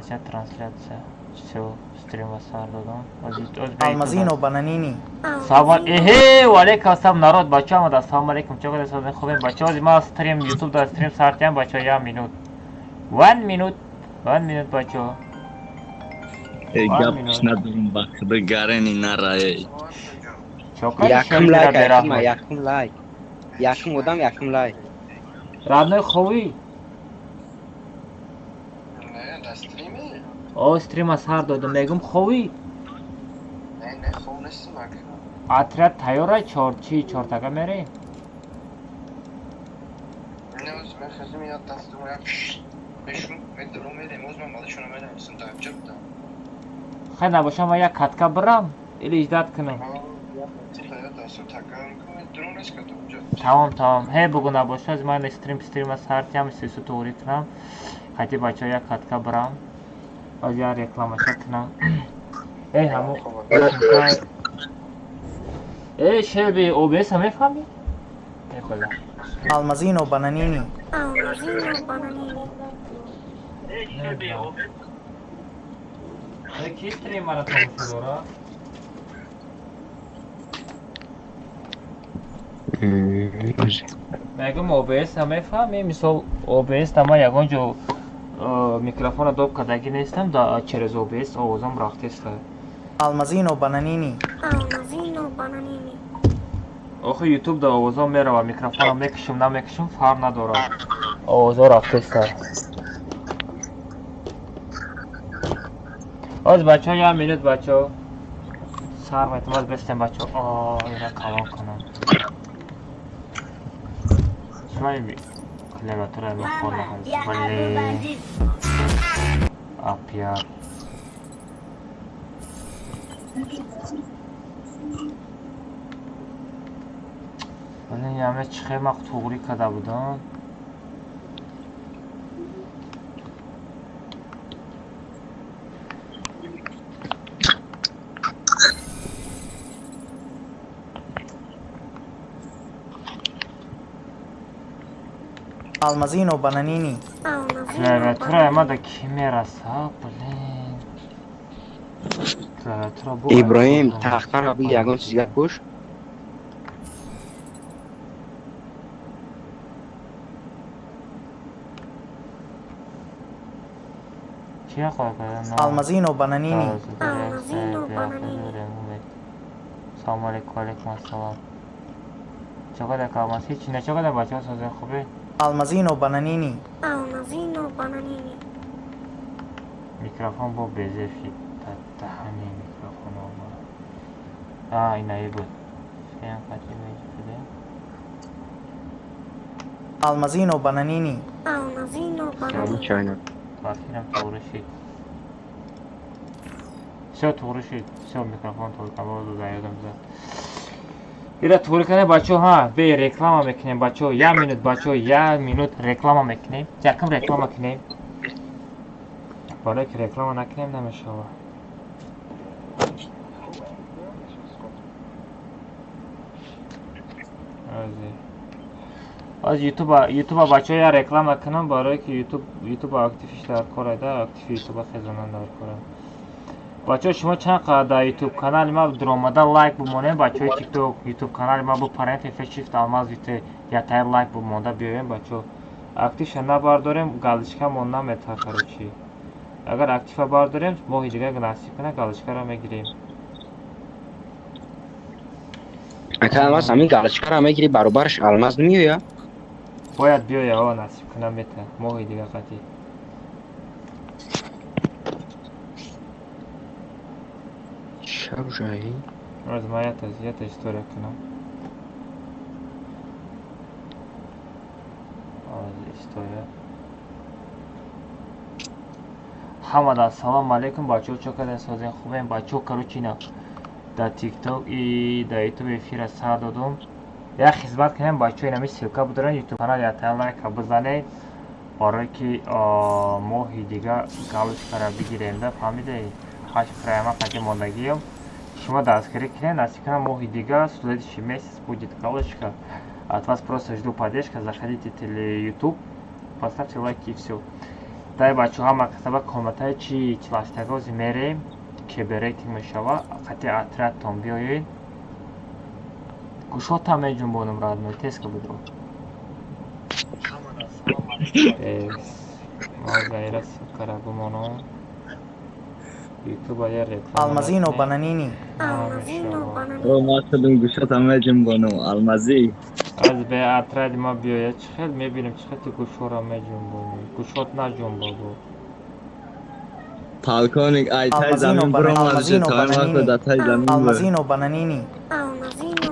начать трансляция. Все, стрима сар додам. Алмазино бананини. Салом алейкум. Алейкум ассалам народ, бача омад. Ассалому алейкум. Чё кадер созин хубин бача. Ози ма стрим YouTube да стрим сартям бача 1 минут. 1 minute. 1 minute бача. Gapsh nadim baxtida garani naray. Яким лайк. Яким одам яким лайк. Радной خوبی؟ نه در استریمی؟ استریم از هر دادم میگم خوبی؟ نه خوب نیستم اطرت تیاره چی چهار تکه میری؟ نه از من خیلی میاد دستم یا بشون میدلو میدیم از من مالشون میدم اسم تعجب دم خیلی نباشم و یک کتکه برم ایلی اجداد کنم tamam he bugün aboşaz ben stream az hartiyam sesi doğru کنم خاطی بچه یک کتکه برم از یا reklamaşa کنم ey همون ey شلبی OBS هم میفهمی؟ ای خدا Almazino bananini. ey شلبی OBS ey کی stream مرا تو دورا میگم OBS هم میفهمی مثال OBS تمام یگان جو میکروفون دوب کداگی نیستم دا через OBS آوازم رفته است Almazino bananini. آخه یوتیوب دا آوازم میره و میکروفونم میکشم نمیکشم فرق نداره آوازا رفته است از بچه ها 1 minut بچه ها سر میتونم بستیم بچه ها ایره کلام کنم شوی بی کلیگاتر مخور نخواهد ولی اپیار ولی همه چخه مقتوغری کده بودن Almazino bananini. Klaviatura ma da kimi rasa blin. Klaviatura bu. İbrahim taxta ra bir yagon çizgiler koş. Chiya qo'yib Almazino bananini. Assalomu alaykum. Alaykum assalom. چقدر کاماس هیچ نه چقدر بچه ها سازن خوبه Almazino bananini. میکروفون با بزفی دهنی میکروفون آمد اینایی بود فیلم قطعی بده Almazino bananini. بافیرم طوره شید все طوره شید все میکروفون طوره کنم دو دایدم زد ایره طوره کنه بچه ها به رکلام میکنیم بچه ها 1 minut بچه ها 1 minut رکلام میکنیم یکم رکلام کنیم بالای که رکلام نکنیم نمیشه از یوتیوب بچه ها رکلام نکنم برای که یوتیوب اکتیفش در کار ده اکتیف یوتیوب خیزانان در کار بچه ها شما چند قدر یوتیوب کانال ما در آمده لایک بمونه بچه های تیک توک یوتیوب کانال ما با پرنت فشیفت آلماز ویته یا تایر لایک بمونده بیایم بچه ها اکتیفش نبرداریم گالشکا مون نمیتا کارچی اگر اکتیف برداریم ماهی دیگه نصیب کنه گالشکا را میگیریم اگه الماس همین گالشکا را میگیری برابرش الماس نمیویا باید بیایا نصیب کنه میتا ماهی دیگه قطعی شب جایی از ما یت اشتراک کنم از اشتراک حمد سلام علیکم بچه ها چکر سازین خوبه بچه ها کرو چینا در تیک توک ای در یوتیوب افیر سر دادم یک خدمت کنیم بچه ها اینمی سیلکا بدارن یوتیوب کانال یا تایلایک بزنید برای که ماهی دیگه گالش کرا بگیریم ده فهمیده 8 прямо قطعی موندگیم شما дастгирӣ кинед насиб кунам моҳи дигар в следующий месяц будет галочка от вас просто жду поддержка заходите в YouTube поставьте лайки и все дай бачаҳо мактаба коматаи чи чилаштагози мерем ки берейтинг мешава қати атратон биёед гӯшотам меҷунбонам радной теска будро Magayra Karagumano YouTube ya reklam Almazino Bananini О, ма шудем гӯшотам меҷунбонам алмазӣ. аз бе атради ма биёяд чӣ хел мебинем чӣ хел гӯшора меҷунбонӣ гӯшот наҷунбоду Полковник айтай замин биромадши таймако датай замин бир. Almazino Bananini Almazino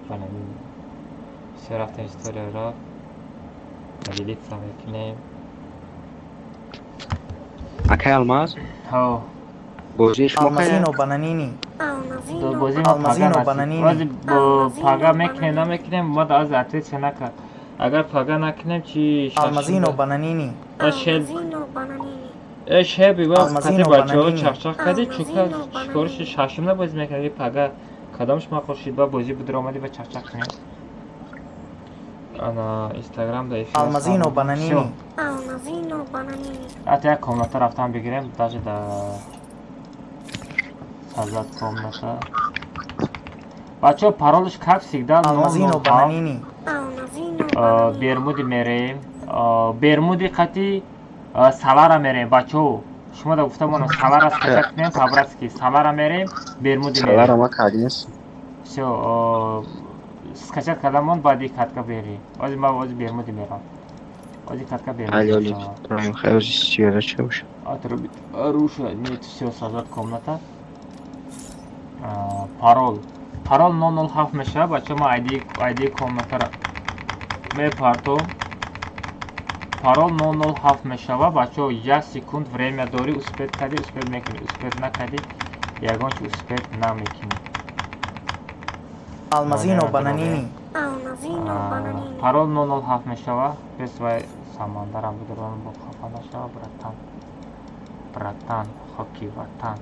Bananini все рафтем историяро милиция мекунем Акай Алмаз ҳо бозии шумо Almazino Bananini бозӣ Almazino Bananini ози пага мекунем намекунем мод аз ответия накард агар пага накунем чи Almazino Bananini шеби ва Almazino қати бачаҳо Bananini чахчах кади чука чикориши шашум набозӣ мекунем пага кадомш махуршид ба бозӣ будир омадӣ ба чахчах кунем ана инстаграм да эфир Almazino Bananini ҳатто як комната рафтам бигирем даже да сазад комната бачаҳо паролиш как всегда Almazino Bananini бермуди мерем бермуди қати салара мерем бачаҳо шумо да гуфтамоно салара скачат кунем по-братски салара мерем бермуди мерем салара ма кардинас всё скачат кардамон баъди катка берем ози ма ози бермуди мерам ози катка али али прям хаузи сиёра чавш отрубит руша нет всё сазад комната парол 007 мешава бача ма айди комнатара мепартом парол 007 мешава бачаҳо 1 секунд время дорӣ успед кади успед мекунӣ успед накади ягон чи успед намекунӣ Almazino Bananini парол 007 мешава бес вай самандарам бидурон бо хафа нашава братан хоки ватан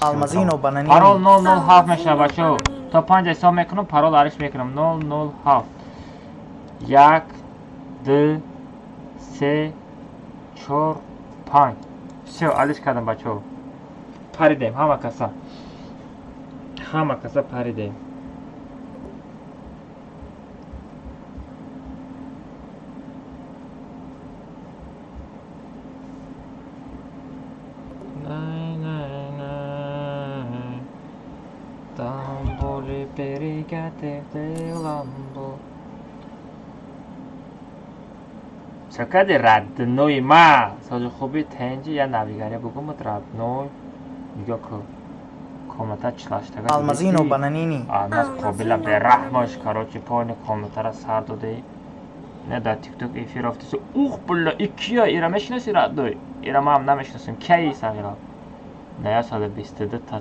Almazino Bananini парол 007 мешава бачаҳо то 5 ҳисоб мекунам парол ариш мекунам 007 1 2 3 4 5 всё алиш кардам бачаҳо паридем ҳама каса паридем Tamboli perigate lambo Чакади радной ма созу хуби тенҷи я навигаре бугумут радной нигоҳ кун комната чилаштага Almazino Bananini нас қобила бераҳмош короче пони комнатара сар додаи не дар тикток эфир афтаси ух билла и кия ира мешинаси радной ира ма ҳам намешинасем кияи сағира 922 та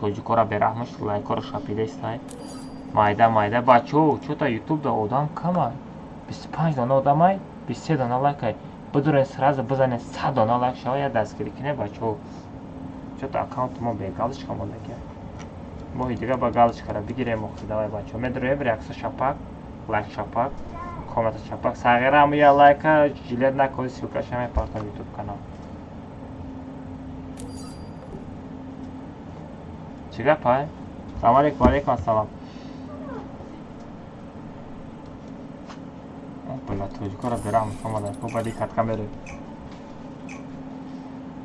тоҷикора бераҳмош лайкоро шапида истай майда бачаҳо чӯта ютуб да одам камай 25 дона одамай 23 дона лайкай бидурен сразу бизанем 100 дона лайк шава я дастгирӣ кунем бачаҳо чӯта аккаунти мо бе галочка мондаки моҳи дигар ба галочкара бигирем охи давай бачаҳо медурем реаксия шапак лайк шапак коммента шапак сағирам я лайка жилет накони силкаша мепартам ютуб канал чӣ гапай салом алейкум алейкум ассалом била тоҷикора бераҳм омада ко бади катка мерем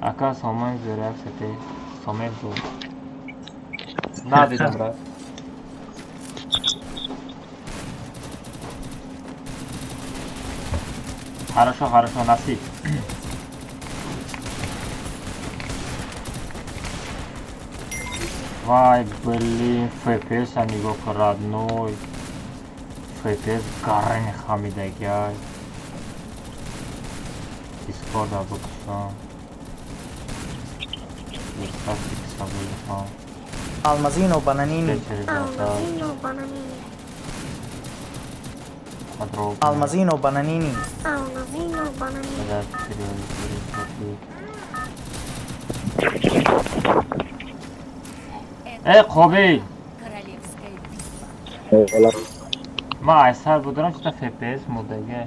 ака сомон зереаксате сомен ду надидам брат хорошо насиб вай блин фпс-а нигоҳ кун радной фпс гарани хамидагиай дискорда букушам Almazino Bananini Almazino Bananini қобил ма айсар будорам чита фпс мудага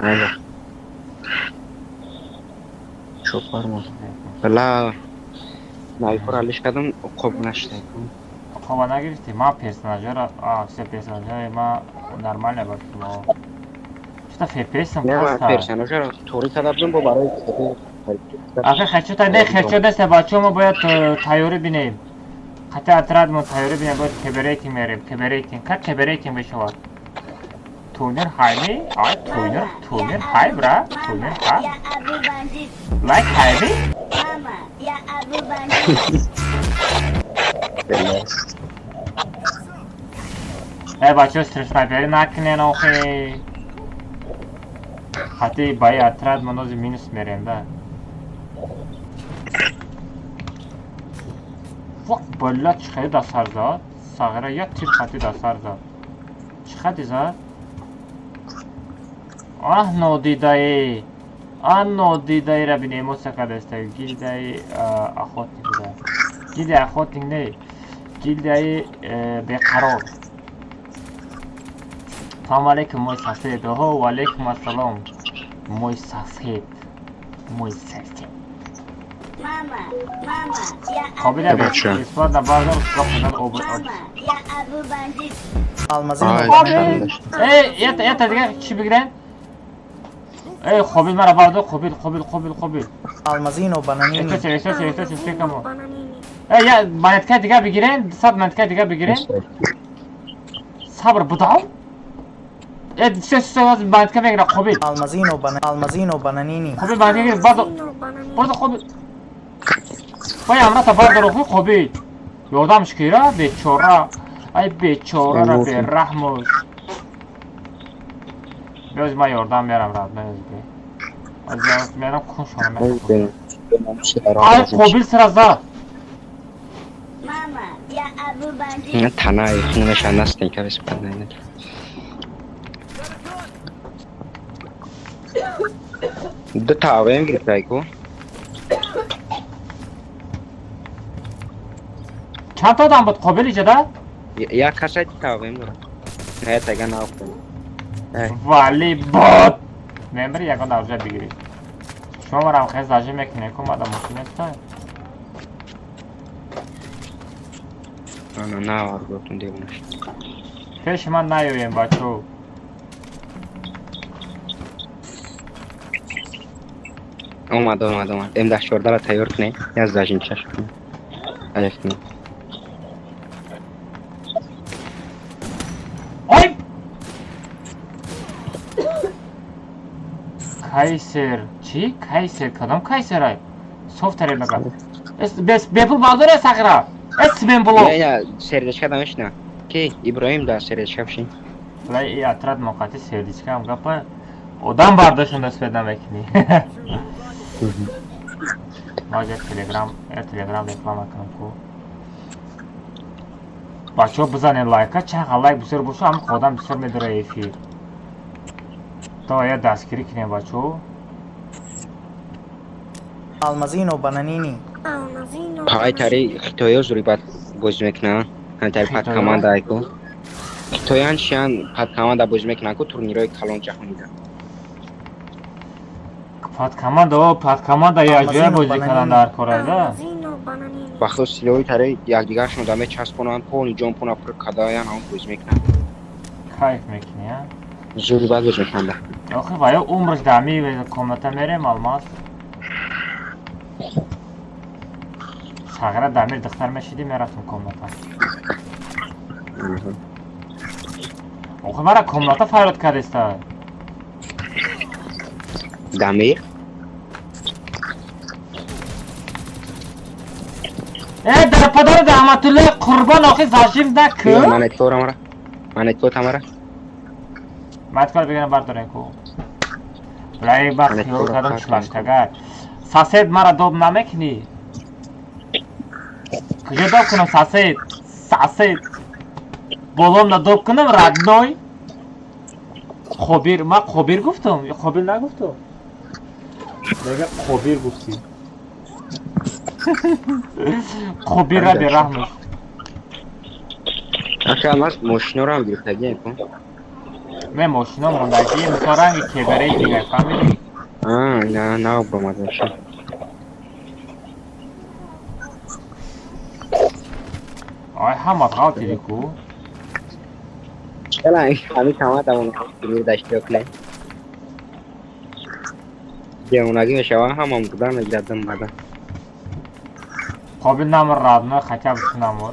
айда чопар мо бала найкор алиш кадам қоб наштайку خواب نگرفتی ما پرسناجه را все персонажа ما нормально баки мо что фпс не ма каста персонажа тури кадабдум бо барои آخه خچوتا نه خچوتا است بچه ما باید تیاری بینیم خطی اطراد ما تیاری بینیم باید کبریتینگ میریم کبریتینگ کت کبریتینگ بشود تونر های می؟ آی تونر های برا تونر های لایک های می؟ ای بچه استرس نایپری نکنین آخه خطی بای اطراد ما نوزی مینوس میریم ده وقت بالا چخیلی دا سر زاد ساغره یا تیر خطی دا سر زاد چه خطی زد؟ نادیده ای را بینیم موسیقه دسته گیلده ای اخواتینگ ده گیلده اخواتینگ نه گیلده ای بیقرار سلام علیکم موی ساسید و علیکم السلام موی ساسید خوابیده اثبات نباردار اصلاح اوبر Almazino Bananini. یه تا دیگه چی بگیرن؟ خوابید مرا باردار خوابید Almazino Bananini. احساس کمو یه منطقه دیگه بگیرن 100 منطقه دیگه بگیرن صبر بودم سه منطقه بگیرن خوابید Almazino Bananini. خوابید منطقه باردار خوابید وای امرا تا باردار خوابید یادمش گیره بیچاره ای بیچاره را به رحمش بیاز ما یاردم میارم رد از میارم کن شانه ای خوابید سر زد نه تنهای خونش نستین که بس بد نید دو تاوه هم گرفت رایکو چند تا دام بود قابل ایجاده؟ یا کسای تاوه هم دارم نه تگه نافتم ولی بود نمیبری یکان درجه بگیری شما مرم خیلی زجه میکنه که مادم ممکن است نه آرگوتون دیگونش پیش من نیویم بچو اومد ام ده 14 را تیار کنه یا زجین چشم کنه الف کنه آی کایسر چی؟ کایسر کدام کایسر های؟ صوف تره بگم بپول باداره سقرا اسمین بلو یا سردشکه دمش نه کی ابراهیم دا سردشکه بشین لای ای اطراد موقعی سردیچکه هم گفت odam bardashon dast پیدا میکنی ما جا تلگرام reklama کنم کو بچه ها بزنین لایک ها چقدر لایک بسیار باشه هم خودم بسیار میداره ایفیر تا یا دستگیری کنیم بچه ها Almazino Bananini. پای تاری خیتویا زوری باید بوز میکنن هم تاری پد کمانده ایکو خیتویان شیان پد کمانده بوز میکنن که تورنیروی کلان جهانی ده پد کمانده یا جای بازی کردن در کره ده وقتی سیلوی تاری یک دیگر شون دمه چسبونن پونی جون پونا پر کدایان هم بوز میکنن کایف میکنی ها زوری باید بوز میکنن ده آخه باید عمرش دمی کمنته میریم الماس ساغره دمیر دختر میشیدی میرفتم کمنته آخه مرا کمنته فراد کردسته دمیر در پدر رحمت الله قربان آخه زاجیم ده من اتکور امرا من اتکور تمرا مات بگیرم بردارن کو لای بخ یو کدام چلاشتگر ساسید مرا دوب نمیکنی کجا دوب کنم ساسید بولم دوب کنم ردنوی خبیر ما خبیر گفتم یا خبیر نگفتم دیگه خبیر گفتی خبیر را به رحمش آخه همه مشنو رو هم گرفتگی کن من ماشینا موندگی مثلا رنگ کبره دیگه فهمیدی؟ نه برامدش آی همه غلطی دیکو چلا همین تمام داشته داشته اوناگی میشوه همون بودن نگردم بعدا قابل نمر رادنا خطا بس نمر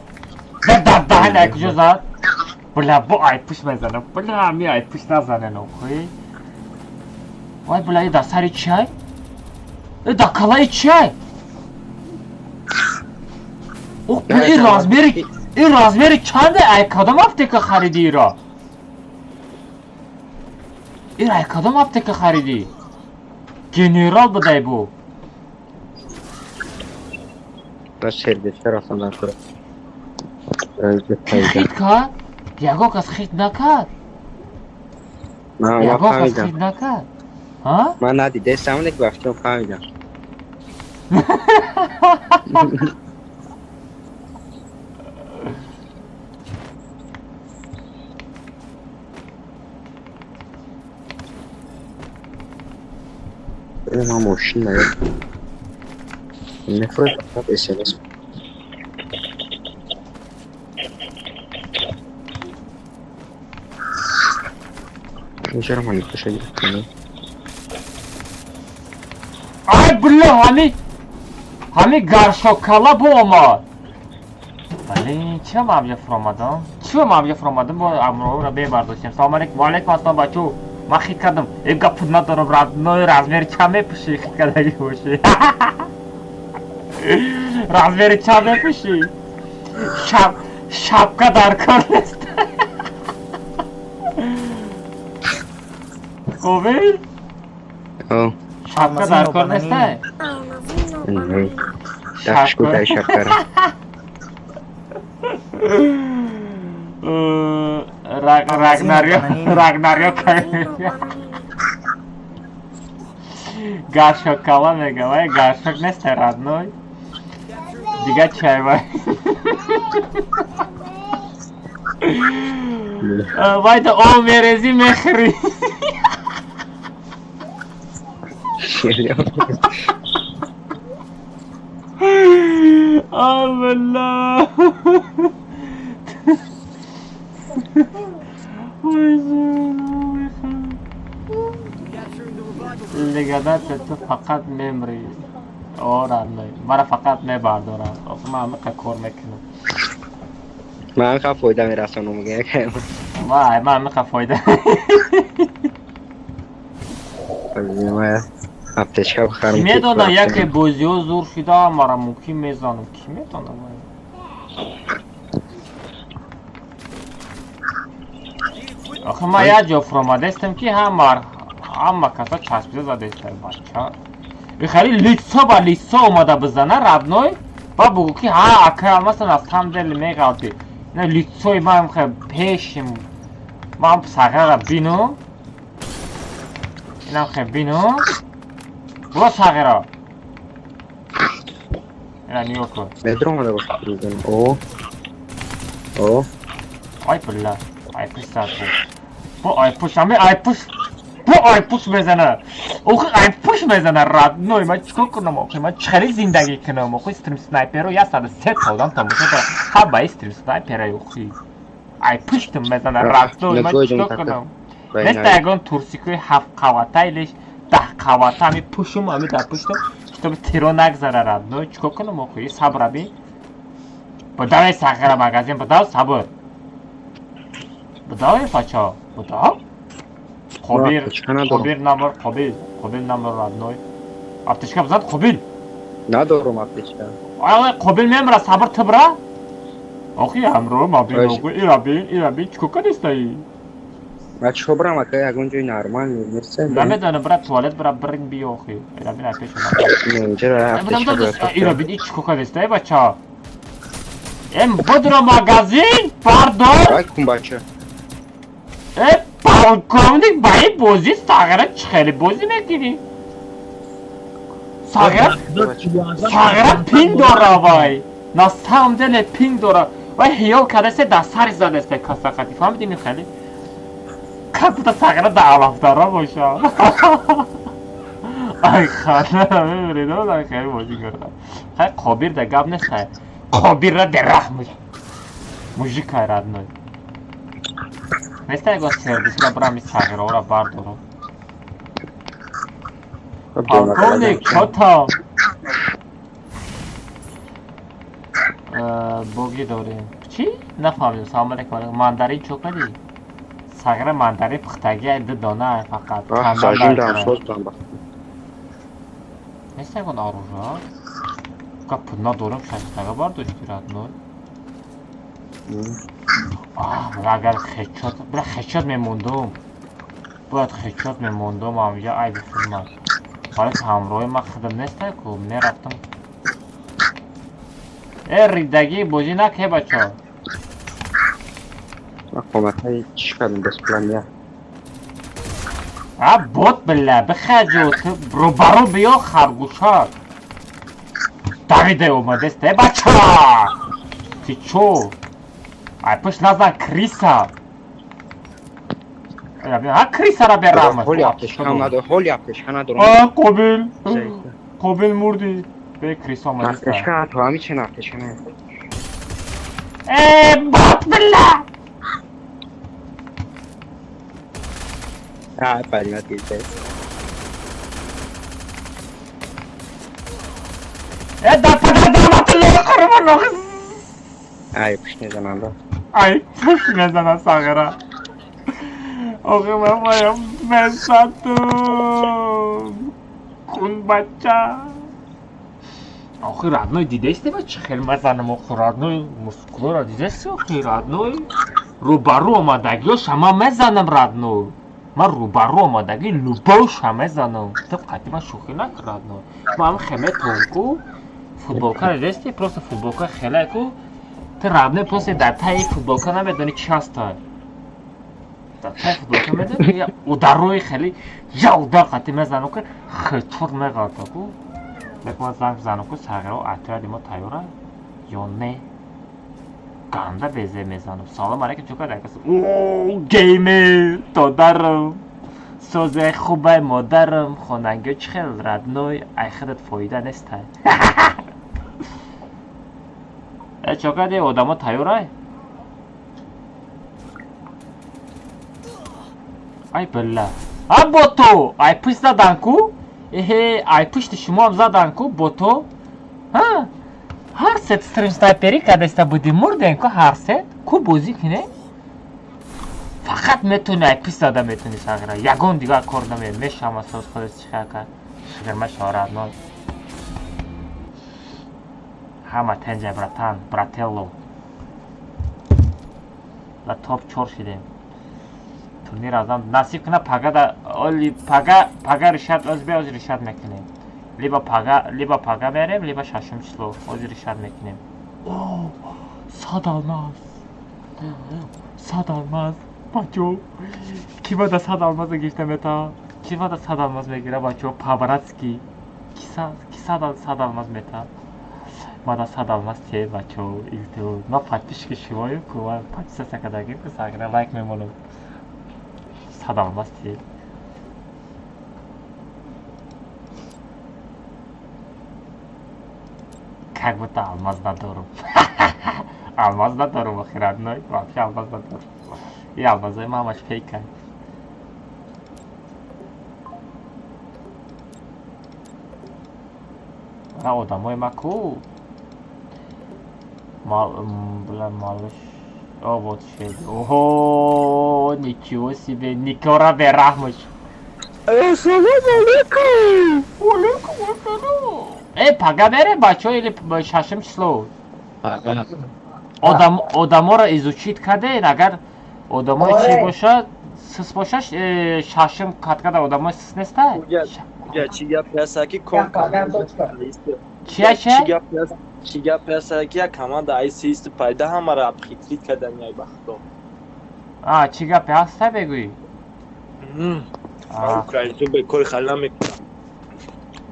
ده نه کجا زد بلا با آی پوش بزنه بلا همی آی پوش نزنه نو خوی وای بلا ای دا سری چای ای دا کلای چای اوه بلا این رازمری چنده ای کدام هفته که خریدی را این ای کدام هفته که خریدی جنرال بدای بو بس سرویسر اصلا نکنه خید کرد؟ یگو کس خید نکرد من یگو کس فهمیدم خید نکرد ها؟ من ندیده سمونه که وقتی فهمیدم ما ماشین نگه نفرت فقط اسمس اینجا رو من نکشه کنم آی بله همی گرشاکالا بو آمد بله چه معامله فرامدم؟ چه معامله فرامدم با امرو را ببرداشتیم سلام علیکم و علیکم السلام بچو من خید کردم ایگا پود ندارم رازمری چمه پوشی خید کردگی باشی رازمری چمه پوشی شبکه در کار نیست خوبی؟ اوه شبکه در کار نیسته؟ دفشکو در شب کرم Ragnarok Garshokala میگه وای گرشک نیست رادنوی دیگه چای وای وای تو او میرزی میخری آه والله لگدت تو فقط میمری آره مرا فقط میبردارم آخه من همه کار میکنم من خواهد فایده میرسانم میگه که وای من همه فایده من هفتشکا بخرم کی میدونه یکی بازیو زور شده مرا موکی میزنم کی میدونه آخه من یه جا فرامده استم که همه کسا چسبیده زده استم بچه بخیلی لیتسا با لیتسا اومده بزنه ربنوی با بگو که ها اکرال مثلا از هم دل میگلتی نه لیتسای من خیلی پیشم من ساقه را بینم اینم خیلی بینم برو ساقه را اینا نیو کن بدرو اومده باشه بروزن اوه آی بلا آی پوش ساقه با آی پوش همه آی پوش با آی پوش بزنه اوخی آی پوش بزنه رد نوی من چکو کنم اوخی من چخری زندگی کنم اوخی استریم سنایپر رو 103 تاودم تا موشو تا با استریم سنایپر اوخی آی پوشتم بزنه رد نوی من چکو کنم نسته اگران تورسیکوی 7 قواتایلش 10 قواتا همی پوشم همی در پوشتم که تیرو نگذاره رد نوی چکو کنم اوخی صبر بی بداوی ساقه مگازین بداو صبر بداوی پاچا بداو قبیل نمر قبیل نمر رادنوی افتشکا بزاد قبیل ندارم افتشکا آیا قبیل میمرا صبر تبرا آخی همرو ما بینو ایرا بین چکو کنیستایی من چکو برم اکای اگون جوی نرمال میرسه نمیدانه برا توالت برا برین بی آخی ایرا بین اپیشو اینجا ایرا بین ایچ چکو کنیستایی بچه ام بدرو مگازین پاردون بای کن بچه بالکونیک با این بازی ساغره خیلی بازی میگیری ساغره پینگ داره وای نستم دل پینگ داره وای هیال کرده سه در سر زده است کسا خطی فهمیدین خیلی как будто сагра даалафтара боша. Ай хана мебарид дар хайр бозӣ карда. Хай қобир да гап нест хай. Қобирра дерахмуш. Мужик хай радной. Неста его сервисла брами саграора бардору. Полковник, чё там? Боги дорем. Чӣ? Нафаҳмидам. Салом алейкум. Мандарин чӯ кардӣ? Сагра мандарин пухтагия ду дона фақат. Сажин дамсоз бам. Нест ягон оружие? Как пудна дорам шаштага бардошти радной. Агар хечот, бля хечот мемондум. Бояд хечот мемондум ҳамҷа айби хидмат. Вале ҳамроҳи ман хидм нестай ку, мерафтам. Ридаги бозӣ накӣ бача. Қоматай чӣ кардем бесплания? Бот бля, бихаҷо, ту рӯбарӯ биё харгӯшак. Давида омадест, бача! Ти чӯ? Ай пуш назан криса. Крисара берам. Ҳоли аптешка надорам. Қобил мурди. Бе криса омадест. Аптешка то ҳамичен аптешка не. Бот бля! Падимат киста. Ай пуш мезанам да. Ай пуш мезана сагра. Охи ман боям месатум. Кун бача. Охи радной дидесте бача хел мезанам охи радной мускулора дидесте охи радной. Рӯбарӯ омадагиё шама мезанам радной. Ман рӯбарӯ омадагӣ лубоша мезанам. Ту қатӣ ман шӯхӣ накард радной. Ман хеметон ку футболка дидесте просто футболка хеле ку. Ты радной после дар таи футболка намедони чӣ ҳастай. Дар таи футболка медони ударои хеле я удар қатӣ мезанам ку хечот меғарда ку. Лек ман занг бизанам ку саграо отряди мо тайёра ё не. Ганда безе мезанам. Салом алейкум чӯ карда кас. Геймер додарам. Созаи хубай модарам. Хонангиё чӣ хел радной. Ай худат фоида нестай. Чё карди одамо тайёрай? Ай бля. Бо то! Ай пуш задан ку? Ай пушти шумоам задан ку бо то? Ҳар сет стрим снайпери кадаста буди мурден ку ҳар сет? Ку бозӣ кине? Фақат метуни ай пуш зада метуни сагра. Ягон дигар кор намед. Мешам асос худас чихар кар. Шигирма шорадной. Ҳама тенҷа братан, брателло. Ла топ 4 шидем. Турнир азам насиб куна пага да оли пага ришад оз бе оз ришад мекунем. Либо пага мерем, либо шашум число оз ришад мекунем. Сад алмаз. Бачо. Ки бада сад алмаз гифта мета? Ки бада сад алмаз мегира бачо? Пабратски. Ки сад алмаз мета? Мада сад алмаз те бачо. Илтио. Ма подписчики шиваю ку ва подписаться кадагим ку сагра лайк мемонам. Сад алмаз те. Как будто алмаз надорум. Алмаз надорум охи родной. Вообще алмаз надорум. И алмазай мамаш фейкай. Одамои ма ку? Бля, малыш. Вот шед. Ого, ничего себе. Никора берахмыш. Салам алейкум. Алейкум ассалам. Пага бере бачо или шашим число? Пага. Одаморо изучит каден, агар одамои чи бошад, сис бошад, шашим каткада одамои сис нестай? Чӣ гап ҳаст ки компания чӣ гап ҳаст ки як команда айсист пайда ҳамаро абхитрит кардани ай бахто. Чӣ гап ҳаст бегӯи? Украинто бекори хал намекунам.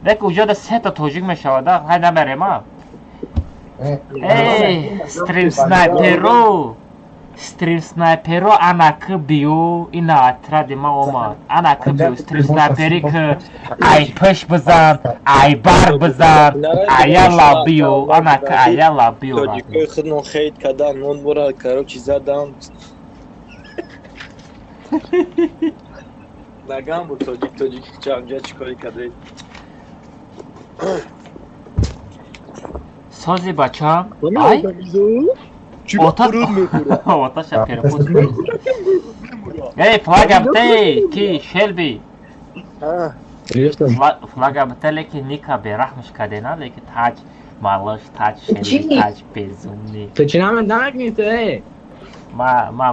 Дек уҷода сета тоҷик мешавада, ҳай намерема. Стрим снайперо. стрим снайперо анаки биё ина атради ма омад анаки биё стрим снайпери ки ай пеш бизан ай бар бизан аяла биё анаки аяла биё тоҷикои худмон хейт кардан нон бора короче задам нагам бу тоҷик чамҷа чикори кардед сози бачам ай оташа перепут эй флагабте ки шелби флагабте леки ника берахмш кадена леки таҷ малош таҷ шелби таҷ безумни تو چی نامه دمک نیسته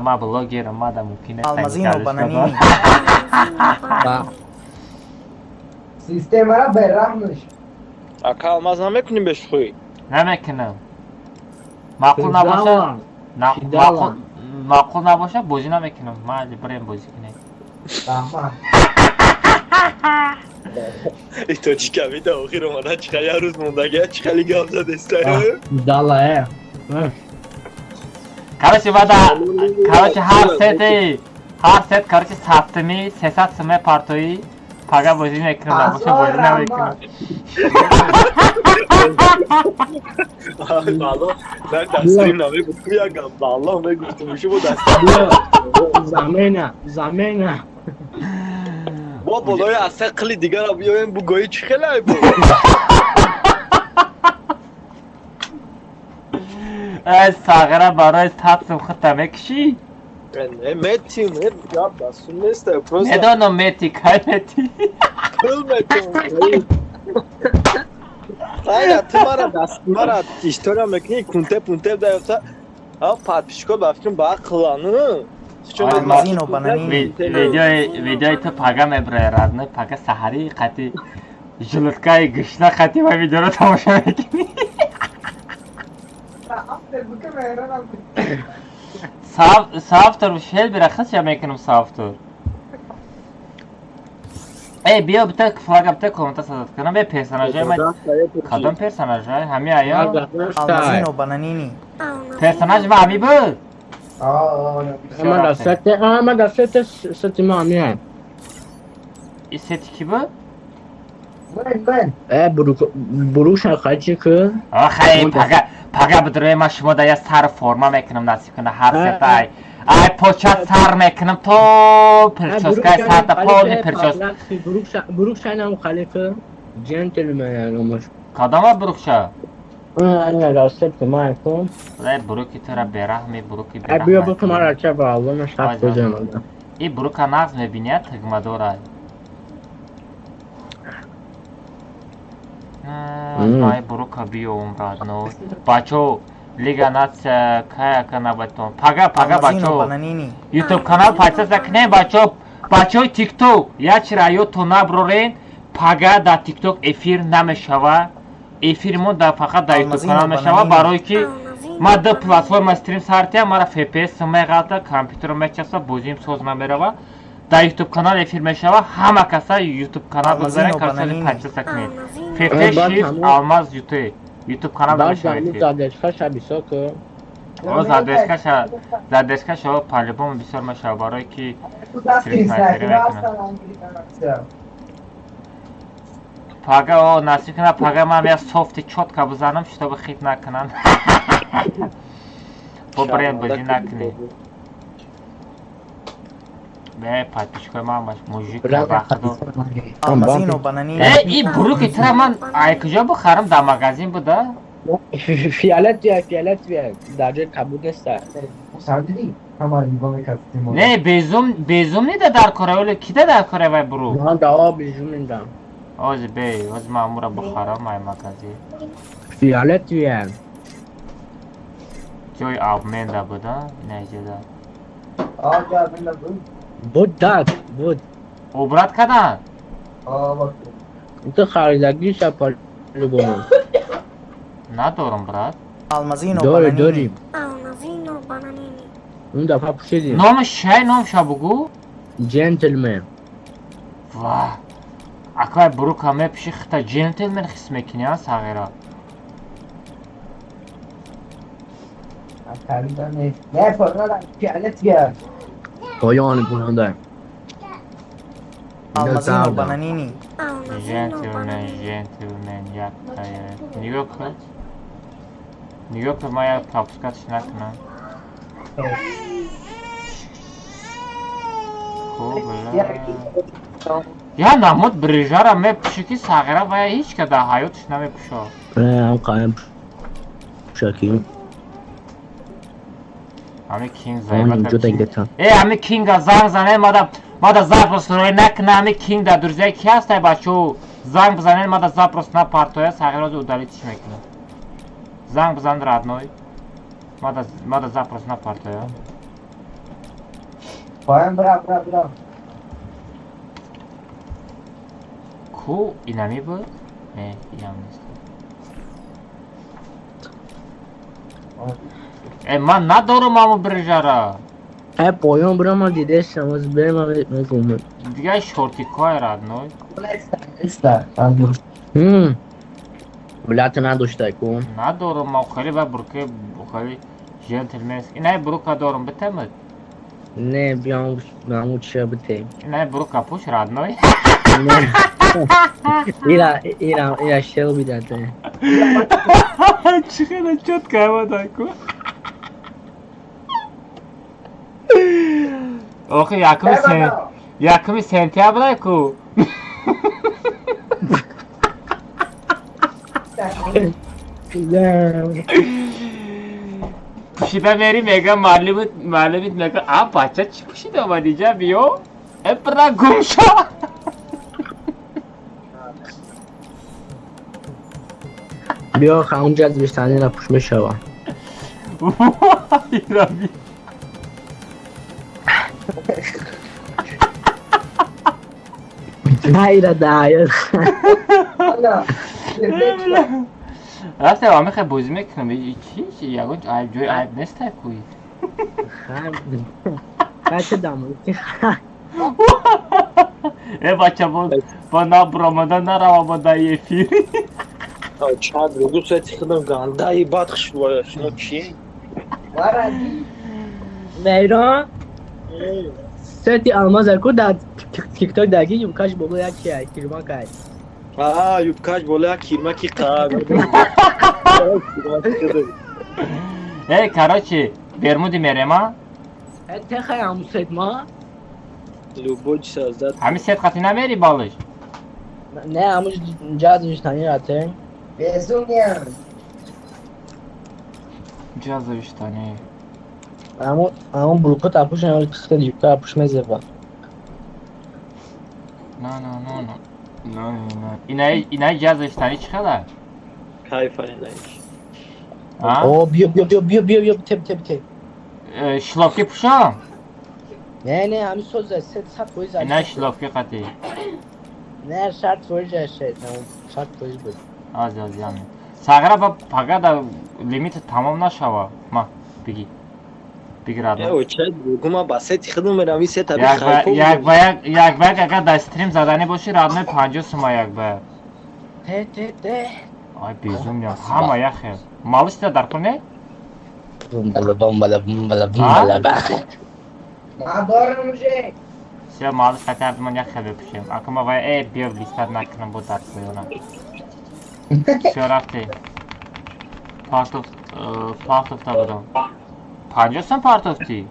ма блогерам мада мумкин аст Алмазино бананини. سیستم را برم نش ака алмаз намекунем беш хуй намекунам маъқул набоша маъқул набоша бозӣ намекунам ма бирем бозӣ кунем ин тоҷика вида охир омада чиха як рӯз мондагия чихали гап задестаю دالا короче вада короче ҳар сет короче сафтими 300 сумаи партоӣ пага бозӣ мекунам набоша бозӣ намекунам бало нак дастрим намегуфту як гап бало мегуфтум шумо дастрим زمینه бо болои аса қили дигара биёем бугои чӣ хелай бо сағира барои 100 сум хута мекишӣ метим гап дастун неста просто медонам мети кай мети пул метим айя ту мара история мекунӣ кунте даёфта подписчико ба фикрам ба қилану Алмазино бананини. видеои ту пага мебурай радни пага саҳари қати жилуткаи гӯшта қати ва видеоро тамошо мекунӣ сафтур шелбира хися мекунам сафтур эй биё бита флага бита коммента садод кунам бе персонажаи ман кадом персонажа ҳами ая Алмазино бананини. персонаж ва ҳами буд من دسته ستی مامیه ин сети ки буд بروش خیچی که охай пага бидрои ман шумо да я сар форма мекунам насиб кунам ҳар сетай ай поча сар мекунам то прическаи сарта поди причёс بروش شاینم خلیفه جنتلمن кадома бурукша نه راسته که ما کن خدای بروکی تو را برحمی بروکی بیا بکن ما را چه با الله نشد کجا این بروکا نغز میبینی ها تگمه داره ای بروکا بیو عمراد نو بچو لیگا ناس کایا کنا باتون پاگا Алмазино بچو бананини. یوتیوب کانال پایسا سکنه بچو تیک توک یا چرا یو تو نبرورین پاگا دا تیک توک افیر نمیشوه эфиримон дар фақат дар ютуб канал мешавад барое ки ман ду платформа стрим сартия мара фпс меғалта компютеро мечаста бозим соз намерава дар ютуб канал эфир мешава ҳама каса ютуб канал бигзарен карсоли пачаса кунед фпс shift алмаз ютуб канал мешава задешка шабисо ку задешка шава по-любому бисёр мешава барое ки стрим снайпери мекунад пага о насиб кунад пага ман як софти чотка бизанам шутоби хит накунанд бобирем бозӣ накунед бе подписчикои ман баш мужик вақто Алмазино бананини. ин буруки тира ман ай куҷо бухарам дар магазин буда фиолет бия дар ҷои кабуд неста не безум нида дар кора оле кида дар кора вай буру من دعا بیجون میدم ози бе ози ман амура бухарам ай магазин فیالت ویم ҷои обменда буда наҷода بود داد بود убрат кадан تو خریدگی شپال بونم надорам брат Алмазино داریم Алмазино бананини. اون دفعه پوشیدیم номи шай номша бугу جنتلمن ва акай бурука мепиши хита джентлмен хис мекунӣ сағира نه فردا فیالت بیار پایان بلنده Almazino bananini. Almazino bananini. Gentleman yaptayı. Nigga kız. Nigga kız maya tapskat şnakna. Ya namut brijara me pişiki sagira vaya hiç kada hayot şname pişo. هم قایم شاکیم Ami king آن zayıf. اینجا تگیدتم Ami kinga zang zane mada zapros roy nakna ami king da durzay ki hastay bacho. Zang bzane mada zapros na partoya sagira zo udali tişmekne. Zang bzan radnoy. Mada zapros na partoya. قایم برا Ku inami bu? Ne yalnız. Man nadorum amu brijara. پایان برا ما دیده شماز بریم هم میکنم Diga shorty koy radnoy. ولایت نداشته کن Nadorum ma khali ba burke khali gentleman. Inay buruka dorum bitemez. نه بیام نمود چه بته Inay buruka push radnoy. ایرا شل بیداده Çıkana çöt kayma dayku. Oku yakımı sentyabra ku. Puşida meri mega malimit mega a pacha puşida vadija biyo. Epra gumşa. بیا همون جد بیشتنی را پوش بشوا Vay Rabbi. ایرا دایر Rasta eu ame buzz mekanım. Hiç yagun ayıp nesta kuy. بچه دامون Bacha bana bromada narava da efir. چاد روگو ساعتی خدم گندایی باد خشواره شما چیه؟ میران سرتی آلماز اکو در تیک تاک درگی یوکاش بابا یک چیه کلما کای یوبکاش بوله کیرما کی قرار Короче, Бермуди мерема. ته خیلی همون سید ما لوبوج سازد Hami set katina meri balış. نه همون جد بیشتنی را ته Cazı tane. همون بلوکو تپوش نمیده کسکه دیوکا تپوش میزه No. İnay cazı tane çıkala. کایف اینایش Ha? او بیا تب Şlofki puşam. نه همین سوزه ست بویز İnay şlofki katı. نه شرط بویز شد شرط بویز بود Az yani. Sagra ba paga da limiti tamamlaşava. Ma peki. Peki radno. او چه روگو ما بسیتی خدم میرم این سیت Yak aga da stream zadani boşu radno 50 suma yak ba. ته Ay bezum ya. Hama ya xev. Malış da dar ne? بومبالا ما دارم میشه Все malış katar duman ya xev pişim. Akıma vay bir listad nakınım bu dar koyuna. Şörafte. Part of tabudum. 50 sum part of ti.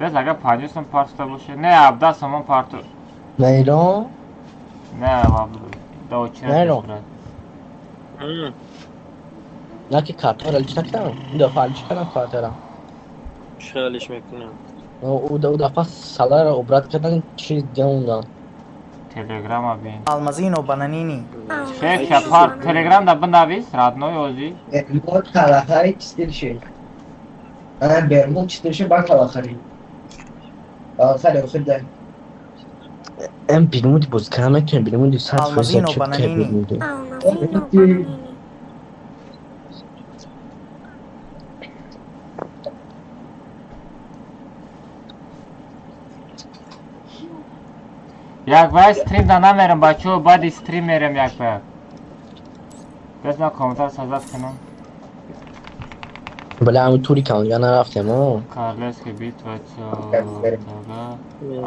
Bez aga 50 sum part of boşu. Ne abda saman part of. میران Ne abi. Da o çire. Ne o? نه که کارتر الچ نکنم این دفعه الچ کنم کارترم شغلش میکنم او دفعه سالار را عبرت کردن چی دیگه اونdan Telegram abi. Almazino bananini. Şey yapar. Telegram'da bındaviz. Radnoy ozi. برمود کلاخری چیزی شد برمود چیزی شد بر کلاخری آخری ام برمود باز کامه که برمود ساعت Almazino فرصت bananini. Almazino bananini. Yak vay stream da namerim bacho. Body stream merim yak vay. Bez na komentar sazat kanım. بله همونطوری که اونجا نرفتیم ها. Carles que bit va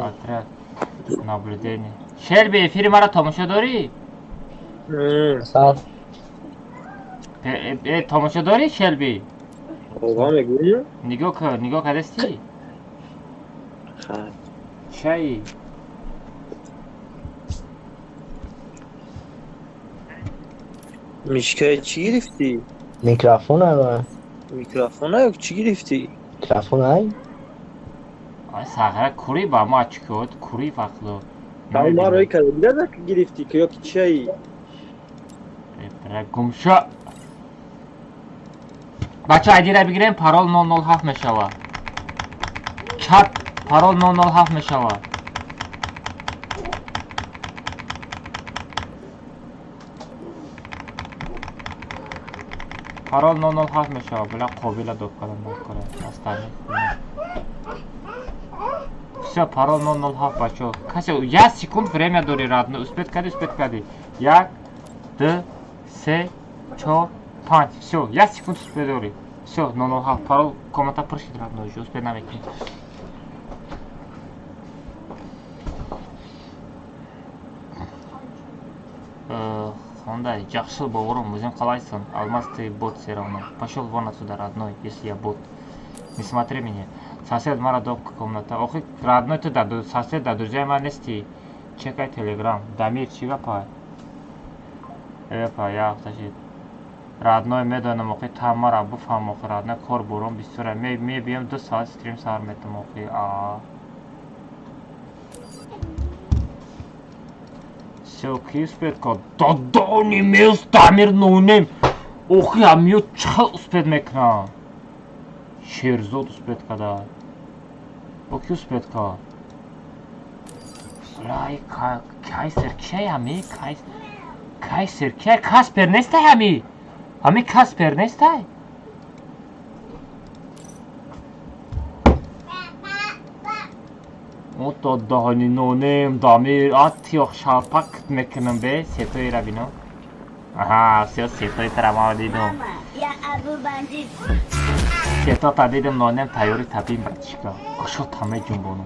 atrás наблюдение. شلبی افیر مرا تماشا داری؟ اصلا تماشا داری شلبی؟ آقا میگویی؟ نگاه کردستی؟ خب چایی؟ میشکای چی گرفتی؟ میکروفون ها. میکروفون ها چی گرفتی؟ میکروفون های؟ آی ساغره کوری با ما چکود کوری فقلو همون ما روی کرده بیده گرفتی که یا که چایی؟ برای گمشا بچه ایدی را بگیریم پارول 007 میشوه چت پارول 007 میشوه پارول 007 میشوه بلا قابل دوب کنم نکنه استانی все парол 007 бачо касе 1 секунд время дори радно успет кади 1 2 3 4 5 все 1 секунд успет дори все 007 парол комната пршит радно уже успет навеки Хондай жакшы бовурум өзүң калайсың алмаз ты бот все равно пошел вон отсюда родной если я бот не смотри меня сосед мара допка комната охи родной ты да сосед да друзья мои нести чекай телеграм дамир чига пай па я ташид родной медонам охи тамара буфам охи родной кор бурам бисура ме биям 2 соат стрим сар метам охи все киспет ко додони мес дамир нунем охи амио чал успет мекна شیرزود успет کدا با کی успет کا لای کایسر کی همی کایسر کی کاسپر نیسته همی کاسپر نیسته او تو دهانی نونیم دامیر آتیخ شالپاک میکنم به سیتوی را بینو آها سیتوی ترما دیدم سیتا تا دیدم نونم تایوری تبیم بچیکا کشو تمه جنبونو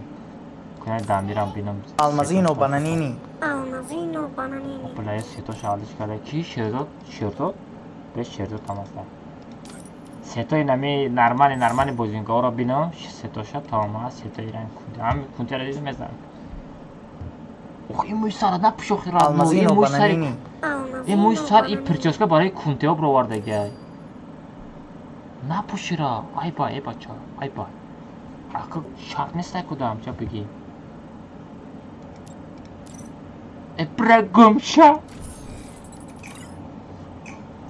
کنه دامیرم بینم Almazino bananini. Almazino bananini. بلای سیتا شالش کرده کی شیرزود به شیرزود تماسا سیتا اینمی نرمانی بوزینگا را بینم سیتا شد تمام سیتا ایران کنده هم کنده را دیدم ازم اوه این موی سر نپشو خیراد Almazino bananini. این موی سر این پرچاسکا برای کنده ها برو ورده گه نپوشیرا ای بچه ای با اکا شرط نیسته کدام چه بگی ای برا گمشا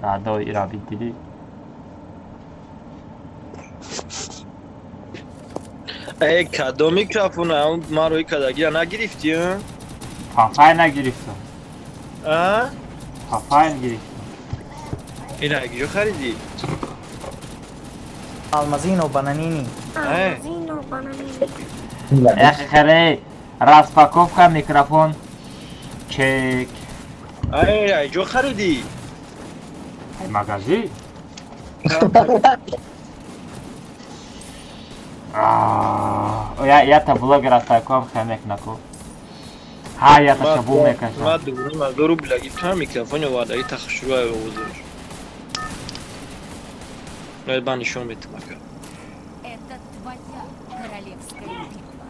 رادای را بیدیدی ای کدو میکروفون هم ما روی کدگی را نگرفتی ها؟ پاپای نگرفتم اه؟ پاپای نگرفتم این اگه خریدی؟ Almazino bananini. Almazino bananini. اخی خیلی راسپاکوفکا میکروفون چک ای جو خریدی؟ مگازی я та блогера таком хэмек нако я та шабу мекаша ما دورو بلگی تا میکروفون وادایی تخشوه اوزش باید من نشون بیتم اکر Это твоя королевская битва.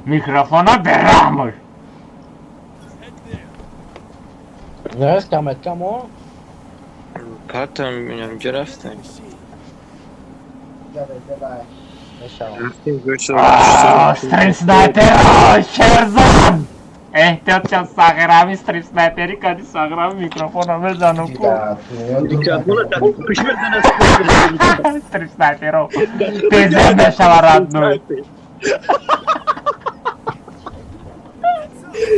میکروفونا برامش نه کمت کمو پرتم میبینم جا رفتم رفتیم گوشت استریم سنایپر شیرزاد احتیاط چند ساغرمی استریم سنایپری کدی ساغرمی میکروفونا بزنم کو میکروفون تا کش بزنه استریم سنایپر رو پیزه بشوه رادنوی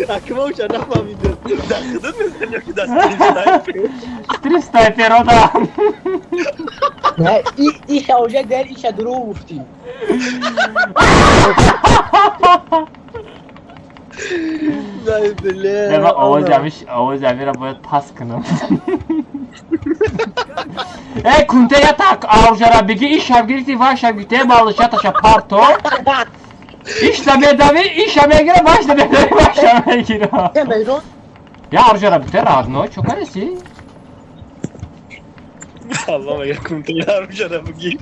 اکماوش نفهمیدم دست میزنیم که دست سنایپر استریم سنایپر رو دارم نه این شوجه در این شدرو افتی نه بله من آواز امی را باید پس کنم Kunte yatak avjara bigi iş şavgirti var şavgirti bağlışa taşa parto. İşlemeye davi işlemeye göre başlamaya davi başlamaya göre. E Meyron. Ya avjara biter adno çok arası. Allah'ım ya kunteler jara bugi.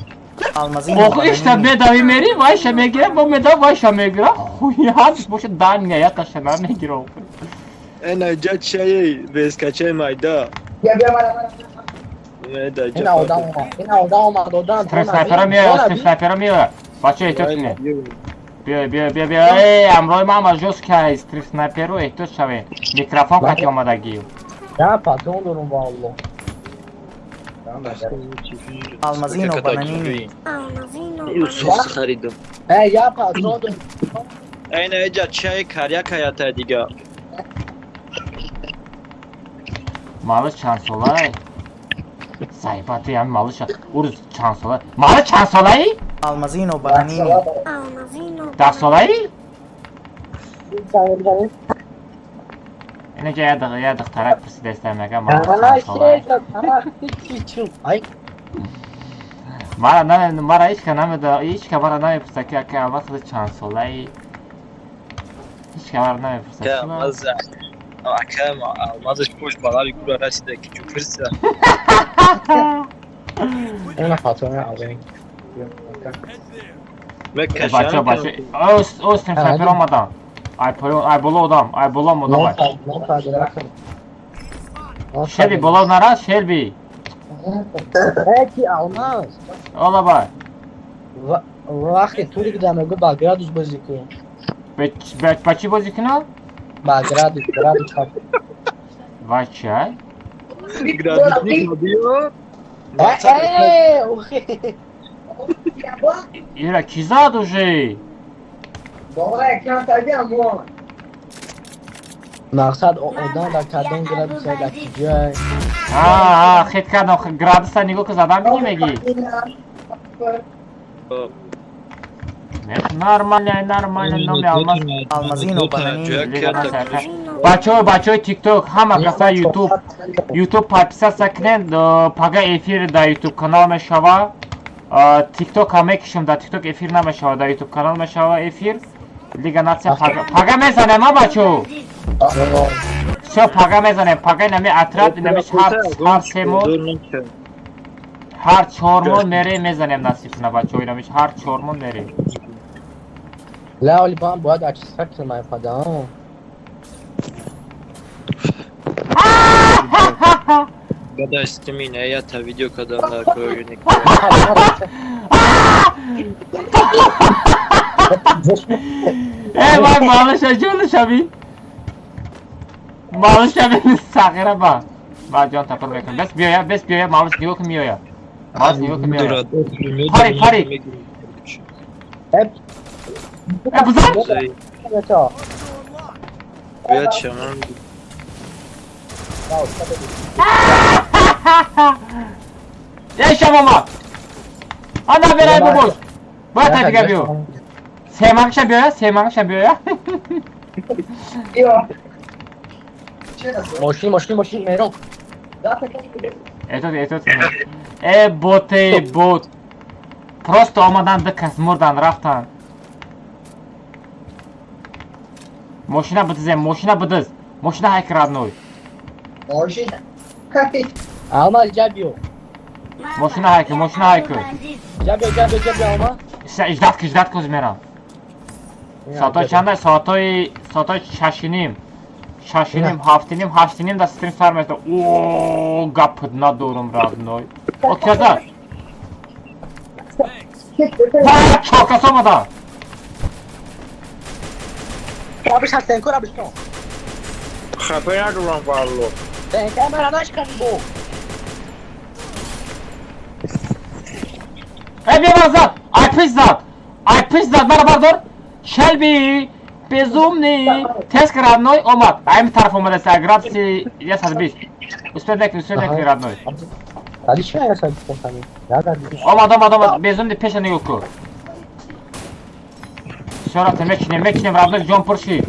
Almazino Oku işlemeye davi meri başlamaya göre bu meda başlamaya göre. Ya boşu danya taşa ne göre. En acayip şey veskaçay mayda. Ne da Ina odan olmadı. Odan. Sniper miyor. Bacho ehtiyoc ne? بیا ای امروی ما مجلس که استریف سنایپر رو احتیاج شوه میکروفون قطعی آمدگی Ya patron durum valla. Almazino bananini. Almazino sos خریدم. Ya patron durum. En acayip şey karyak hayata دیگه. malı şans olay sayfatı yani malı şans uruz şans olay malı şans olay Almazino bananini. Almazino ders olay Nece yadık tarak pısı destemege malı şans olay Ay. Mara hiç kanamı da hiç kamera ne yapırsak ya ki vakti şans olay hiç kamera ne yapırsak که از اکم المازش پشت بغل گروه رسیده که جو فرسته Ona patron abi. Bacho o sniper olmadan ay bolo adam ay bolam adam var Shelby bolo nara Shelby Ki almaz. ola var Vaqti turi gidam go Belgradus bozdi ku. Bachi bozdi kino Belgradus. vay çay گرادیسنیک دیو Ира кизад уже Maqsad odan da kadın Gradus da kijay. хит кардам градуса нигоҳ ки задам мемеги нормально номи алмаз Almazino bananini. бачаҳои тикток ҳама каса ютуб подписатсия кунед пага эфир дар ютуб канал мешава тикток ҳам мекишем дар тикток эфир намешава дар ютуб канал мешава эфир лига нация пага мезанем а бачаҳо всё пага мезанем пагаи нами атрат нами ҳар се моҳ ҳар 4 моҳ мерем мезанем насибна бачаҳои нами ҳар 4 моҳ мерем La Olivan باید اچسک من خدا. Когда стимина я то видео когда на кровельник. vay malışa şabi. Malış şabi sakira ba. Ba can tapır bekle. Bes biyo ya malış nigo kim ya. Malış nigo kim ya. Pari. Hep. Bu zam. Yata. Evet şaman. Yaşa mama. Ana beray bu boş. Bu ata diga biyo. Semang şabiyo ya. ماشین میرم Этот. Бот. Просто омадан дикас мурдан рафтан. Машина бдиз. Машина хайк родной. Almaz Cabio. Машина хайк. Cabio alma. Ждат кузмерам. Саатои чанда? Саатои 6:30. 7:30 да стрим стар места. Оо, гап надорум родной. Окей. Чока сомада. Abi sen kora bir şey. خبر ندارم والله. Ben kameradan çıkardım. Бева зад! Айпис зад! Барабар! Shelby! Безумный! Тест родной омад! Айм тараф омадест, градуси 120. Успех родной. Hadi şey yapsak sen. Ya da Омад! Безумный пеша не уку. Всё раз мечнем родной Джон Порши.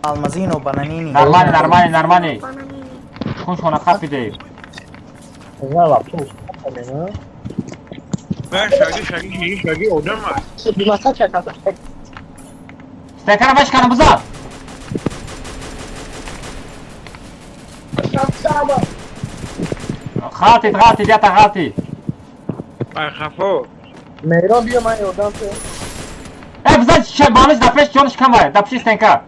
Almazino bananini. Нормально. bananini. خون شونه خفی دهیم نه وقت من شاگی آدم هست بیمسا چه کسا استنکر رو بشکنم بزن غلطید یا تا غلطید خفا مهران بیا من یادم تو بزن بالش دفعش جانش کم باید دفعش استنکر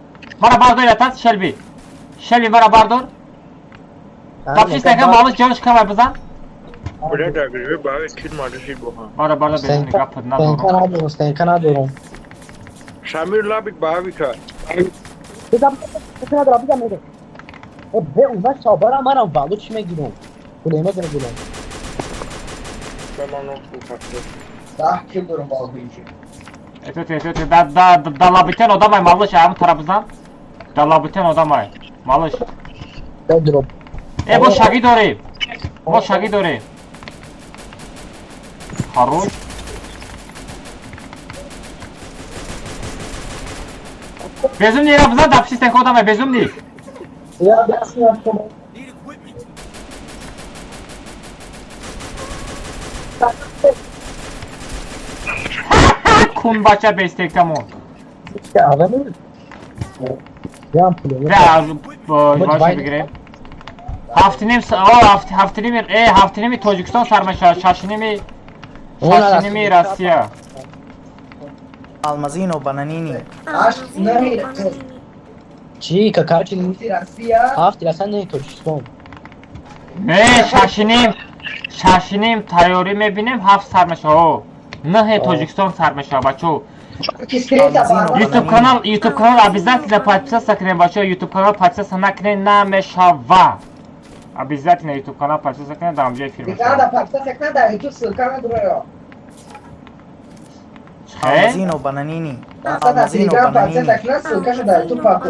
مرا باردار یا تا شلبی مرا باردار دفعش استنکر بالش جانش کم باید بزن بوده درگیری باید کل مادشی بخوام مرا باردار بیرون نگاه پد ندارم استنکر ندارم شمیر لابید باید کرد بزن ندارم بزن میره به اون وقت سابرم منم بالو چی میگیرم کلیمه کنه گلم به من نفت 10 کیل دارم بالو اینجا Dalabiten odamay malış ayağımı tarafından. Dalabiten odamay malış. بدرم Bu şagi doğrayım. Bu şagi doğrayım. Haruş. Bezum değil yapızdan da pişisten kodamay bezum değil. ya biraz yaptım Kun bacha bestekam on. işte adamı ya pulunu Ve başı bigireyim. Haftinimi Tojikistan sarmaşa, şaşinimi Rusya. Almazino bananini. چی کاکاچی هفت درصد نه ترکستان Ne şaşinim tayori mebinem hafta sarmaşa o. Ne Tojikistan sarmaşa bacho. YouTube kanal обязательно подписаться к нему бачо. YouTube канал подписаться на к нему на мешава. Обязательно YouTube канал подписаться к нему да амжай фирма. Надо подписаться к надо YouTube ссылка на другое. Almazino bananini. Надо Telegram подписаться к нас ссылка же да YouTube паку.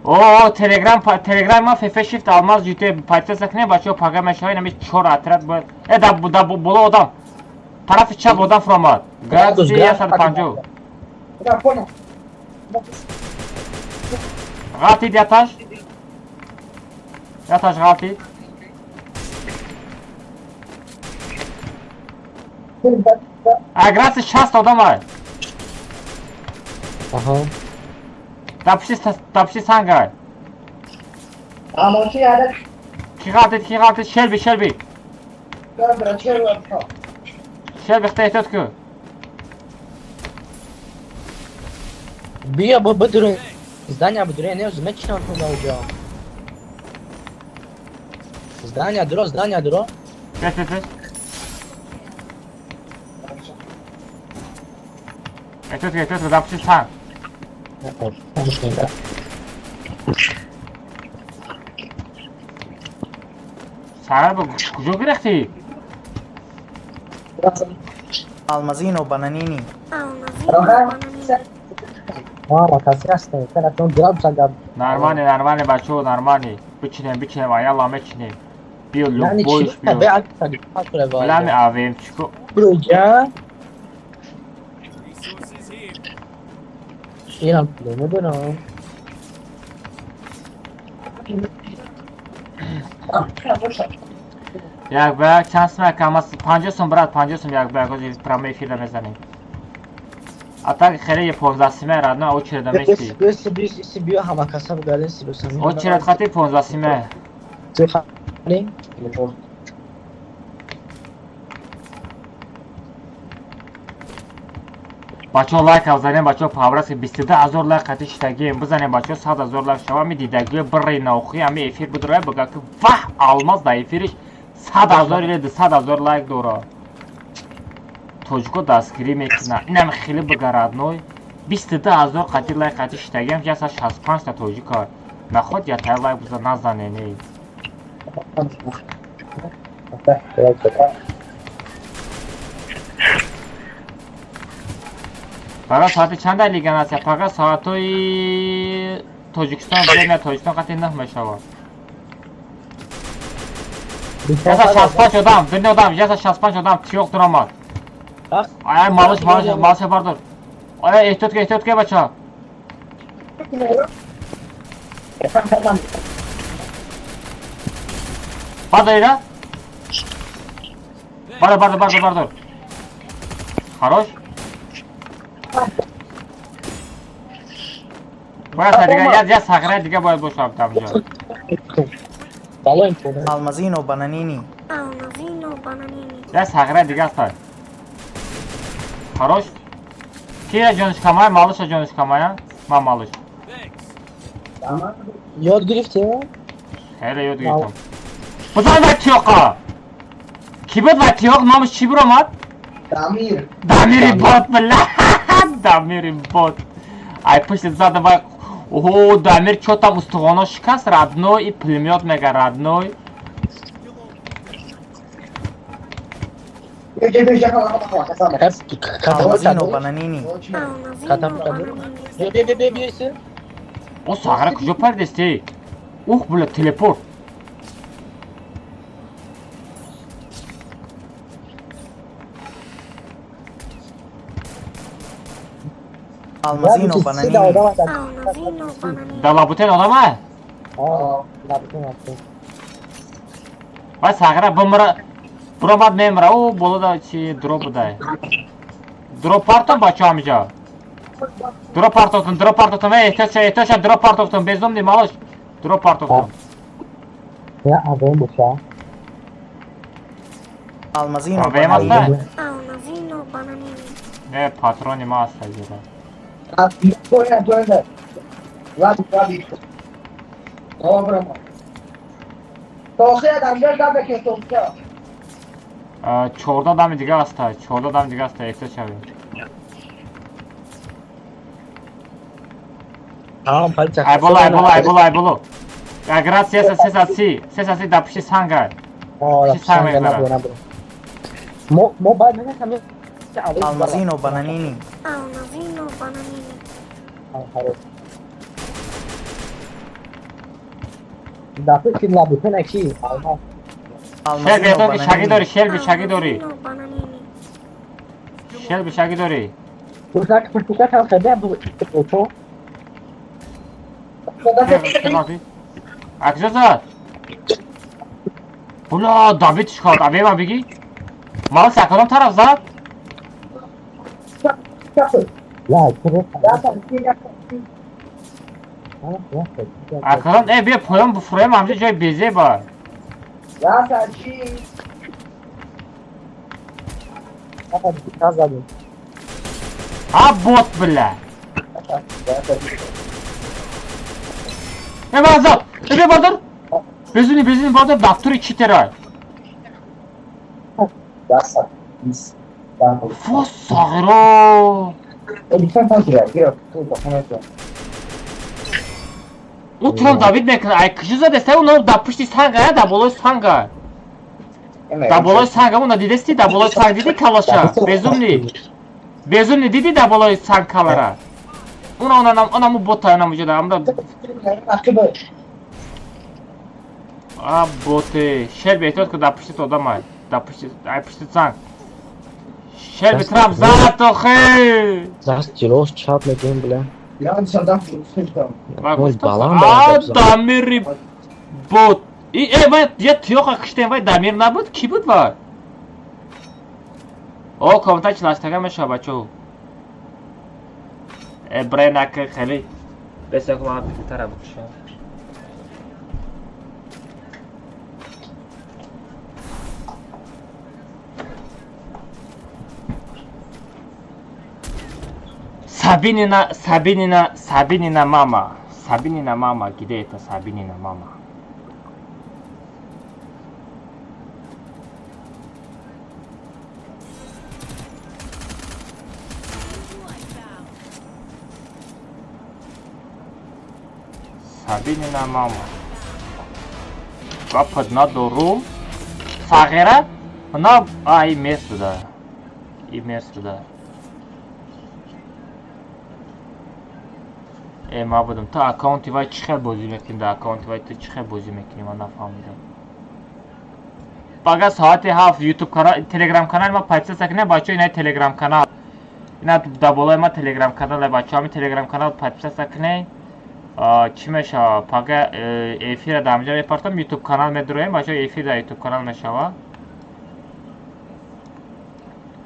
O Telegram ma FF Shift almaz YouTube подписаться к нему бачо paga meşava nemi çor atrat bu. Da bulu odam. Tarafı çap odam format. Grazie sarpanjo. Да, понял. Gалтid yataş. Yataş gалтid. Grazie 60 odam var. aha Tapşi sangay. Ama şey yani Ki gалтid Shelby. ben bırakıyorum. Shelby xtaytot ku. بیا بدرون здание بدرون не змечна туда уже здание дро Kes. Etot tapşi sang. Sana bu kucu gerekti. Almazino bananini. Mama, kasrasta, kana ton gram sagab. Нормально, бачо, нормально. Бичинем, ayağla meçinem. Bir Yani boş çift bir. be aktar aktar var. Bilami avim çıkı. Proje. İran plano da não. Jak be çans mı kamas 50 som brat 50 som jak be gozi prame efirde mezanim. Atak xere 15 sime radna o çirede mesti. Esse bio hama kasab galen silosan. O çired xati 15 sime. Ne? بچه لایک بزنیم بچه پاورس 20000 لایک قطعش تگیم بزنیم بچه 100,000 لایک شما می دیدگی بری نوخی همی افیر بدره بگه که وح almaz da efiriş 100,000 ile de 100,000 لایک دورا توجکو دستگیری میکنه اینم خیلی بگرد نوی 20000 قطعی لایک قطعش تگیم جسا 65 تا توجکا نخود یا تای لایک بزن نزنه نی فقط ساعت چند لیگن است؟ فقط ساعتوی توجیکستان بین توجیکستان قطعی نه میشود. جسا 65 آدم، بین آدم، جسا 65 آدم تیوک درآمد. آیا مالش باردار. آیا احتیاط که بچه. бардор ира. Бардор. Хорош. Бояд дига, я сагра дига бояд бошам тамҷо. Almazino bananini. Almazino bananini. Я сагра дига аст. Хорош. Кия ҷонишкамая, малуша ҷонишкамая. Ман малуш. Yod girifti. Хеле ёд гирифтам. Бузан ва тиёқа. Ки буд ва тиёқ номиш чӣ биромад? Дамири бот билла. Дамири бот. Ай пушти зада ва оҳо Дамир чо там устухоно шикаст радной и пулемёт мега радной. Almazino bananini. Almazino. О сагра куҷо пардести? Ух била телепорт. Almazino bananini. Almazino bananini. Да лабутен одама? Ва сагра бимра. Биромад мемра. О болода чи дроп будай. Дроп партам бача амҷа. Дроп партотун. Эҳтиёҷа дроп партотун. Безумди малош. Дроп партотун. Ya avem bucha. Almazino Avem bananini. asta? Almazino bananini. Не, патрони ма аста ҷуда. Чорда дами дига аста. Эҳтиёҷ шавед. Айболо. Аграция сесаси да пиши санга. Mo baad naga samee. Almazino bananini. Almazino bananini. Dapat kim labutan aki. Шелби Almazino то шаги дори, bananini. Almazino bananini. Шелби шаги дори. Puska kan khada bu to. Акзаза. Була Давид чикард? Абема биги? Мал сакадом тараф зад? Ya kire. Акадом бия поём буфуроям ҳамҷа ҷои безе ба. Бот била. Мазад. Бия бардор. Безуни бардор дафтури читера. Фо сагро. Утрам Давид мекана. Ай кишу задеста уно да пушти санга я да болои санга. Да болои санга уна дидести да болои санг диди калаша. Безумни диди да болои санг калара. Онаму бота намуҷада амра. Боте. Шерби эҳтиёт кун да пушти одамай. Да пушти санг. Шерби трап зад охе. Dast jilos chap megim bilan. Дамири бот. Вай я тиёқа киштем вай Дамир набуд? Ки буд вай? О, комментар чилаштага меша бачо. Брайнака хели. Бесак ма тара букша. Сабинина мама. Сабинина мама. Где это Сабинина мама? Сабинина мама. Капот надору. Сагера? Она... и место, да. ма будам та аккаунти вай чӣ хел бозӣ мекунӣ? Да аккаунти вай ту чӣ хел бозӣ мекунӣ? Ман нафаҳмидам. Бага соати 7 YouTube канал, Telegram канал ма подписаться кунед бачаҳо. Ина Telegram канал. Ина да болои ма Telegram канал бачаҳо. Ҳамин Telegram канал подписаться кунед. چی میشه پاگه افیر در اینجا بپرتم یوتیوب کانال میدرویم بچه افیر در یوتیوب کانال میشوه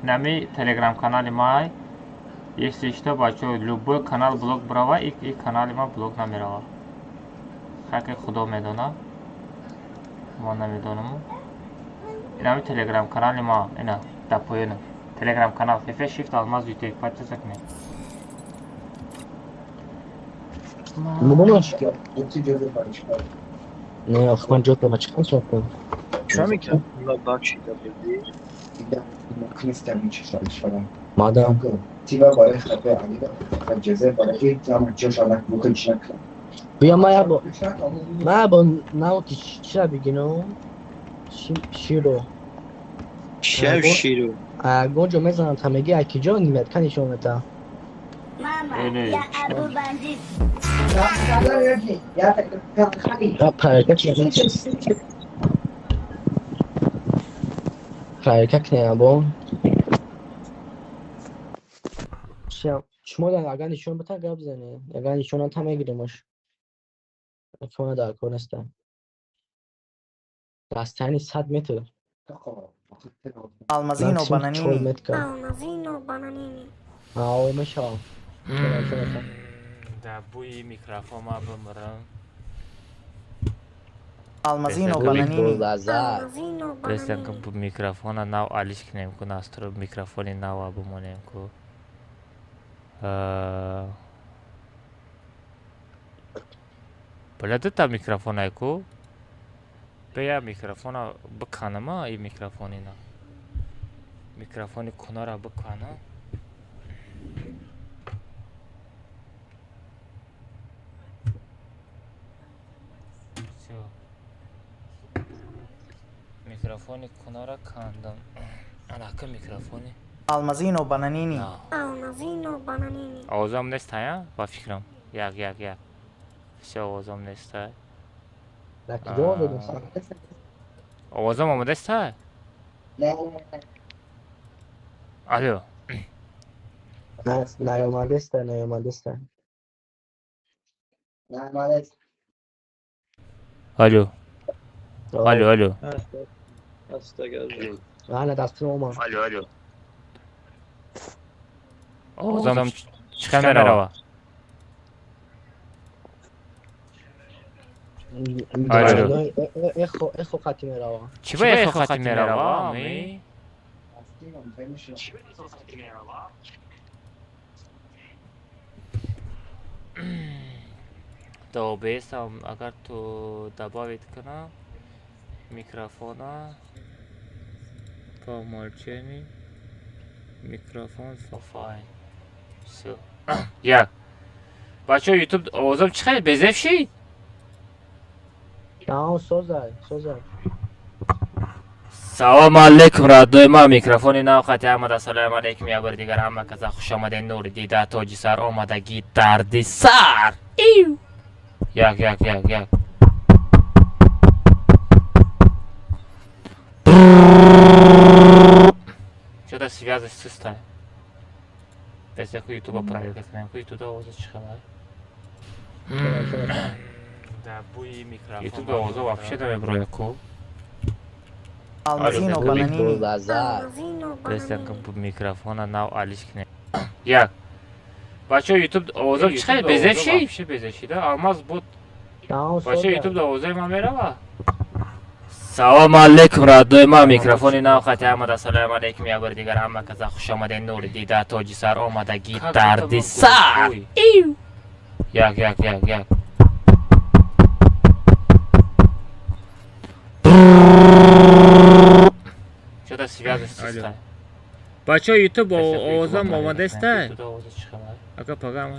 نمی تلگرام کانال ما یک سیشتا بچه لوبو کانال بلوگ براوه ای کانال ما بلوگ نمیروه خاک خدا میدونه ما نمیدونم این تلگرام کانال ما اینا در پایینه تلگرام کانال فیفه شیفت آلماز یوتیوب پاچه سکنه مامانش Tutti giorni fa risparmio. نه آخه من جوت ما چیکار کنم چرا میکنم؟ لا بخشیده بودی؟ Questi amici sto risparmiando. مادام Ti va a fare il capo a Giuseppe, perché ti amo già alla buca in cinque. بیا ما با ناوتی چرا بگینم شیرو شو شیرو گونجو میزنم تا میگه اکی جا نیمت کنی شومتا اینه حرکت نه با شما در اگه نشون بتا گپ زنی اگه نشون تا میگیریمش شما در کنستم دستانی 100 متر Almazino bananini. Almazino bananini. آه میشه در بوی میکروفون ما بمرم Almazino Questo bananini. Almazino Questo bananini. anche mikrofon ناو آلیش کنیم که ناسترو میکروفون ناو بمونیم که بلده تا میکروفون های که بیا میکروفون بکنم ای میکروفونی نه میکروفون کنار بکنم میکروفون کنار کندم علاقه میکروفونی Almazino bananini. Almazino bananini. آوازم نیست ها با فکرم یک شو آوازم نیست ها لکی دو بدون آوازم آمده است ها الو نه نیامده است الو الو هست اگر نه دست اوما الو آوازم چکم نروه الو اخو خطی میروه چی باید اخو خطی میروه می؟ تو بیستم اگر تو دباوید کنم میکروفون پا مالچینی میکروفون فاین سو یک بچه یوتیوب آوازم چی خیلی بزف شید؟ نه سوزای سلام علیکم رادوی ما میکروفونی نو خطی آمده سلام علیکم یا بار دیگر همه کسا خوش آمده نور دیده تاجی سر آمده گیتاردی سر ایو یک شده سویاز سوسته بس یک یوتیوب پرایوت کنیم که یوتیوب آوازه چی خبر در بوی میکروفون یوتیوب آوازه وفشه داره برای یکو Almazino bananini. Almazino بس bananini. یک میکروفون نو آلیش کنیم یک بچه یوتیوب آوازه چی خیلی بزف شید؟ چی بزف شیده؟ آلماز بود بچه یوتیوب آوازه ما میره با سلام علیکم رادوی ما میکروفونی نو خطی آمده سلام علیکم یا بار دیگر همه کسا خوش آمده نور دیده تاجی سر آمده گیتاردی سر ایو یک شده سویاز سوسته بچه یوتیوب آوازم آمده است اگه پاگم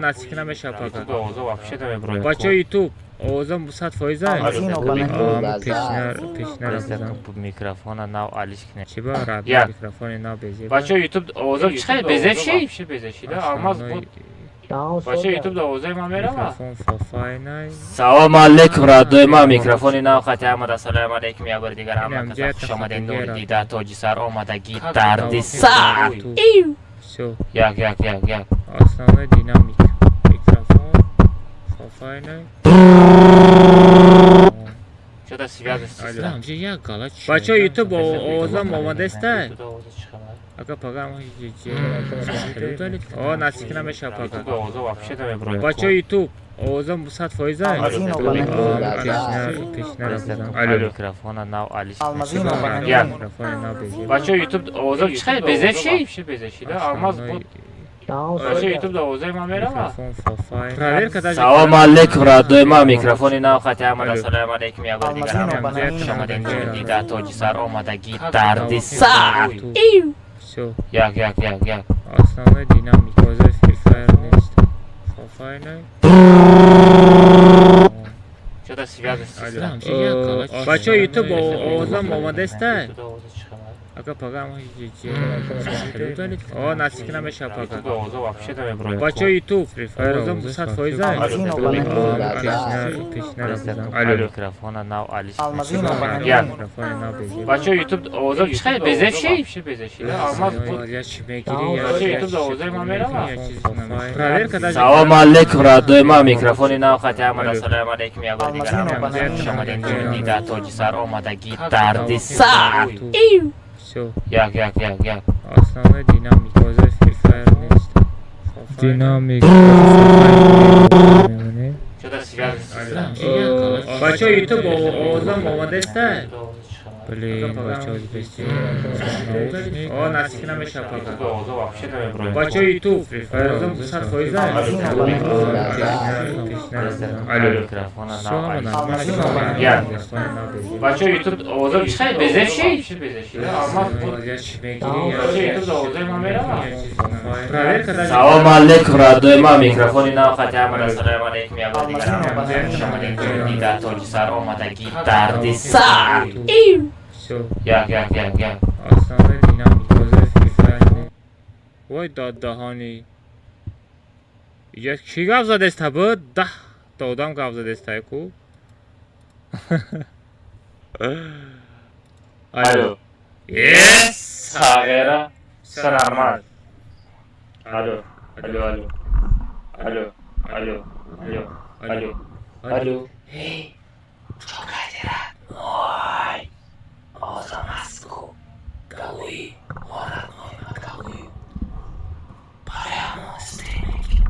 نزدیک نمیشه پاگم بچه یوتیوب آوازم 100% Almazino bananini. پیشنر زدم میکروفون نو آلیش کنه چی با رادیو میکروفون نو بزیب بچه یوتیوب آوازم چی خیلی بزیب شید؟ چی بزیب شیده؟ آلماز بود بچه یوتیوب آوازه ما میره میکروفون فاین سلام علیکم رادوی ما میکروفونی نو خطی آمده سلام علیکم یا بار دیگر همه کسا خوش آمده نور دیده تاجی سر آمده گیتاردی سر ایو یک آسانه دینامیک Что-то связано с Алло. Я галач. Бачо YouTube овозам омадеста? Ага, погам. О, насик намеша пага. Овоза вообще там бро. Бачо YouTube овозам 100% Алмазино бананини. Алло. Микрофона нав Алиш. Алмазино Я. бананини. Микрофон на безе. Бачо YouTube овозам чихай безеши? Вообще безеши, да? Алмаз буд. Бачо YouTube овозам мамера. Микрофон фафай. Проверка даже. Салом алейкум, родной ма, микрофони нав хатиамад, ассалам алейкум, я говорю, Алмазино бананини. шама деньги, дида, тоджи сар, омадаги, дарди сар. Все. Як. Основной динамик боза Free Fire нест. Фафай най. Что-то связано с Алло. Бачо YouTube овозам омадеста? Ага, погам. О, насик намеша пага. Овоза вообще там бро. Бачо YouTube овозам 100%. Алмазино бананини. Алло. Микрофона нав Алиш. Алмазино бананини. Я. Микрофон на безе. Бачо YouTube овозам чихай безеши? Вообще безеши, да? Алмаз буд. Я чмегири, Бачо YouTube овозам мамера. Проверка даже. Салом алейкум, родной ма, микрофони нав хатиамад, ассалам алейкум, я говорю, Алмазино бананини. шама деньги, дида, тоджи сар, омадаги, дарди сар. Все. Як. Основной динамик боза Free Fire нест. Динамик. Что-то связано с Бачо YouTube овозам омадеста? Блин, бачо безе. О, насик намеша пага. Вообще там бро. Бачо YouTube овозам 100%. Алло. Микрофона нав Алиш. Алмазино бананини. Я. Бачо YouTube овозам чихай безеши? Вообще безеши, да? Алмаз буд. Я чмегири, Бачо YouTube овозам мамера. проверка даже. Салом алейкум, родной ма, микрофони нав хатиамад, ассалам алейкум, я говорю, шама деньги, дида, тоджи сар, омадаги, дарди сар. Все. Як. Основной динамик боза Free Fire нест. Ой, дадахани. Я чи гав задеста буд? Да. Додам гав задеста ку. Алло. Yes, Сагера. Все нормально. Алло. Эй, что катера? Ой, за маску. Галуи, родной на галуи. Прямо стримить.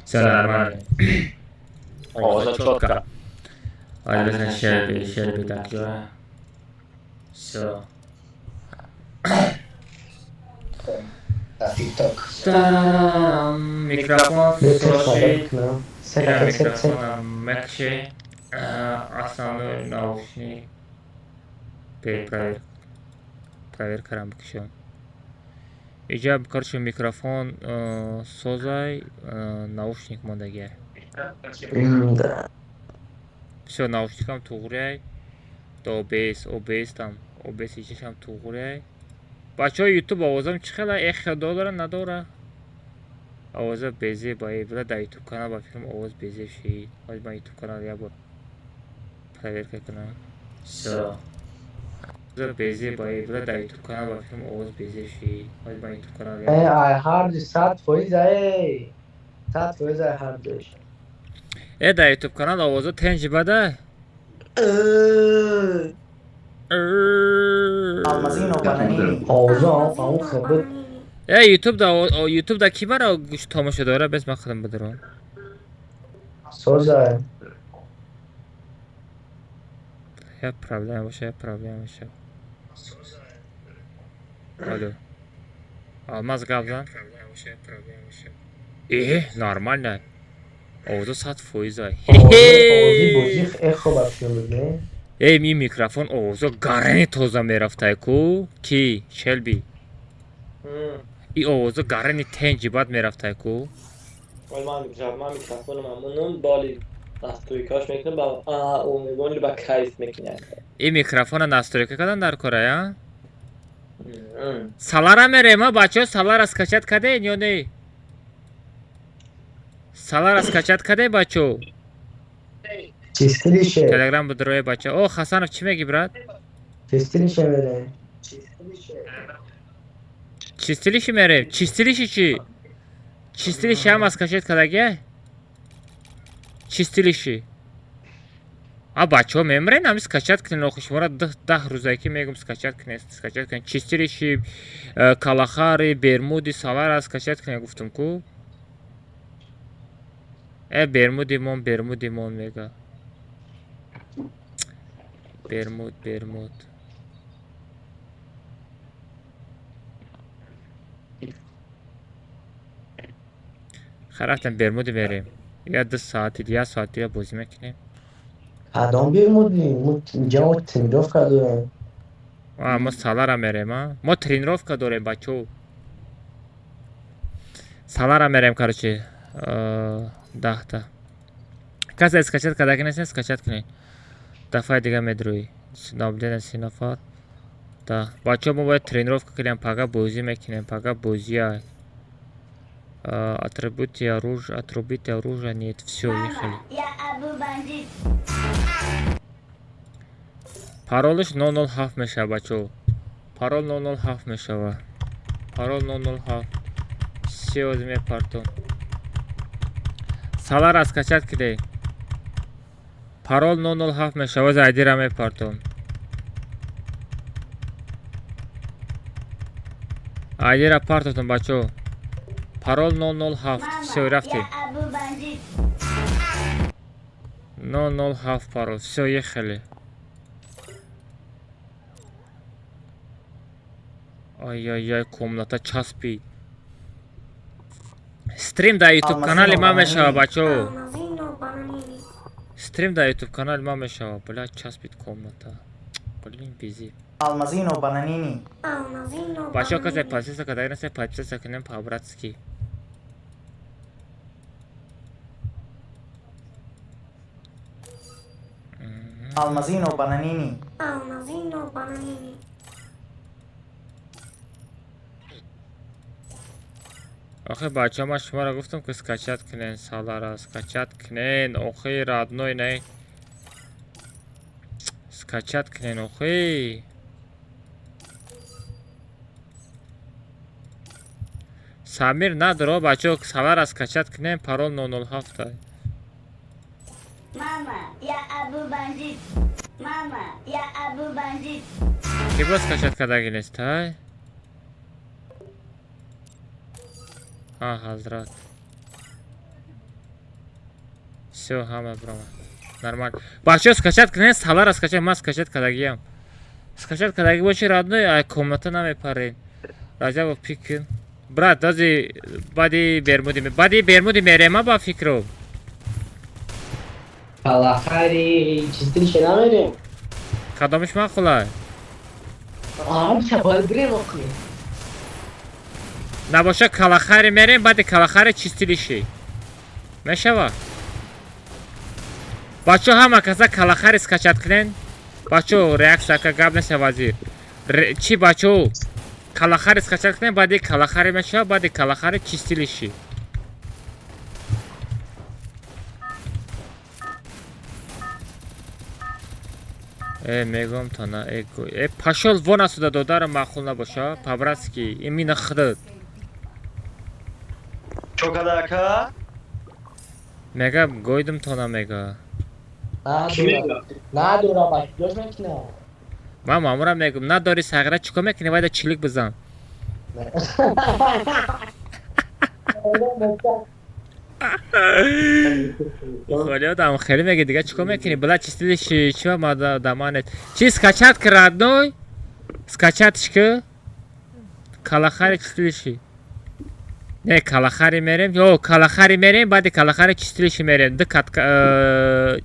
Все нормально. За четко. Обязательно щерби так делаем. Все. Микрофон слушает. Микрофон мягче. Основной наушник. Проверка рамок еще. Иджаб, короче, микрофон созай, наушник модаге. Да. Все, наушникам тугряй. То OBS там. OBS ичишам тугряй. Бачо YouTube овозам чихела $1 надора. Овоза безе бай бла да YouTube канал ба фирм овоз безе ши. Ой ба YouTube канал я бор. Проверка канал. Все. Безе бай бла да YouTube канал ба фирм овоз безе ши. Ой ба YouTube канал я. I heard 100% ай. 100% I heard. Да YouTube канал овоза тенж бада. Алмазино бананини. Овзон хабар. YouTube да ки бара гӯш тамоша дора без ма хадам бадро. Созай. Я проблема боша. Алло. Алмаз гавзан. Нормально. Овзо 100%. Бозих эхо башуд. Ми микрофон овзо гарани тоза мерафтай ку ки Shelby. И овзо гарани тенҷи бад мерафтай ку. من میکروفون ممنون بالی настройкаш میکنم با اون با کیف میکنه И микрофона настройка кардан дар кора, Салара мерема бачо, салара скачат каде ё не? Салара скачат каде бачо? Чистилище. Telegram بدروی بچه. او حسنов چی میگی برات؟ Чистилище میره. Чистилище میریم. Чистилище چی؟ Чистилище هم از کشید کداگه؟ Чистилище. بچه ها میمرین همی скачать کنین آخه شما را 10 روزه که میگم скачать کنین скачать کنین Чистилище کالاخاری برمودی سالار از скачать کنین گفتم کو برمودیمون میگه برمود خرفتم برمودی بریم یا 2 ساعتی یا ساعتی بازی میکنیم Adam bir mudli. اینجا ما تنگرافکا دارم. ما سالار هم میریم ما тренировка داریم بچه سالار هم میریم короче 10 تا کسی скачать کداگه نیستین скачать کنین دفعه دیگه میدروی نابدین 3 نفر да بچه ما باید тренировка کنیم پاگه بازی میکنیم پاگه بازی های атрибуты оружия нет все ехали паролش 007 میشه بچه пароль 007 میشه пароль 007 все میپرتون سالار از скачать کده пароль 007 میشه و زایدی را میپرتون айди را پرتون بچه пароль 007 все رفتیم 007 пароль все ехали ай-яй-яй комната часпи стрим да YouTube канале ма мешава бачо стрим да YouTube канале ма мешава блядь часпит комната блин бизи Алмазино бананини. бачо казе подписаться когда се подписаться к нам по-братски Алмазино бананини. آخه بچه ما شما را گفتم که скачать کنین سالار را скачать کنین آخه رادنوی نه скачать کنین آخه سامیر نداره بچه سالار را скачать کنین пароль 007 کی باز скачать کداگی نیست های حضرت все همه برام нормально бачо скачать کنین سالار را скачать ما скачать کداگیم скачать کداگی باشه родной ай комната намепарин раджабов пикин брат даже бади бермуди мерема ба фикро Калахари чистилище намерим. кадомиш мақулай باید بریم آخه. набоша калахари мерем баъди калахари чистилиши мешава бачо ҳама каса калахари скачать кунен бачо реаксияка гап неста вазир чи бачо калахари скачать кунен баъди калахари мешава баъди калахари чистилиши мегум тона пашол вон асуда додара маъқул набоша пабратски имина худод Чокадака? мега гойдум тона мега نداره باید میکنه من مامورم میگم نداری سغره چیکار میکنی باید چلیک بزن خالی دام خیلی میگه دیگه چیکار میکنی بلا چیزی چی ما دامانت چی скачать کردنوی скачать که کلاخاری چیزی نه کلاخاری میریم یا کلاخاری میریم بعد کلاخاری چیزی میریم دقت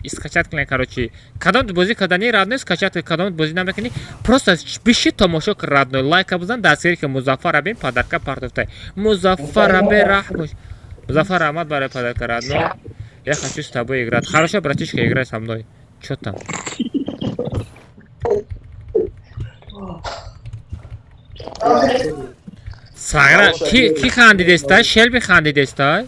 скачать کنی короче کدام بازی کردنی رادنوی скачать کدام بازی نمیکنی просто بشی تماشا کن رادنوی لایک بزن دستگیری که مظفر ابین پدرکا پارتوفته مظفر ابین رحمش مظفر احمد برای подарка родной я хочу с тобой играть хорошо братишка играй со мной что там сагра ки хандидеста шелби хандидеста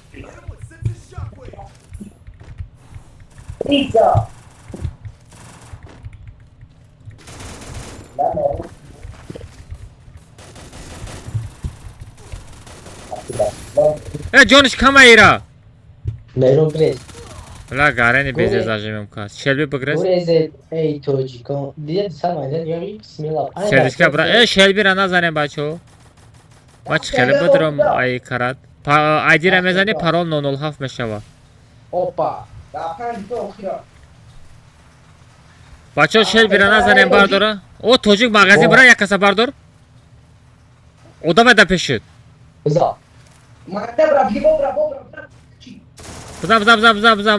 جونش کم ایرا Meyron Brez. لا گارنی بیزه زاجمم کاس شلبی بگرز Brez'e ey Tojiko. Diye sen öyle diyor bismillah. سردشکا برا شلبی را نزنیم بچو ما چه خیلی بدرم ای کرد ایدی را میزنی پارول 007 میشوه Hoppa. بچو شلبی را نزنیم بارداره او توجیک مغازی برا یک کسا باردار او دا بده پیشید Za.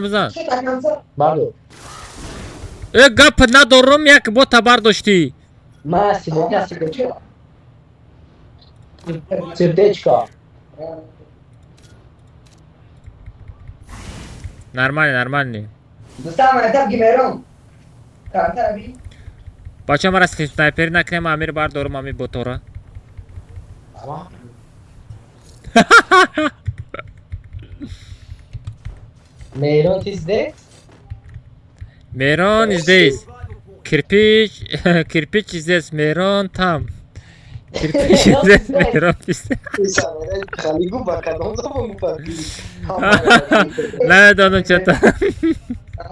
بزن Bardo. گپ ندارم یک بوتا بارداشتی Masi, masi. Serdeczka. نرمالی Dostałem etap Gimeron. Kantar بچه مرا سنایپری نکنیم امیر باردارم امی بوتورا Ama. Meyron tizde. Мейрон здесь. Кирпич здесь. Мейрон там. Кирпич здесь. Мейрон здесь. خلیگو بکنم دارم نمیدونم چطور.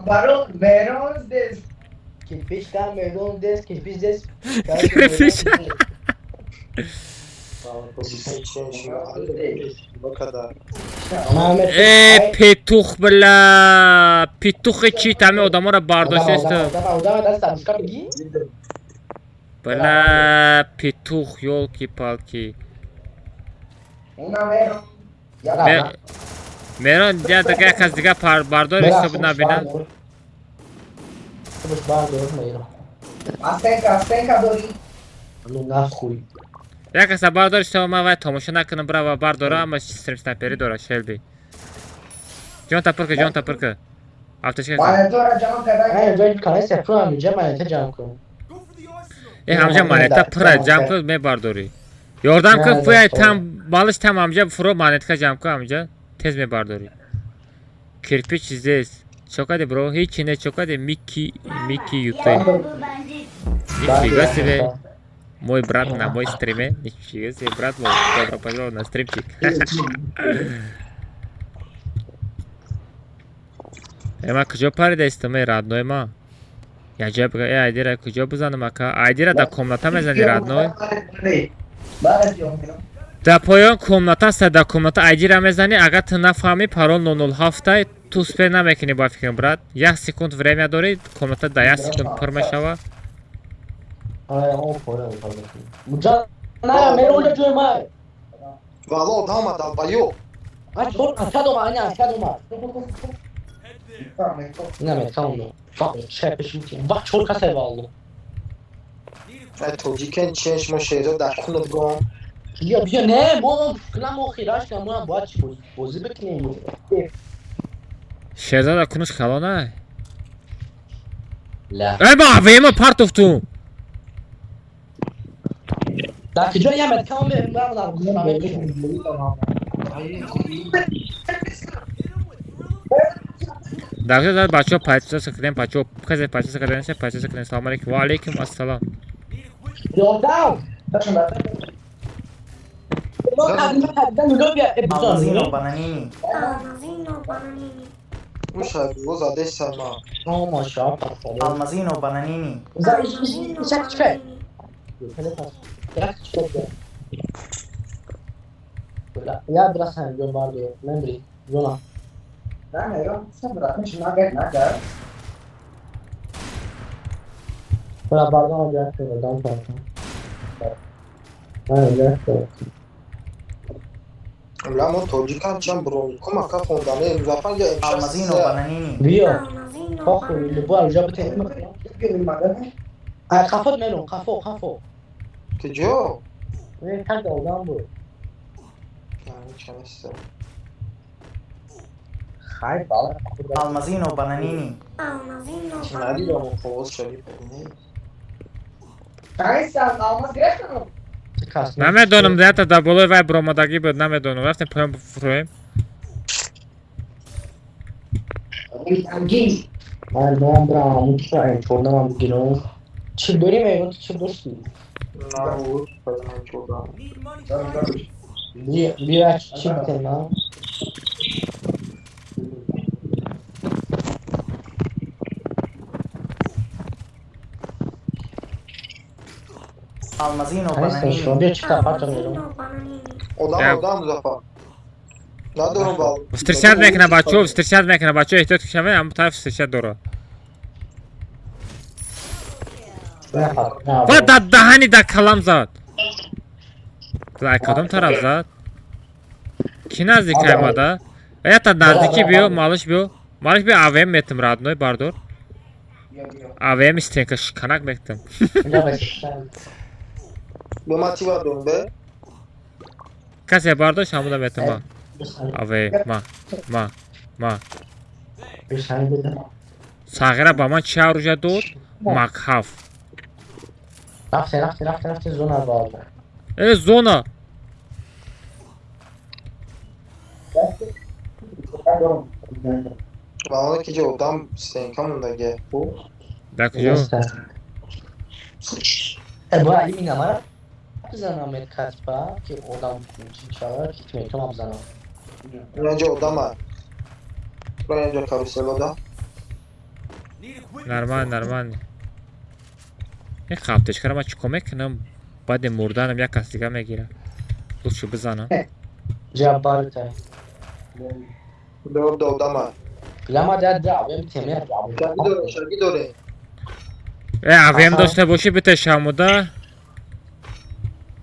Baron Veron des. Kirpiç tam Meyron des. Kirpiç des. Kirpiç. پیتوخ بلا پیتوخ چی تامه آدم را بارداشته است بلا پیتوخ یولکی پالکی میران دیگه یک از دیگه باردار است نبینم Astenka Dori. یک از باردار است ما وای تماشا نکنم برا و بارداره اما سرم سنایپری داره شلبی جان تپرکه آفتش که Monitora cam kadar. Hayır ben kanal yapıyorum amca manete cam koyayım. همجا مانیتا پره جمع کن می بارداری یاردم کن فوی تم بالش تم همجا فرو مانیتا جمع کن همجا تیز می بارداری kirpiç здесь чокади бро هیچی نه чокади мики ютой нифига себе мой брат на мой стриме нифига себе брат мой добро пожаловать на стримчик اما کجا پریدستی می رادنوی ما یه بگه ای ایدی را کجا بزنم اکا ایدی را در کمناتا میزنی رادنوی در پایان کمناتا است در کمناتا ایدی را میزنی اگر تو نفهمی پارول 007 تو سپر نمیکنی با فکرم برات 1 سکند время داری کمناتا در 1 سکند پر میشوه Aynen o para bu can ne Meyron'da görme. والا آدم دلبایو Aç dur aşağı aşağı. Ne tamam. Bak şey peşin. Bak çok kasa aldı. توجیکن چشم و شیرا در خونه بگم بیا نه ما کلام خیراش کنم باید چی بازی بکنیم. شهزاد کنش خلانه لا ای با ویما پارت افتون در کجا یه مکان به در کجا بچه ها پایتسا سکرین بچه ها کسی پایتسا سکرین سلام علیکم و علیکم السلام یادم Almazino Bananini. Almazino bananini. موشه روز آدش سلمان Almazino Bananini. Ya biraz sen John var diyor. Membri. Jonah. Ben Meyron sen bırakmış nugget nugget. Para bardan olacak şöyle dan sonra. Aynen öyle. لما توجیکن چند برون کم اکا خوندانه امزافن یا Almazino Bananini. Bio. Almazino Kalk bananini. bu arıca bir tek. Ay kafat melon kafo. کجا؟ Ne kanka oradan bu. یعنی چنسته Hayır balık. Almazino Bananini. Almazino ندیدم bananini. اون فوز شدی ببینی Sen almaz gerek mi? نمیدونم دیتا در بلوی وای برومادگی بود نمیدونم رفتیم پایان بفرویم Ay ben bra mutlu en çornamam bugün o. چلدوری میگن چلدورسی نه بود بدون چوبم بیا چی میتونم Almazino هستن شما bananini. بیا چی تفاوت میرم Almazino bananini. Odam Muzaffar. ندارم با Встречать میکنه بچه‌ها встречать میکنه بچه‌ها احتیاط کنید اما طرف встречать داره و دهنی در کلم زد در کدام طرف زد کی نزدیک آمده یا تا نزدیکی بیو مالش بیو AVM метим родной бардор AVM стенка шиканак метим به ما چی باید دارم به؟ کسی بردار شامودا метим ما AVM ما сағира ба ман чи оружия дод макҳаф رفتی زونا بالا зона و اون که جو دام سینکا موندگه در کجا با این نماره بزنم کتبه که آدم چی شود که میتونم بزنم اینجا دام ها اینجا کاروسل دا нормально این خفتشکر ما چیکار میکنم بعد مردنم یک کس دیگه میگیره لطفا بزنم جبار تا دو دام ها لما دعوه میتونم شرگی دوره AVM داشته باشی بته شامودا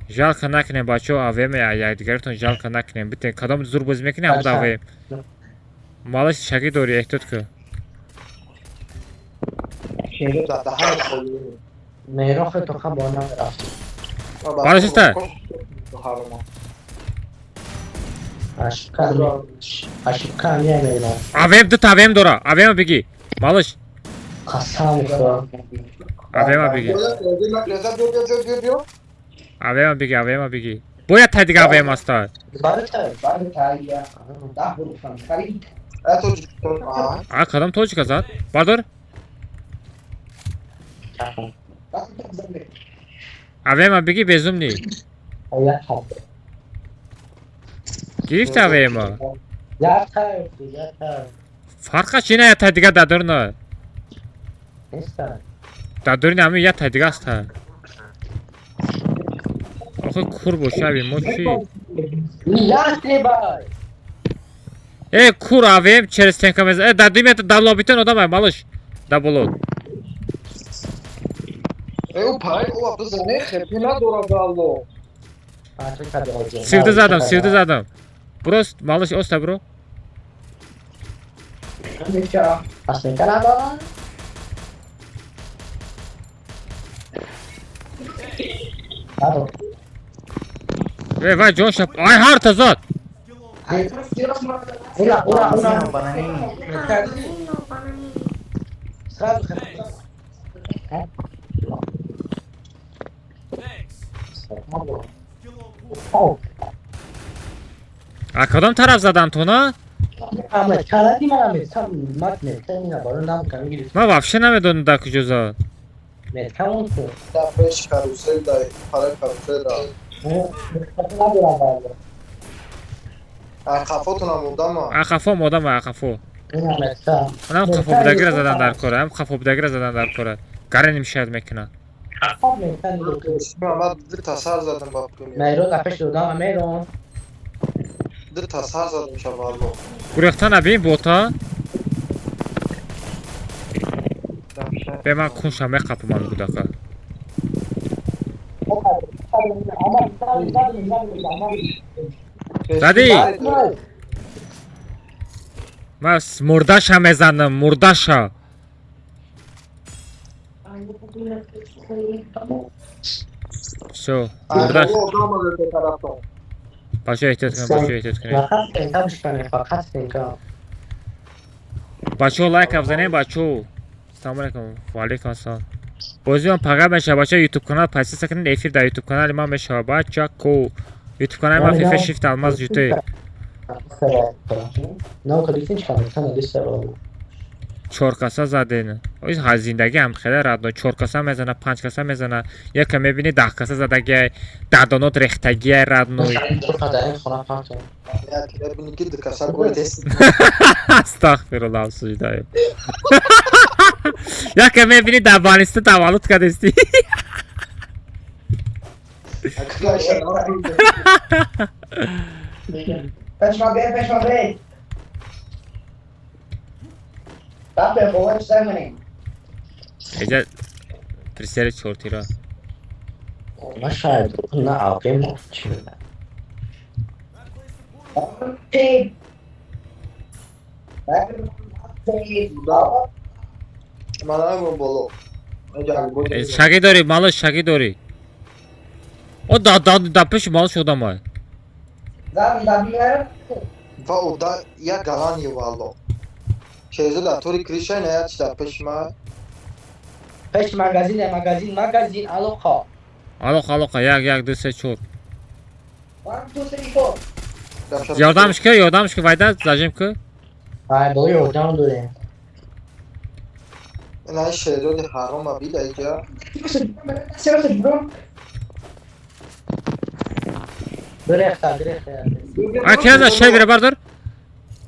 жалко نکنیم بچه‌ها AVM یکدیگرتون жалко نکنیم بته کدام زور بازی میکنی همون AVM مالش شکی داری احتیاط کن میرا خود تو خب بانا رفت بالش است اشکان یه میرا AVM دو تا AVM داره AVM بگی مالش قسم خدا AVM بگی AVM بگی باید تا دیگه AVM است کدام توچ کزاد بردار AVM بگی بزوم نی گرفت AVM فرقش اینه یا تا دیگه دادور نه دادوری نمی یا تا دیگه است آخه کور باشه ما چی ای کور AVM چرا استنکا میزه دادوی میت در لابیتون آدم مالش دبولود او پای او بزنه خپی نداره بالو سیفته زدم برو مالش اوستا برو اصلا که ندارم وای جون شب آی هر تزاد Almazino bananini. Almazino bananini. کدام طرف زدن تو نه اما کلادی من میتونم نبارم کنم من вообще نمیدونم در کجا زد میتونم تو دفعش کاروسل داره پاره کاروسل داره خفاتون هم بودم ها خفا مادم خفا هم خفا بدگیر زدن در کاره هم خفا بدگیر زدن در کاره گره نمیشد میکنن من در تسر زدم با میرو دفعش دادم میرو در تسر زدم شبالو گریخته نبین بوتا به من کنشم میخواب من بوده که زدی؟ من مردش هم میزنم مردش ها شو مردش باشه احتیاط کنید بچه ها لایک افزنه بچه ها سلام علیکم و علیکم السلام بازی هم پاقه میشه بچه یوتیوب کانال پایسته سکنید افیر در یوتیوب کانال ما میشه بچه کو یوتیوب کانال ما فیفا شیفت الماس جوته 4 کاسه زده. از زندگی هم خیلی رد. 4 کاسه میزنه، 5 کاسه میزنه. یکی میبینی 10 کاسه زدگی، 10 دانات ریختگی رد نوی. استغفرالله سجده. یکی میبینی در بالسته تولد کردستی. Peshma be. Tape, boğaç sevmeyin. Ece prseri çorti ra. Ona şahit olun. Ne yapayım? Hey. Manay bolo. Şagi dori, malı şagi dori. O da peş malı şoda mı? Va o da ya galan ye valo. Şeyzela tori krişa ne ya çta peşma. Peş magazin aloha. Aloha yak dese çor. 1, 2, 3, 4. Yordammış ki vayda zajim ki. Ay bolu yordam dure. Ne şeyde de harama bir de ya. Direkt. Akyaza şey bire bardır.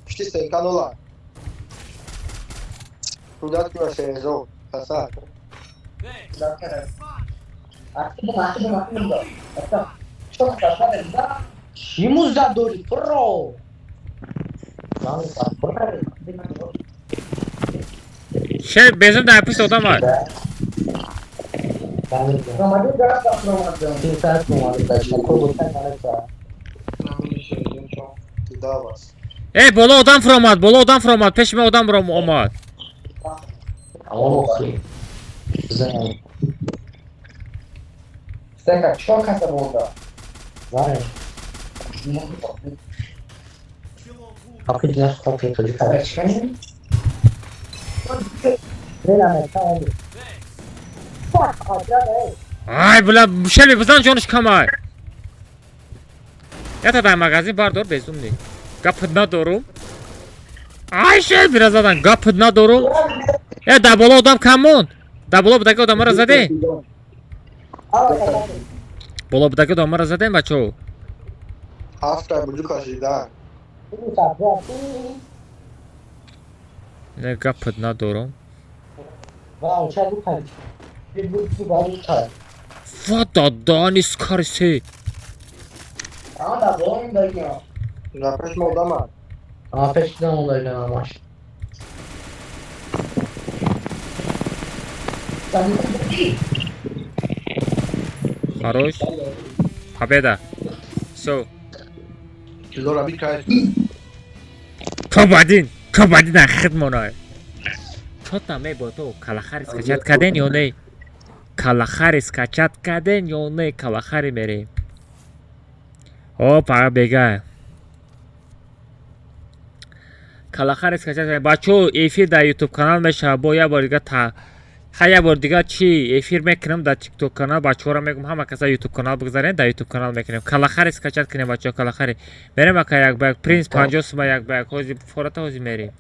İşte sen kanola. Kudat ki şeyzo. Kasa. Şimuz da dori pro. Şey bezim de yapış oda var. Bolo odam fromat. Peşime odam fromat. Güzel. Steka, çok kasa burada. Var. Kapıcılar kapıyı çocuklar. Ay bula şeli bizden jonuş kamay. Ya da magazin bardır bezum ne. Kapıdna doğru. Ay şey biraz adam kapıdna doğru. Ya da bolo odam kamon. Da bolo budaki odamı razade. Bolo budaki odamı razade bacho. Hafta bucu kaşıdan. Ne kapıdna doğru. Vau, çabuk hadi. Bir balık çay. Vada danis karısı. Ama da boğun da ya. Ne peşma odama. Peşten olayla amaç. Хорош. Победа. Все. Lora bir kay. Kabadin ахидмонай. Чота мебото калахари скачат каден ё не? Калахари скачат каден ё не? Калахари мерем. Опа бега. Калахари скачат. Бачо эфир да YouTube канал меша бо я бор дига та ҳая бор дига чи эфир мекунам да TikTok канал бачора мегум ҳама каса YouTube канал бигзарен да YouTube канал мекунем. Калахари скачат кинем бачо калахари. Мерем ака як бак принц 50 сума як бак ҳози фората ҳози мерем.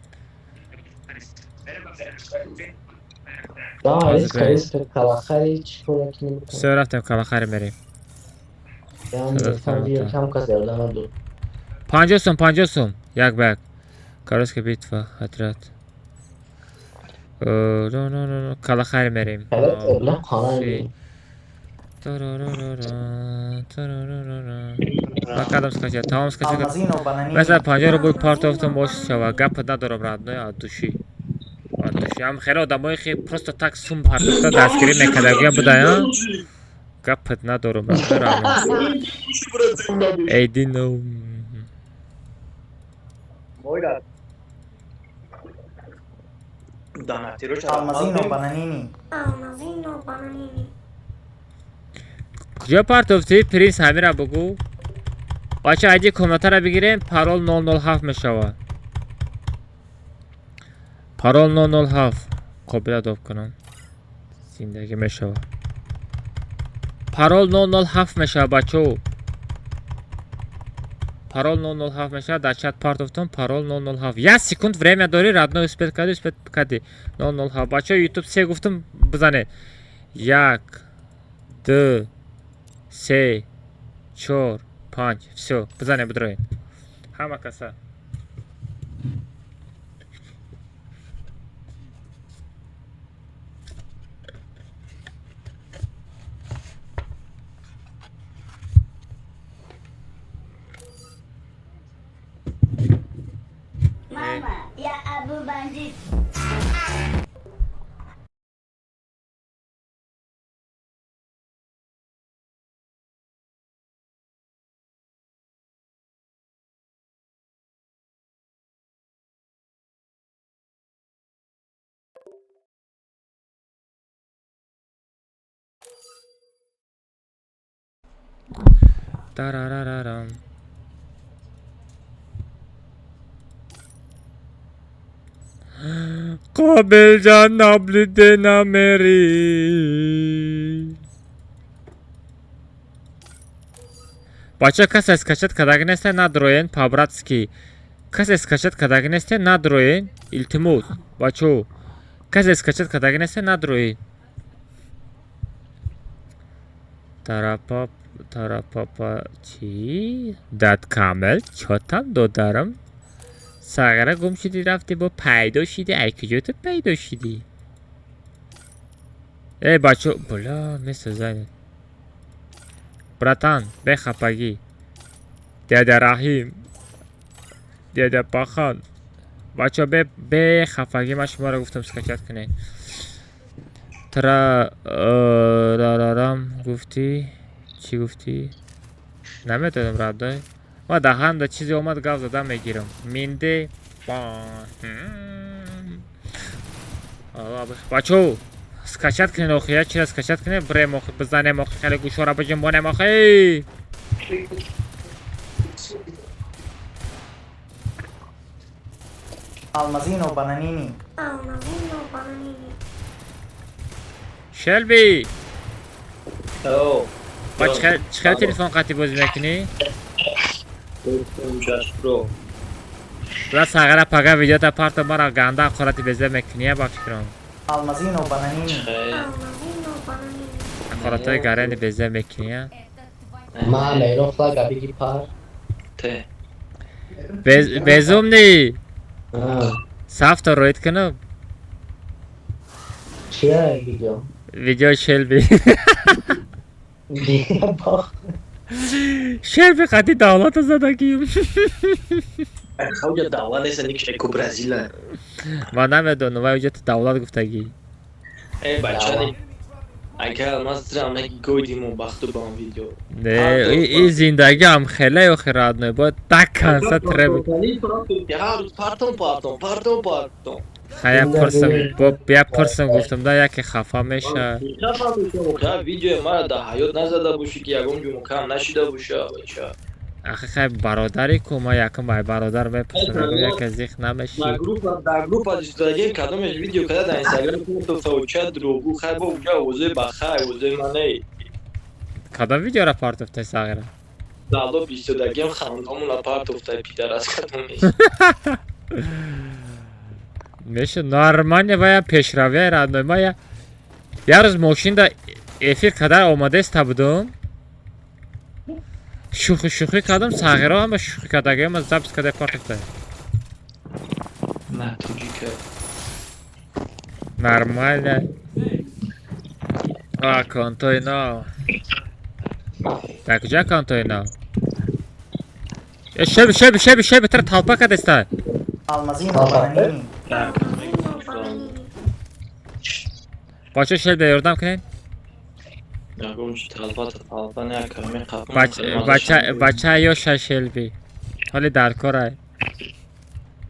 Все рафтем калахари мерем. 50 сум як бак. Короче битва отряд. Калахари мерем. Макадам скачать, тамом скачать. Mesela 50 рубл партовтон бош шава. Гап надорам радной от души. Ам хера одамои хе просто так сум партовта дастгирӣ мекардагия будая. Гап надорам радной. Эйдино. Moira. Almazino bananini. کجا پرتوفتی پرینس همه را بگو بچه اگه کامنتر را بگیریم پارول 007 میشود پارول 007 قابل داپ کنم زندگی میشود پارول 007 میشود بچه парол 007 мешавад, дар чат партофтон парол 007. 1 секунд время дори, родной успет кади 007. Бачаҳо YouTube 3 гуфтам бизанед. 1 2 3 4 5 всё, бизанед бидроед. Ҳама каса. Mama, ya Abu Bandit. Tarararam. قابل جان نابل دینا میری بچه کس اسکچت کداگی نسته ندروین پابراتسکی کس اسکچت کداگی نسته ندروین التموس بچه کس اسکچت کداگی نسته ندروین тарапапа чи дад камел чотам додарам сагара гум шуди рафти бо пайдо шуди ай куҷо ту пайдо шуди бачо бula месазанед братан бехапагӣ деда раҳим деда пахан бачо бехапагӣ ман шуморо гуфтам скачат кунед тарарарам гуфтӣ чӣ гуфтӣ наметавонам равдай ма даҳанда чизе омад гав задам мегирам минде бачо скачат кунед охия чира скачат кунед бирем охи бизанем охи хеле гӯшора бижунбонем охи Almazino bananini. Almazino bananini. Shelby. Hello. با چخیل تلفن قطعی بازی میکنی؟ بلا ساغره پاگه ویدیو تا پارتا مرا گنده اقراتی بزده میکنی با فکرم Almazino bananini. Almazino bananini. اقراتای گرنی بزده میکنی ما میرو فلاگا بگی پار بزوم نی صاف تا روید کنم چیه ویدیو؟ ویدیو شلبی شلبی قطعی دولت زدگیم Audio dawlat esa nik eko Brazila. من نمیدونم وای اوجت دولت گفتگی بچه‌ها اگر ما استرام نگی گویدیم بختو با اون ویدیو. نه این زندگی هم خیلی اخراد نه باید دکان ستره Ya pardon. خیلی پرسم بیا پرسم گفتم دا یکی خفا میشه ویدیو ما را در حیات نزده باشی که یکم جمع کم نشیده باشه بچه. آخه خیلی برادری که ما یکم بای برادر میپرسم یکی زیخ نمیشی در گروپ از استرگیم کدامش ویدیو کده در اینستاگرام تو فوچه دروگو خیلی با اونجا اوزه بخیر اوزه منه کدام ویدیو را پارت افته ساغره؟ دالو بیستودگیم خاندامون را پارت افته پیدر از کدامش میشه نارمانه باید پیشروی رادنوی ما یه روز ماشین دا افیر کدر آماده است بودم شوخی کردم ساغره همه شوخی کردگیم از زبط کده پارت افته نه توجی که نارمانه کانتوی نا در کجا کانتوی نا شبی تر تلپا کده است Almazino bananini. باچه شل به یردم کنین بچه یا شل بی حالی در کار های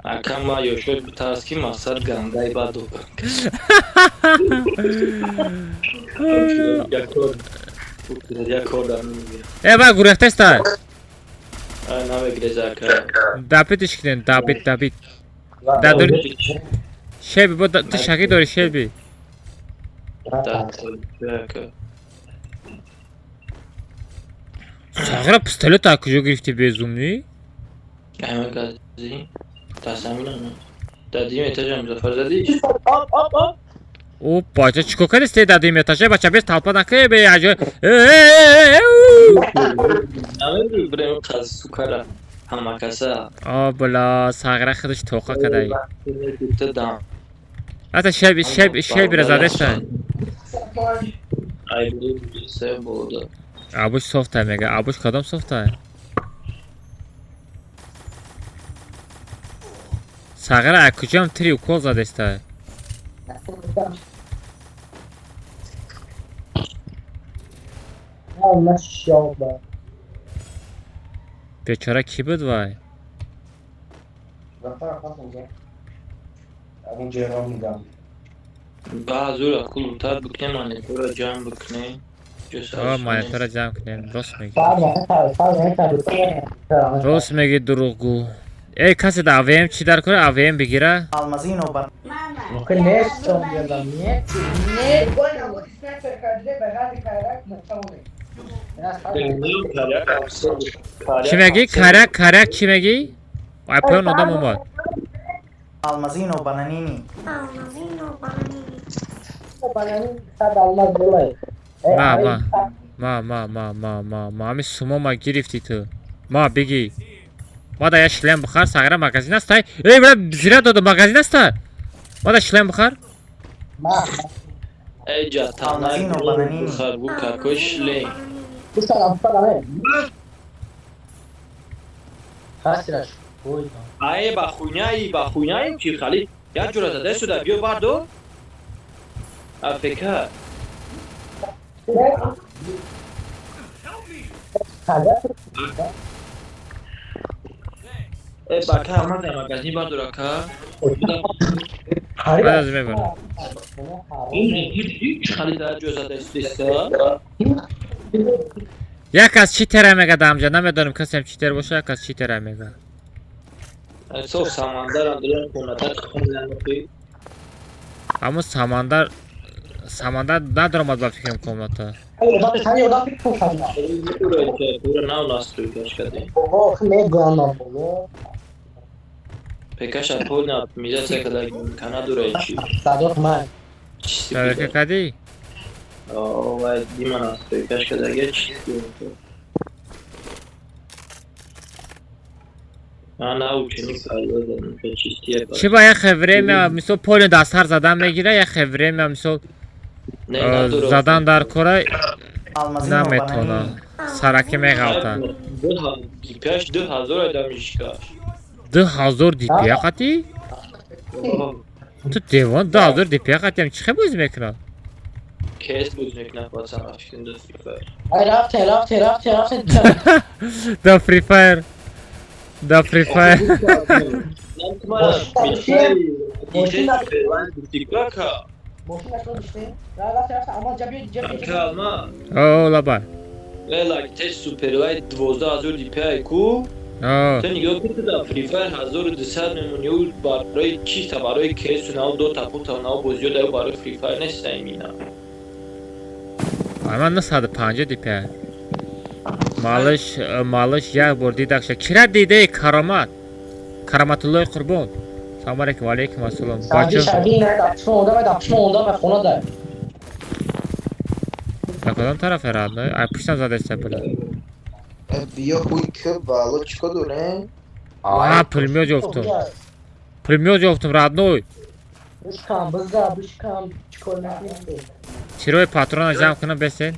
اکم ما یا شد بترس که مقصد گندهی باید دو ای با گروهته است نمیگره زکر دابیدش کنین دابید شل بی با تو شکی داری شل بی ساغره پستلت از کجا گرفتی به زوم نی؟ magazin. Tasavvur mı? Dadiyim eteceğim Zafer dedi. او باجا چیکو کنی ستی دادی میتاشه بچه بیست talpa nakı be ya. Abi buraya kaz sukara. Hamakasa. Abla sağıra خودش توخه کدایی. Tamam. حتی شب biraz adesta. Ay bu se buldu. Abuş soft mega. Abuş kadam soft. Sağıra akıcam tri ukol zadesta. Maşallah. بیچاره کی بود وای؟ اون جرام میدم Bazı kulüpler bükne manetara cam bükne. آه مانیتور جمع کنیم راست میگی Tamam. راست میگی دروغگو ای کسی دا اویم چی در کنه اویم بگیره Almazino ban. Mungkin Neston diyorlar. Niye? Niye? چی میگی؟ کرک چی میگی؟ وای پایان آدم اومد Almazino bananini. Almazino bananini. ما همی سوما ما گرفتی تو ما بگی ما دا یه شلم بخار ساگره مگزین است ای برای زیره داده مگزین است ما دا شلم بخار Ey jatana kharbu kakosh le. Hasirash. Ay bakhunyai ki khali ya jurata de suda bio bardo. Afeka. Baka ama da magazin bardo raka. بعد از میبرم خالی در جزا دستیسته یک از چی تره میگه دامجا نمیدونم کسی هم چی تر باشه یک از چی تره میگه صوف ساماندار اندرون کناتا خونلنوکی اما ساماندار ندارم از با فکرم کمناتا پورا ناو ناستوی کش کده Pekash apolna mizace kada Kanadu reći. Sadok man. Sadok kadi? Dimana Pekash kada geç. Ana učenik alıyor peçistiye. Chiba ya خبره misal پول دست هر زدن میگیره یا خبره misal زدن در کره نمیتونه سرکی میغلطه 2000 adam işgal. 2000 دیپی قطی؟ تو دیوان 2000 دیپی قطی هم چه بازی میکنه؟ کیس بازی میکنه بازم افکن دو فری فایر دا فری فایر دا فری فایر اوه لابا تست سوپرلاید 12000 دیپی ایکو تو نگاه کنید در فری فایر 1200 میمونی و برای چی تا برای کیس و ناو دو تاپو تا ناو بازیو در برای فری فایر نیست ایمینا من نه 150 دیپی مالش یک بار دیدکش کرد دیده کرامت الله قربان سلام علیکم و علیکم السلام بچه در کدام طرف رد نه؟ پشتم زده است بله بیا خوی که بالا چکا داره؟ پرمیو جفتم رد نوی چیروی پاترون جمع کنم بسین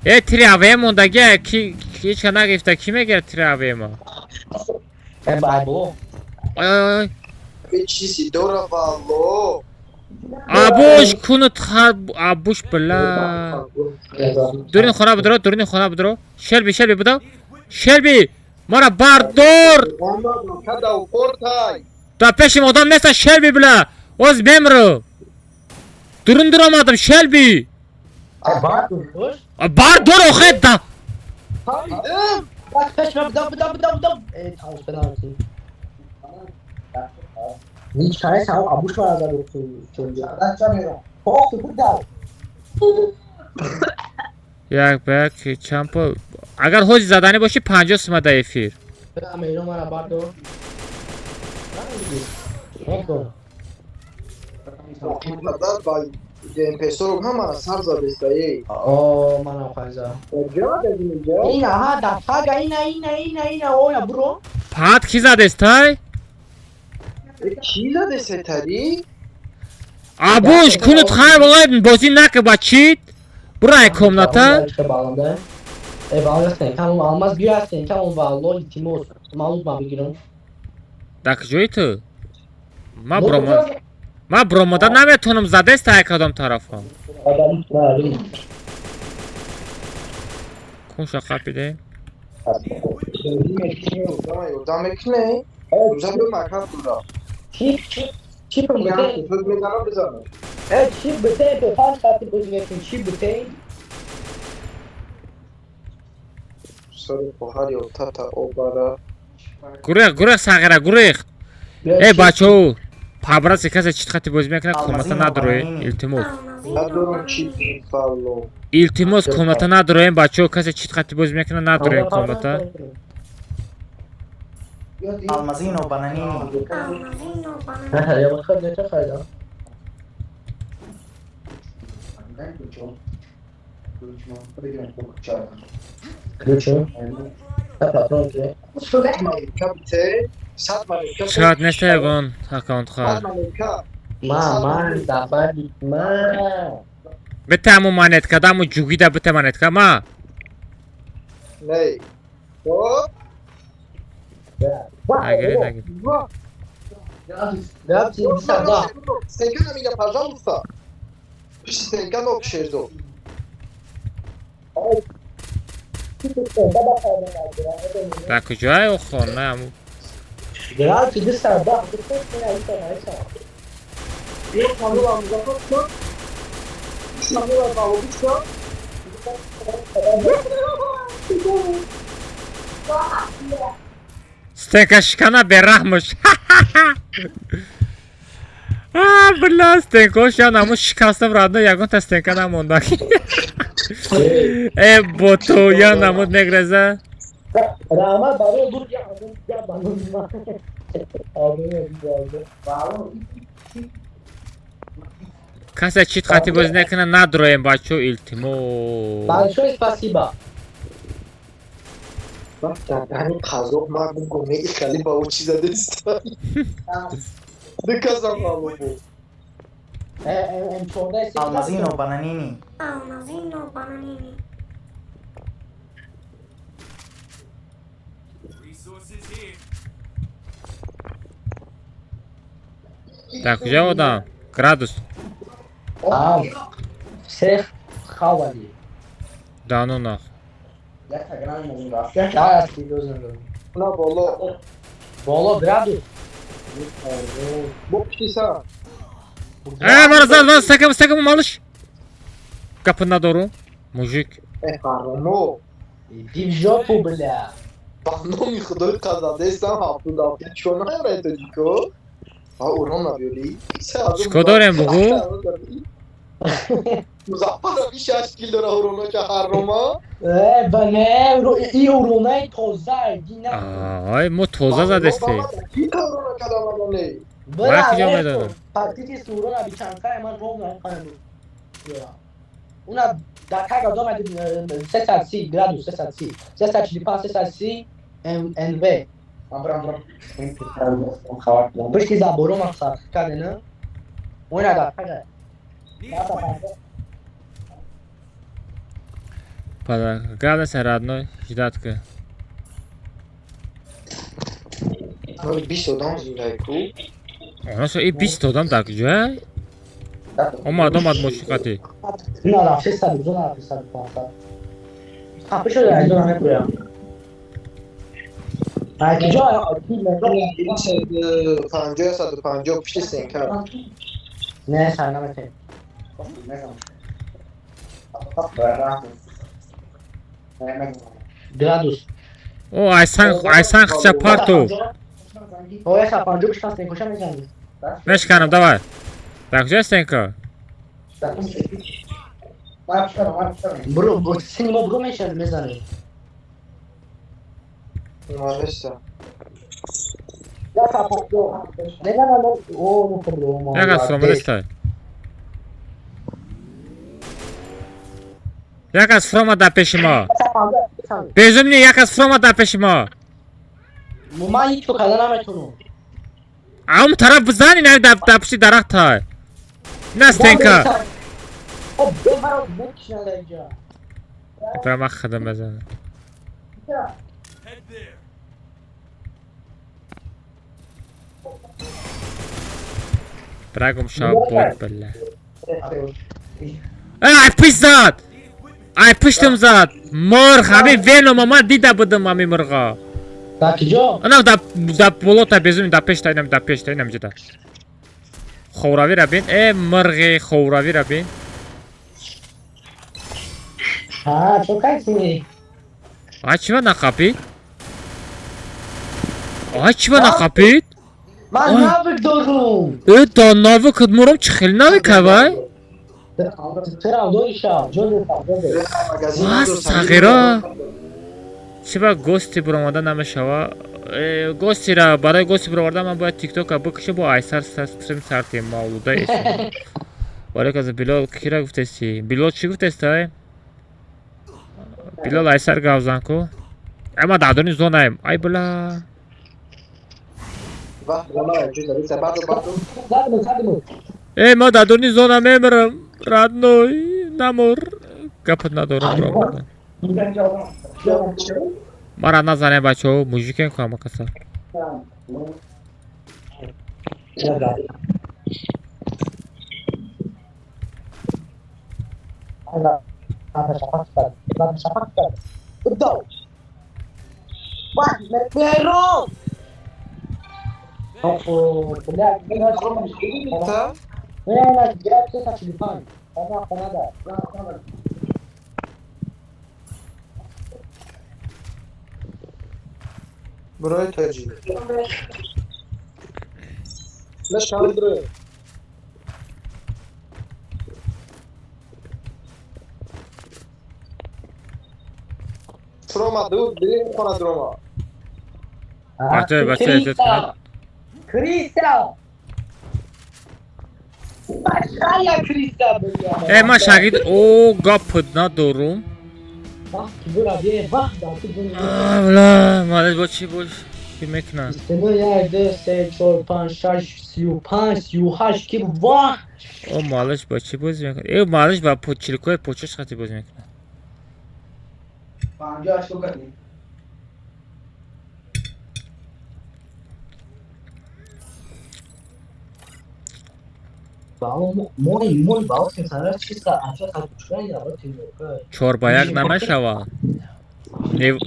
ای تری اوه موندگه هیچ که نگفته کی میگره تری اوه ما آی به چیزی داره بالو ابوش کنت ابوش بلا دورین خونه بدرو شلبی بدو شلبی مرا بردار تا پیشم آدم نیست شلبی بلا از بمرو دورین آمدم شلبی بردار آخه دا Hiç tane sana abuş var azar çocuğa. Ben çalmıyorum. Bu da. یک به یک چند پول اگر حوض زدنی باشی 50 سومه در افیر برم ایران من بردو گیم پیسو هم از سر زده استایی آه من هم خیزه اینه ها دفعه اینه اوه برو پات کی زده استای؟ کی زده ستاری؟ Abuş kunut hayvan bozi nak başit. Buraya komnata. Bağlasın. Tamam almaz girersin. Tamam vallahi itimos. Malum ben bilgiyorum. Tak joytu. Ma bromoda نمیتونم زده است یک کدام طرفم. کون شقه پیده؟ Demek ne? Güzel bir makas burada. Çip Yani fırmekana bir zaman. Evet çip bete pe kaç saati bozuyorsun çip bete. Sarı buhari o tata o bara. Gurek sağıra gurek. Ey bacho. Pabrası kasa çitkati bozmayakına komnata nadroy. İltimos. Nadroy çip fallo. İltimos komnata nadroy bacho kasa çitkati bozmayakına nadroy komnata. Almazino bananini. Almazino bananini. Ya bakar ne çok fayda. Kılıçım. Patron ki. Kapite. Şahat neste yagon account khar. Ma dafa gitme. Betamu manet kadamu jugi da beta manet kama. Ne? O? Nagire. Grazie di salva. Stękana mi пожалуйста. Stękano krzesło. Tak kujay o khona amu. Grazie di salva. Stenka şikana berahmış. Billa stenko şan amu şikastım radno yagon ta stenka namonda. Boto ya namod negreza. Rama baro dur ya bana. Abi güzeldi. Kasa çit khati boz nekana nadroyem bacho iltimo. Большое спасибо. Yani kazok mağdum konu işgali bavu çizade ister. Ne kazanmalı bu? Almazino bananini. Almazino bananini. Так, kujay odam? Gradus. Sef havali. Danonaq. Ya biliyorsun. Buna bolo. Bolo gradus. Bu pisa. Bana sakın malış. Kapına doğru. Mujik. Haromo. Divjopu bля. Pano mi khodoi kazadestan haftada chona это дико. А урон набери. Чико дорем бугу? Музаффар бишаш кил дора уроно ки харома. Бане и уронай тоза дина. Ay mo toza zadeste. Ki harona kadama ne? Bak kujam nedana. Partiti surona biçanka hemen rovna kanı. Una da caga doma de 6 gradus 6. 6 de passe 6 NV. Ambram. Depois que zaborou uma sacada, né? Olha da caga. Pada gada saradno jidatka. No bicho dom ziraiku. Ona so i bisto dam tak kujay. Omad moshikati. Não, não, você sabe, não sabe contar. Ah, puxa aí, não é por aí. Ay, que já aqui, né? 50 saat 50 pişti senkar. Ne sana mete. Gradus. O aysan xcha parto. O essa panjo que está sem coxa mesmo. Meshkanam davay. Tak kujay stenka. برو سینما برو میزنه Marvesta. Jaka stroma dostaj? Jaka stroma da peşime? Bezimli jaka stroma da peşime? من هیچ تو کردن نمیتونم اون طرف بزنی نه در پشت درخت های نه استنکا خب ببرو بکشن اینجا برای من خدم بزنه برگم شاب بود بله ای پیش زد ای پشتم زد مرغ همین وینو ماما دیده بودم همین مرغا در کجا؟ انا دا بولوتا безумие دا пеш таинам ҷида ховравира бин мирғи ховравира бин чо кайсӣ чива нақапид чива нақапид ман навик дорум да навик мурам чӣ хел навик авай сағира чива гости буромада намешава гостира барои гости буроварда ман бояд тиктока бикуши бо айсар стрим сартем мавлуда эсм барои каза билол кира гуфтести билол чӣ гуфтестай билол айсар гавзан ку ма дадони зонаем ай була ма дадони зона мемирам радной намур гапат надорам буроварда мара назане бачаҳо мужикем камакаса Burayı tercih. Ne şandırı? Roma, dur, bilim konu Roma. Krista! Krista! Başkaya Krista böyle. Man şagid o gapıd nadorум. Bak bura bir bak da Vla, malez با چی باش چی میکنن؟ 1 2 3 4 5 6 35 38 کی واه او مالش با چی بازی میکنه؟ ای مالش با پوچیلکوی پوچش خاطی بازی میکنه 50 شو کنی мой баъд сара чиста анча качура я ба тимока 4-1 намешава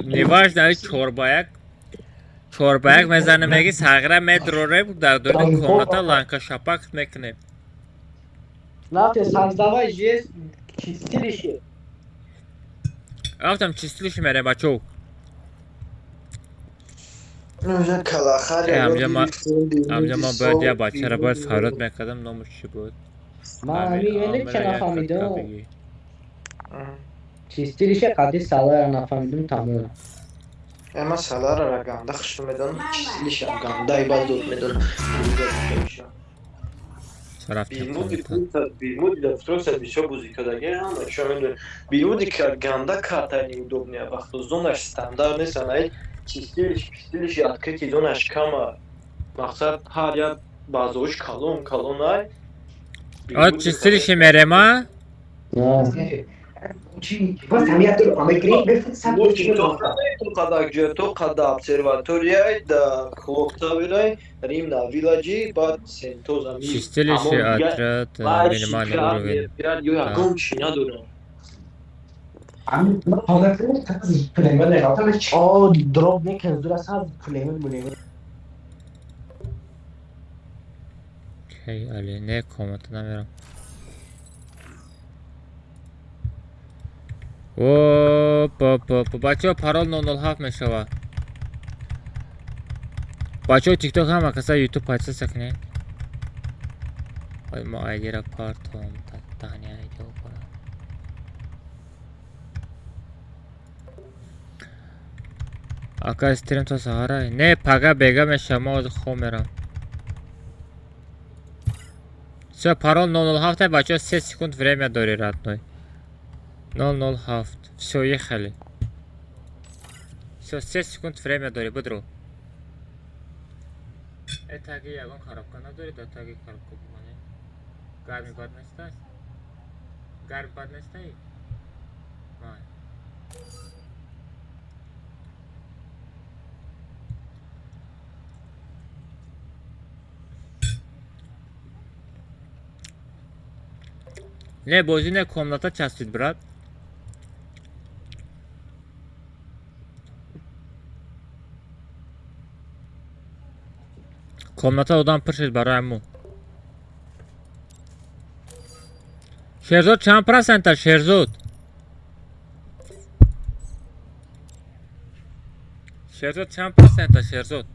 неважно 4-1 мезанем меги сағира медроре дар дори комната ланка шапак мекунем нафте создавай жест чистилище гуфтам чистилище мерем бачо амҷа ман бояд я бачаро бояд фаврат мекардам номаш чӣ буд ман ҳамин ча нафаҳмидам чистилище қадди салара нафаҳмидам тамом Ема салара ганда хуш медонам чистилище ганда ибад зуд медонам билмуди да втроса бисёр бузикадаги ҳама чо медонам билмуди ка ганда картани удобния вақто зонаш стандарт нестан ай чистилище открытие зонаш кама мақсад ҳар як баъзош калон ай чистилище мерема то қада обсерваторияй да клоктавилай рим на вилаҷи баъд сентоза чистилище отряд минимальный уровень ягон чӣ надорам дроп мекунад дур аз ҳар пулемет булемет окей али не комната намерам бачаҳо парол 007 мешавад бачаҳои тикток ҳама каса ютуб подписаться кунед мо айдиро партом тани айдио кунам Ака истрим то сахара. Не, пага бега меша, ма оз хо мерам. Всё, пароль 007, бача 3 секунд время дори родной. 007. Всё, ехали. Всё, 3 секунд время дори, будру. Этаги ягон коробка надори, да таги коробка бумане. Гарми бад нестай? Гарми бад нестай? Май. Не, бозӣ не комната часпид, брат. Комната одам пир шид барои аму. Шерзод чанд процента, Шерзод? Шерзод чанд процента, Шерзод?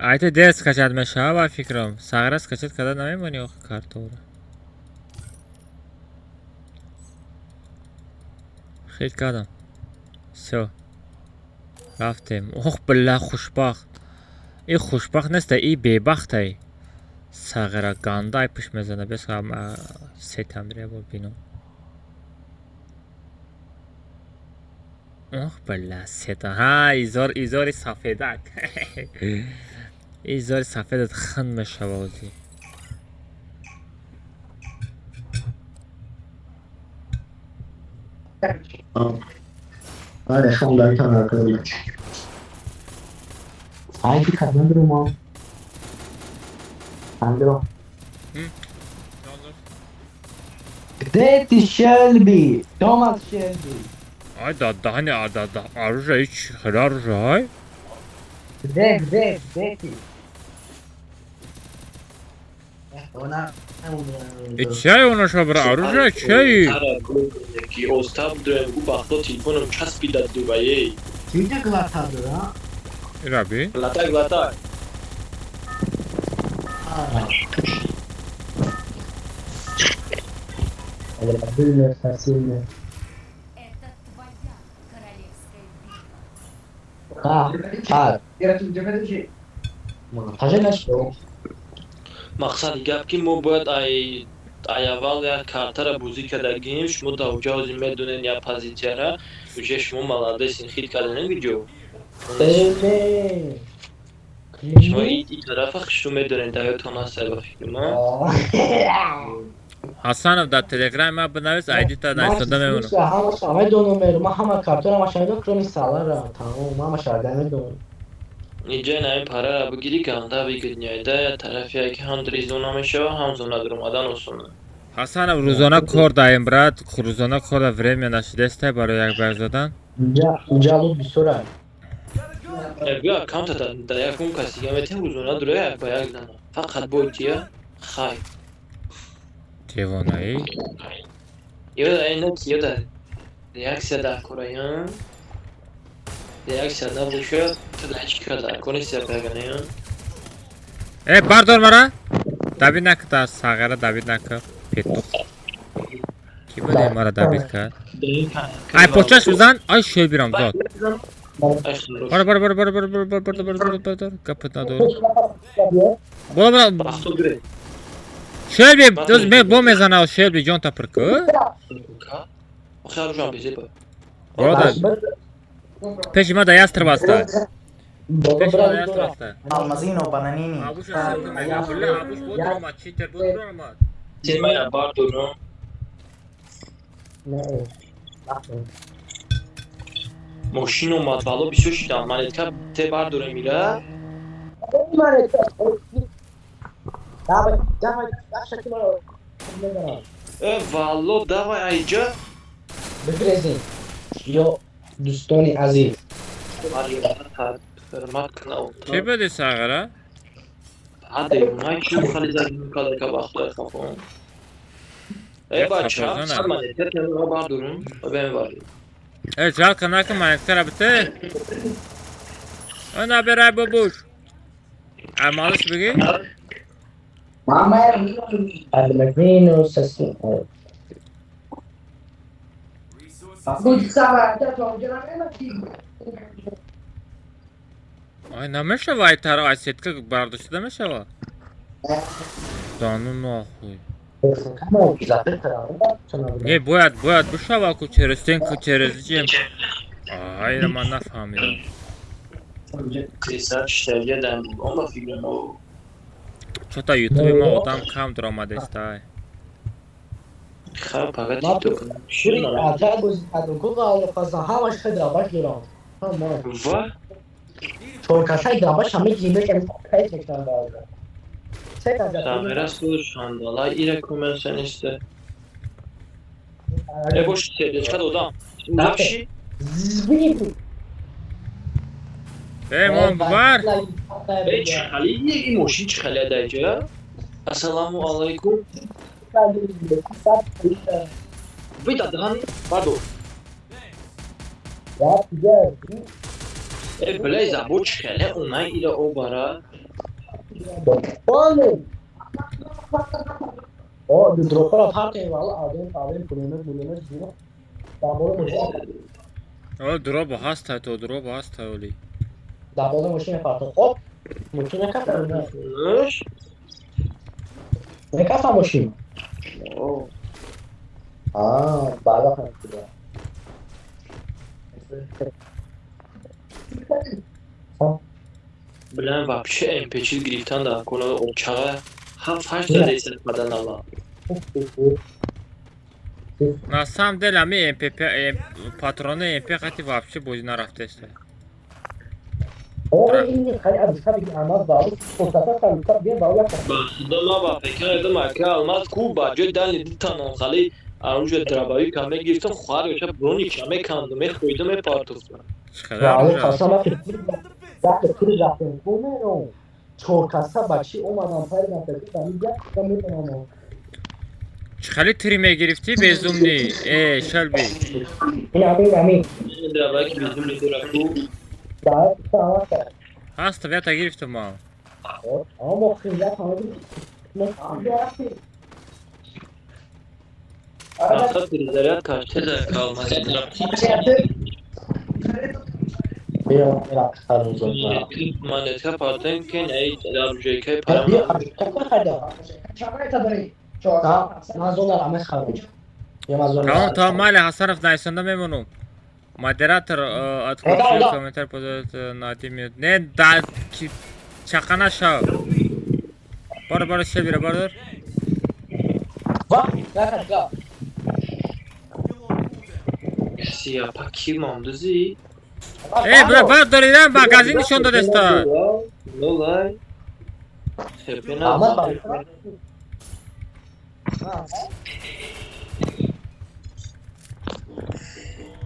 Айта дер скачад мешава ба фикрам. Сагра скачад карда намемонӣ охи картора. Хит кардам. Всё. Рафтем. Ох, бля, хушбахт. И хушбахт неста, и бебахтай. Сагра гандай пиш мезана. Бес ҳам сетам ребо бинам. Ох, бля, сета. Ха, изори сафедак. изори сафедат хан мешава озӣ. آره خیلی کنار کنیم. Haydi kadın durumu. Alo. Gdeti Shelby. Thomas Shelby. Ay da hani da arıza hiç arıza. Gdeti. Ona Чай у нас обра оружие, чай. Ки остаб дурем у бахто телефоном часпида дубае. Чида глатаду, а? Раби. Глатай. Обильно, спасибо. Это твоя королевская битва. Хажена что? Мақсади гап ки мо бояд ай аввал як картара бозӣ кардагим, шумо давҷози медонен як позитсияра, уже шумо маладесин хит карданен видео. Шумо ин тарафа хишту медонен даётон ҳастай ба фикри ман. Ҳасанов дар телеграм ма бинавис айдита найсода мемонам. Ҳама до номер ма ҳама картора ма шайдо кроми салара тамом ма шайда медонам. Иҷа наи парара бигирӣ ганда бигирняйда тарафия ки ҳам ризона мешава, ҳам зона дуромадан осона. Ҳасанов рӯзона кор даем, брат. Рӯзона кора время нашидестай барои як байк задан. Инҷа луд бисёра. Бия аккаунта дар якум каси метем рӯзона дура як ба як зана. Фақат бойтия хай. Девонаи? Ёда айна ки ёда реаксия дар кораям. Реаксия набошад, тадачка дар конисия паганаям. Бардор мара. Давид накда сагара Давид нака. Петух. Ки буде мара Давид кард? Ай почаш бизан. Ай шебирам зод. Бара. Гапат надор. Бора. Шелби, доз ме бо мезана Шелби ҷон тапрка. Охар ҷон безепа. Бора. Пеши ма да ястр баста. Пеши ма да ястр баста. Алмазино бананини. Абуш бодрома читер бодрома. Тема бардоро. Мошин омад вало бисёр шидам. Манетка те бардоре мира. Вало давай айҷа. Бифрезин. Ё дӯстони азиз. Чӣ буди сагара? Жалко накун манетка рабите. Она берай бабуш. Amalıç bugün? Almazino sesi. Ay namesha vay tar asetka bardاشته namesha. Дану нахуй. Не, бояд бушаваку через стенку через чем. Ай, я нафамил. Крисат штельеден, ома фигурно. Что-то ютубе ма одам кам драмадестай. Хар пага тикток. شوری آتر گوزی کدو گوگا آیا فازا همش خیلی دراباش گیرام Va? چورکاسای دراباش همه گیمه که خیلی تکنان دارده Sameras olur şandala ile kumensen işte. Boş seyirci odam. Nakşi. Mon var. Çali emoji çale dayıca. Assalamu alaikum. Bir daha pardon. Ya güzel. Blaze bu çale onay ile o bara. Oğlum. O bir dropper atar ki valla adem kullanır diyor. Double O drop hasta to drop hasta oli. double machine yapardı. Hop. Machine kadar ne? Ne kadar machine? Oh. Baga kanıtlı. Bilen вообще MP4 грифтан да кона обчага ҳафт дада истифода нала. На самом деле ами МП патроны МП хати вообще бози нарафтеста. O inni khali abishab ki amaz daru fırsata kalkıp bir bağlı yapar. Dama ba fikir edem ki almaz ku ba cidden ditan khali arunca trabayi kame girtim khar yoşa broni kame kandım khoydum partofla. Ya kasama ki ya kırı yaptım. Bu ne o? Çorkasa başı o madam payı yaptı. Ben ya kameraman. Çıkalı trime girifti bezumni. Shelby. Yami. Trabayi bizim literaku. Daha tamam. Hasta veta giriftim ma. Ama bakın ya tanıdım. Arada krizler kaçtı da kalmaz. Manetka partın ki ne darujeke param. Tamam mali Hasanov naysanda memnunum. Moderator открыл комментарий под натимет. Не да чакана шав. Бар шебира бар. Ва, да. Siyah pakim amduzi. Бар доридам магазин нишон додеста. Лолай. Хепена.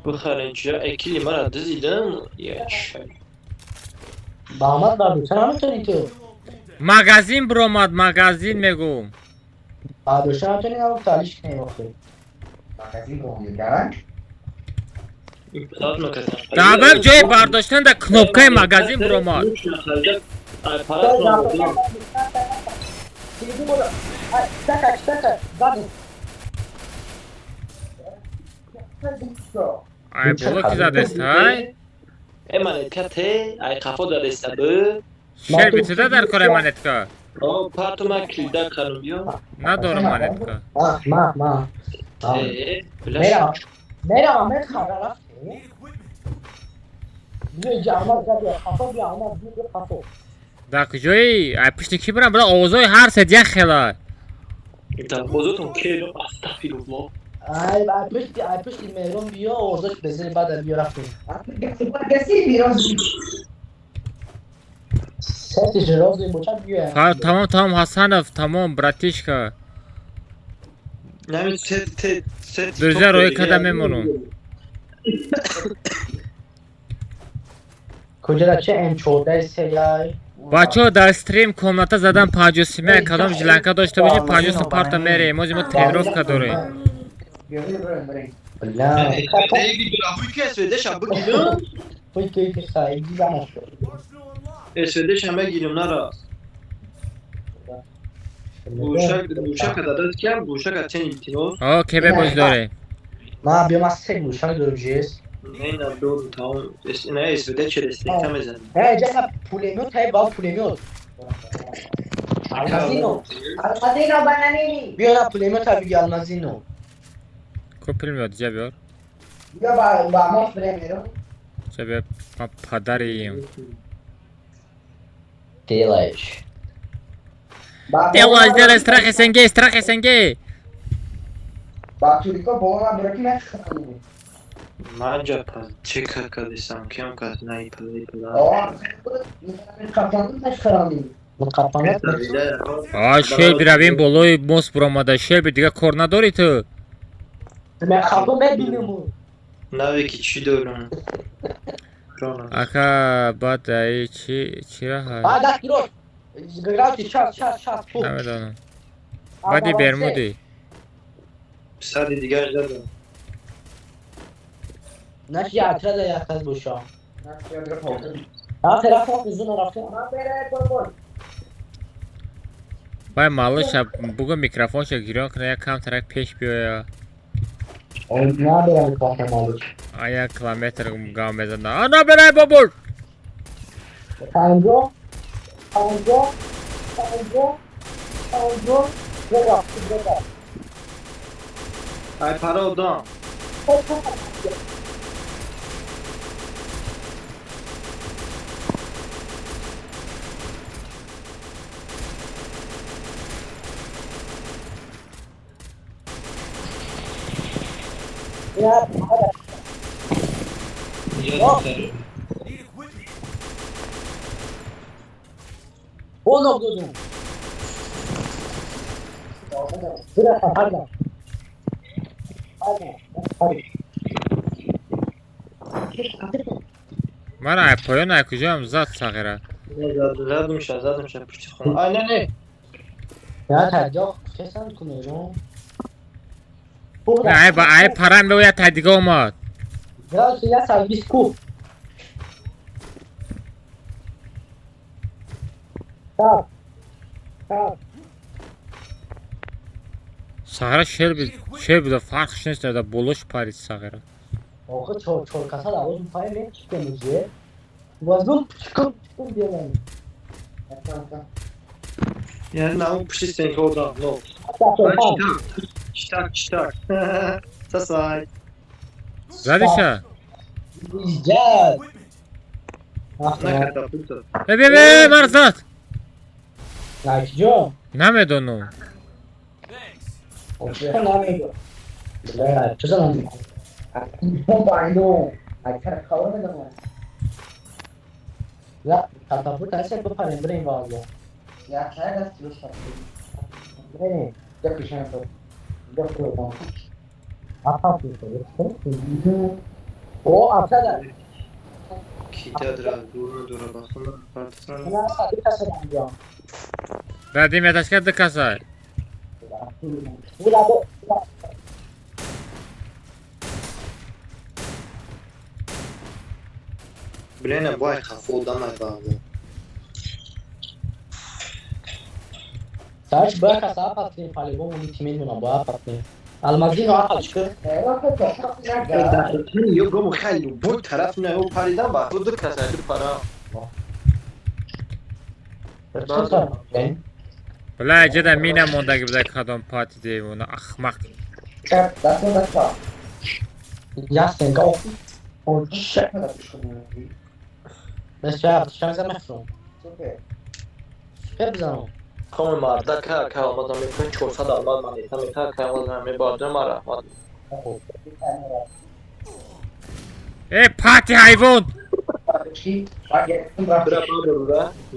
Bıxarınca ekili mara diziden yaş. Damat vardı. Sen anlatın ki. Magazin bromad magazin megum. Abi şu an senin alıp taliş ne yoktu? Magazin oluyor ya. Dabab joy bardoshtан da knopkay magazin bromad. Ay bolo ki zadestai? Emanetka te, ay kafo dadesta bu. Sherbitida dar kor emanetka. O partuma kilda kanunbiyo. Nador emanetka. Ma. Mera Ahmet Kharala. Bir camaz yapıyor. Kafo bir almaz bir kafo. Da kujoy ay pishtiki biram bula ovozoy har sedya khela. Da bozotun kelo astafirullah. Ay pişti meron biyo orada bezini badar biyo rafti. Gasi biraz. Sesi jerozi boçak biyo. Ha tamam Hasanov tamam bratishka. Nami set. Друзья, рой kada memnunum. Kocada çe en çoğdaysa ya. Бачо дар стрим комната задам паҷосиме кадом жиланка дошта боши паҷоса парта мере мози мо тренировка дорем. Esvede şembe gilim nara. گوشک دادت کم گوشک از چه نیمتینو؟ که به بوز داره ما بیام از سه گوشک دارم جیز نه اینا دو تمام نه اسوده چه دسته میزنم جنب پولمیو تای با پولمیو Almazino bananini بیا نه پولمیو تا بگی آلمازینو کپل میاد جبیار بیا با ما پولمیو جبیار ما پدریم دیلش دیلش استراخ سنگه با توریکا با ما برکی نشکنیم من جا پس چه کردیسم کم کرد نه پلی شیل برویم بالای موس برامده شیل دیگه کار نداری تو من خواهم ببینم نوی که چی دارم آخه بعد ای چی را هست دست گیروش گراوچی شاست تو نمیدانم بعدی برمودی سردی دیگر دادم نشی اعتراض یکتاز بوشا طرف میزون رفته بای مالش بگو میکروفونش گیران کنه یک کم ترک پیش بیایا نه برای کافه مالش آیا کیلومتر گام بزنه آنا برای بابور پنجو بگاه ای پرا دام Onu buldum. Hadi. من پایان کجام زد صغیره زدم شد پشت خونه آی نه یا ترجاح کسان کنه رو نه ای پرم به یا دیگه اومد گراز یا سرویس کو stop صغیره شیر بوده فرقش نیست در بولوش پارید صغیره آخه چور کسا da oğlum pay ne çıkıyor Vazum çıkıp diyorlar. Yani ne o pişi sen orada no. Çitak. Sasay. زدیشه ایجاد ببین من زد نکجا نمیدونم نمیدونم چه زنم لا katapult هست بپریم بریم واقعا یا خیلی دست روش بریم دکشن تو دکتر apa o aptal Kitadra dura basın partisana. Kenapa kita sedang jam? Berarti metas kan dekat saya. Blena boy kafodan aybağı. Saç bırak asap atlayın palibon onun timin buna boğa patlayın. Almazino ağa çıkır. Yok ama خیلی bu taraf ne o paridan bak. Bu da kasaydı para. Valla جدا مینم مونده که بده کدام پاتی دیم اونو اخمق Jasne, go. O dzisiaj Bez ja zamachną. Sprawdzam. Come marda ka olmadan bir çorsa da almaz mani. Tam ka olmadan bir barda mara. پاتی حیوان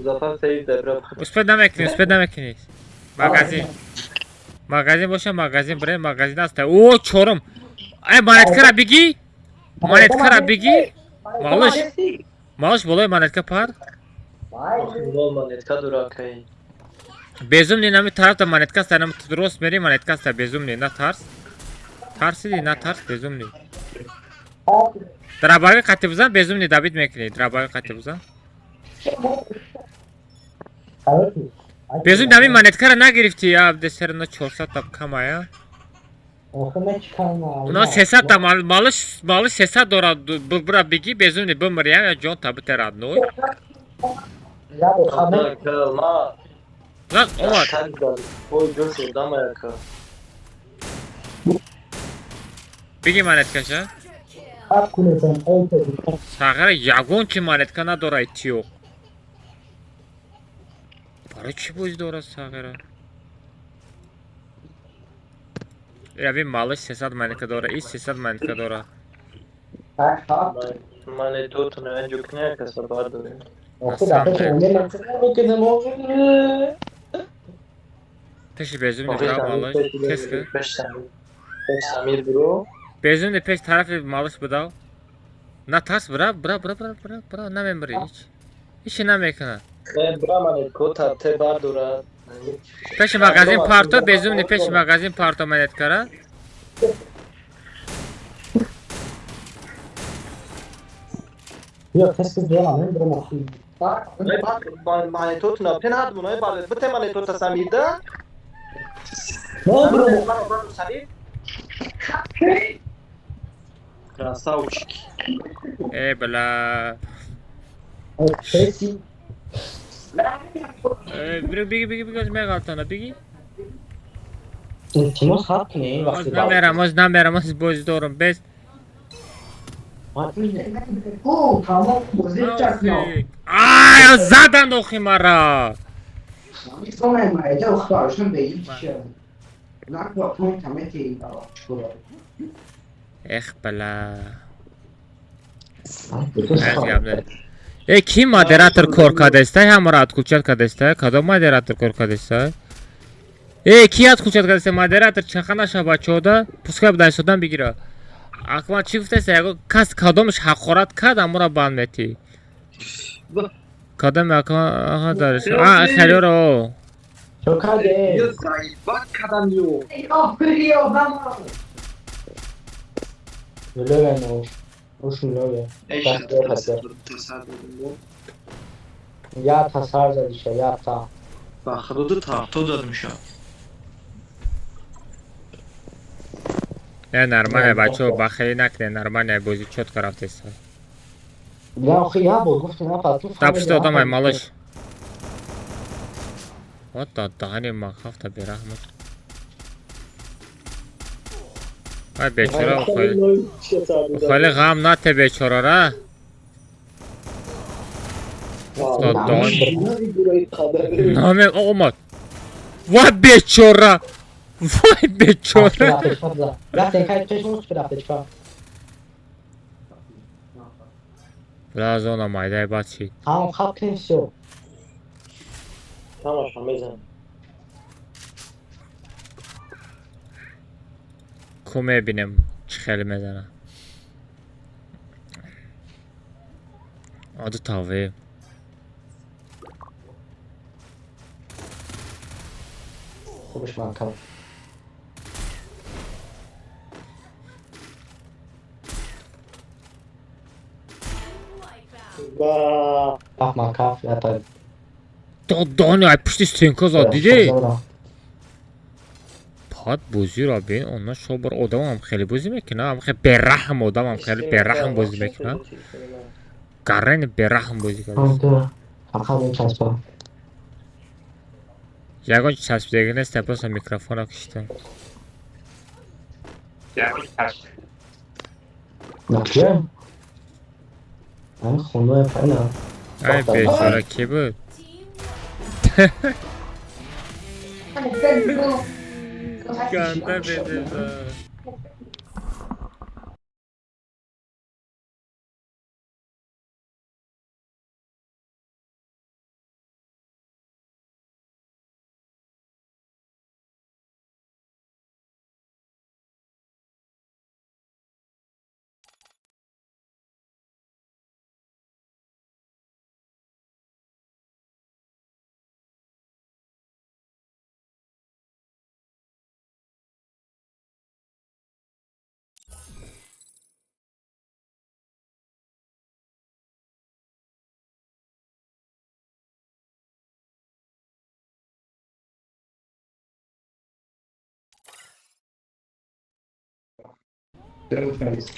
Zafer seyir de bırak. اسپد نمکنید مغازین باشه مغازین برای مغازین هسته او چورم ای مانتکه را بگی مالش بالای مانتکه پر Manetka durakay. безумный нами тарafta монетка ста нам درست میری монетка ста безумный نه ترسیدی نه ترس безумный درباره قطع بزن безумный دابید میکنی درباره قطع بزن Безум дами монеткара нагирифти я десерна 400 та камая. آخه من چیکار اونا 300 تا مالش 300 دارد برا بگی безум بمریم یا جان تا بتراد نوی. Kalma. Lan Omar. Oy Josh oradan ayaka. بگی монеткаша. حق کنتن ایت Сагара ягон чи монетка надорад тиё. برای چی بوز دارد ساغره؟ یعنی مالش 300 منکه داره این 300 منکه داره من تو تو نه جو کنه کسا بار داره peşi bezim ne bırak malış keşke Samir bro bezim de peş tarafı malış bıdav na tas bıra na memri hiç ne mekana bra manet kota te bar dora peşi magazin parto bezim de peşi magazin parto manet kara یا کسی دیگه من برم اخی bak manetot na penad bunu bale bete manetot Samir'da نه برم Samir Krasavчик bla کسی bigi gözüme kaltana bigi تیمو خط کنه این وقتی نمیرم از بازی دارم بس او تمام بازی چسنا آی زدن دوخی مرا میفهمم مایده اختارشون به این چیه نک با پوینت همه تیم چکار اخ بلا kim moderator korkadesтай hamra отключат кадестай кадом moderator korkadesтай ки отключат кадестай moderator чаханаша бачода пускай бдай судан бигира акмал чи гуфтаст яго кас кадомш ҳақорат кард амура банд мети кадом аха дариш хелёро چوکاده bak kadam yo لوگه نو روشون لوگه یا تصار زدیشه یا تا Baxırdı tahta uzatmışam. нормально бачо бахили накне нормально бози чётко рафтеста یا آخه یا با گفت نه پاتون тапшта одамай малыш вот да дани махафта берахмат ай бечора ухали гам нате бечорара نامه اومد وای بیچاره وای بیچاره رفتن که چشمون رفته چکار لازم مایده بچی هم خواب کنیم شو Tamam bezem. کمه بینم چه خیلی میزنه آدو تاوه خوبش من کام Bak man kaf yatar. دادانی ای پشت استینکا زاد دیدی پاد بازی را بین اونا شو بر آدم هم خیلی بازی میکنه هم خیلی برحم آدم هم خیلی برحم بازی میکنه قرن برحم بازی کنه همین چسبا یگان چسبیدگی نیست پس میکروفون کشیدم نکیه من خونه پنم ای بیچاره کی بود گنده بیدیده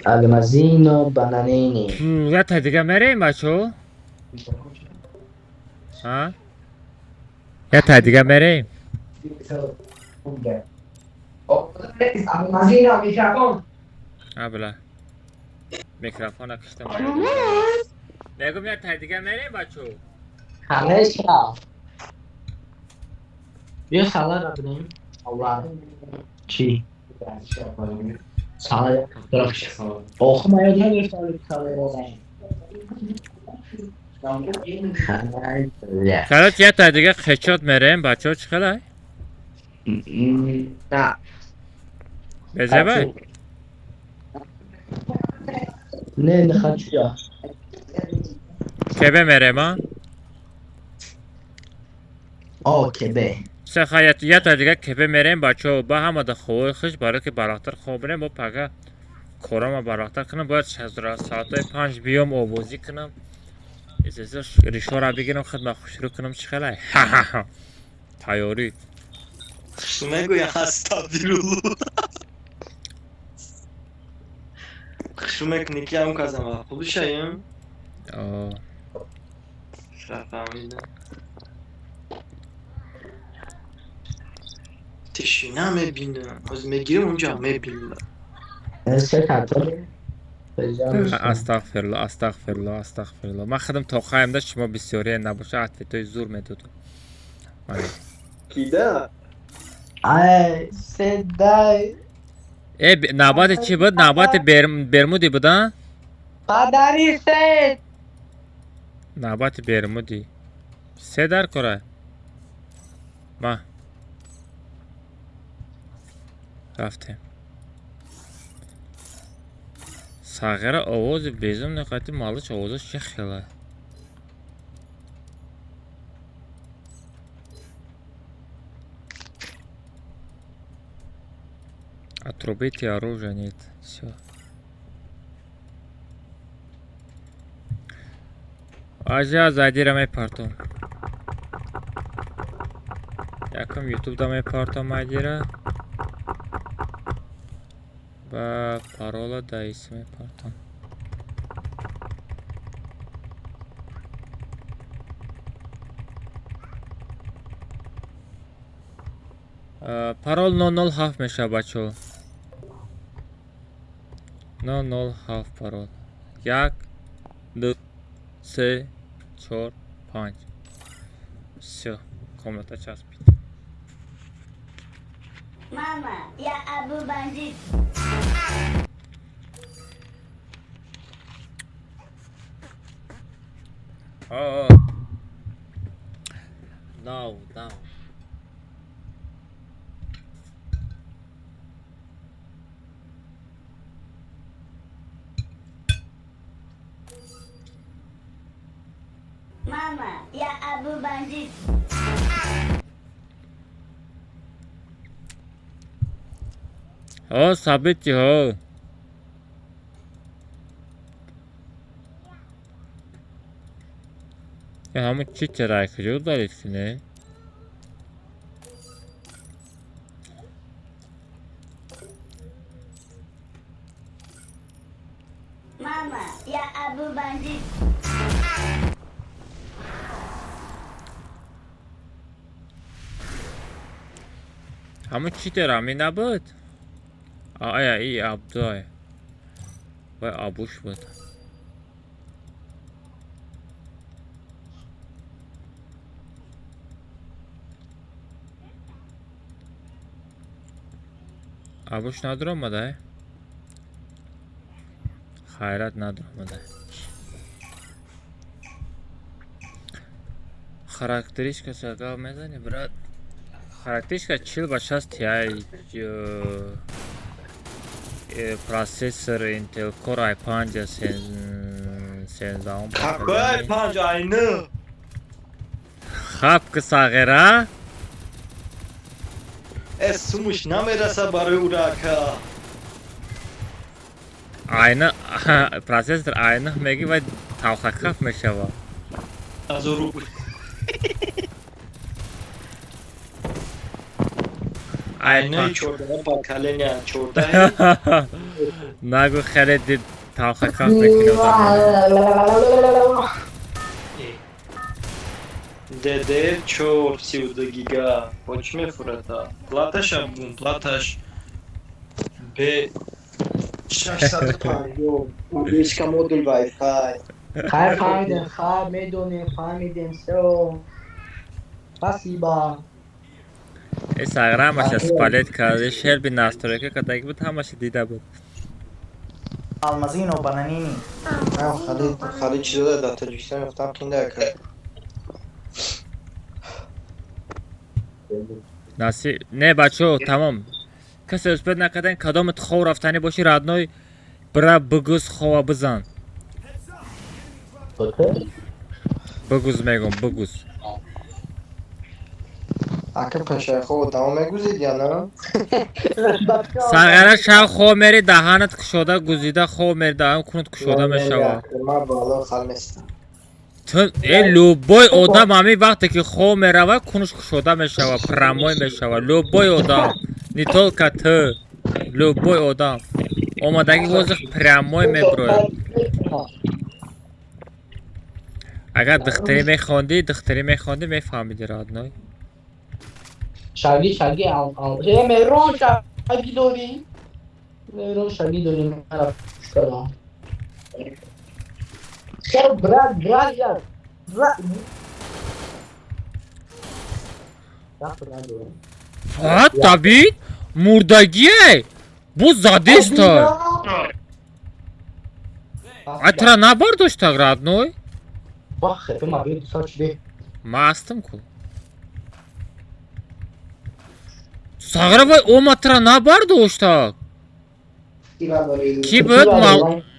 المزینو بنانینی یه تا دیگه میریم بچه ها؟ یه تا دیگه میریم المزینو میکرفون بله میکروفون کشتم میگم یه تا دیگه میریم بچه همه شب یه ساله را بینیم چی؟ ساله درخش آخه ما یاد نگیر ساله را بینیم خلاص یه تا دیگه خشات میریم بچه ها چی خلای؟ نه بزه باید؟ نه نخواد چیا که بمیریم ها؟ کبه سخایت یه تا دیگه که بمیریم بچه ها با همه ده خواه خوش برای که براختر خواه بریم با پگه کورم براختر کنم باید 16 ساعته 5 بیام آوازی کنم از ریشو را بگیرم خدمت خوش رو کنم چی خلای؟ تیاری خشمگو یا استغفرالله خشمک نیکی هم کازم خوبی شایم فهمیدم تشینه میبینم از میگیرم اونجا میبینم استغفرالله استغفرالله استغفرالله من خودم تا خواهیم داشت شما بسیاری نباشه عطفه توی زور میدودم کیده؟ صدای نبات چی بود؟ نبات برمودی بودن؟ پدری سید نبات برمودی سه در کره ما رفتیم ساغر آواز بیزم نقاطی مالش آوازش چه خیله отрубите оружие нет все ажа задира мепартом якам ютуб да мепартом адира ба парола да исм мепартом парол 007 меша бачо 007 парол 1 2 3 4 5 все комната час пит Мама, я Абу бандит. No. Мама, я Абу бандит. sabit ho. همون چی ترک رو دارید کنه Мама, я Абу бандит. همون چی ترامی نبود آیا ای عبدای و ابوش بود ابوش نداره آمده خیرت نداره آمده خاراکتریش چقدر میزنی برات خاراکتریش 40/60 Ti processor Intel Core i5 16 Какой i5 aynı? خب که ساغره اسمش نمیرسه برای اوراکا aynı processor aynı میگی و توخف میشه و از رو اینه چورده پاکلینی هم چورده نگو خیلی دید تاخکات میکنه دیده 432 گیگا با چی میفورتا؟ پلاتش هم بون پلاتش به 650 بیشکا مودول وای فای خیر فهمیدیم خیر میدونیم فهمیدیم سو спасибо ساغره همش اسپالیت کرده شیر بی ناستوریکه که دیگه بود همش دیده بود المازینو بانانینی خالی چیزا داره در تاجیکستان گفتم کینده کرد ناسی نه بچه تمام کسی اسپید نکردن کدامت خو رفتنی باشی رادنوی برا بگوز خوا بزن بگوز میگم بگوز اکه پشه خود تمام میگوزید یا نه؟ ساغره شب خو میری دهانت کشوده گوزیده خو میری دهان کنت کشوده میشوه من بالا خال نیستم ای لوبای آدم همی وقتی که خو میروه کنش کشوده میشوه پرمای میشوه لوبای آدم نیتول که تو لوبای آدم آمدگی وزخ پرمای میبروید اگر دختری میخواندی میفهمیدی رادنوی شاگی مهران شاگی داری؟ مهران شاگی داری مرا پوش کنم چرا براد یار فقط طبیعی مردگیه بو زادیست اترا نبرداشت رادنوی بخه به ما بید ساچ بی ما هستم کو ساغره وای او اترا نبرداشت کی بود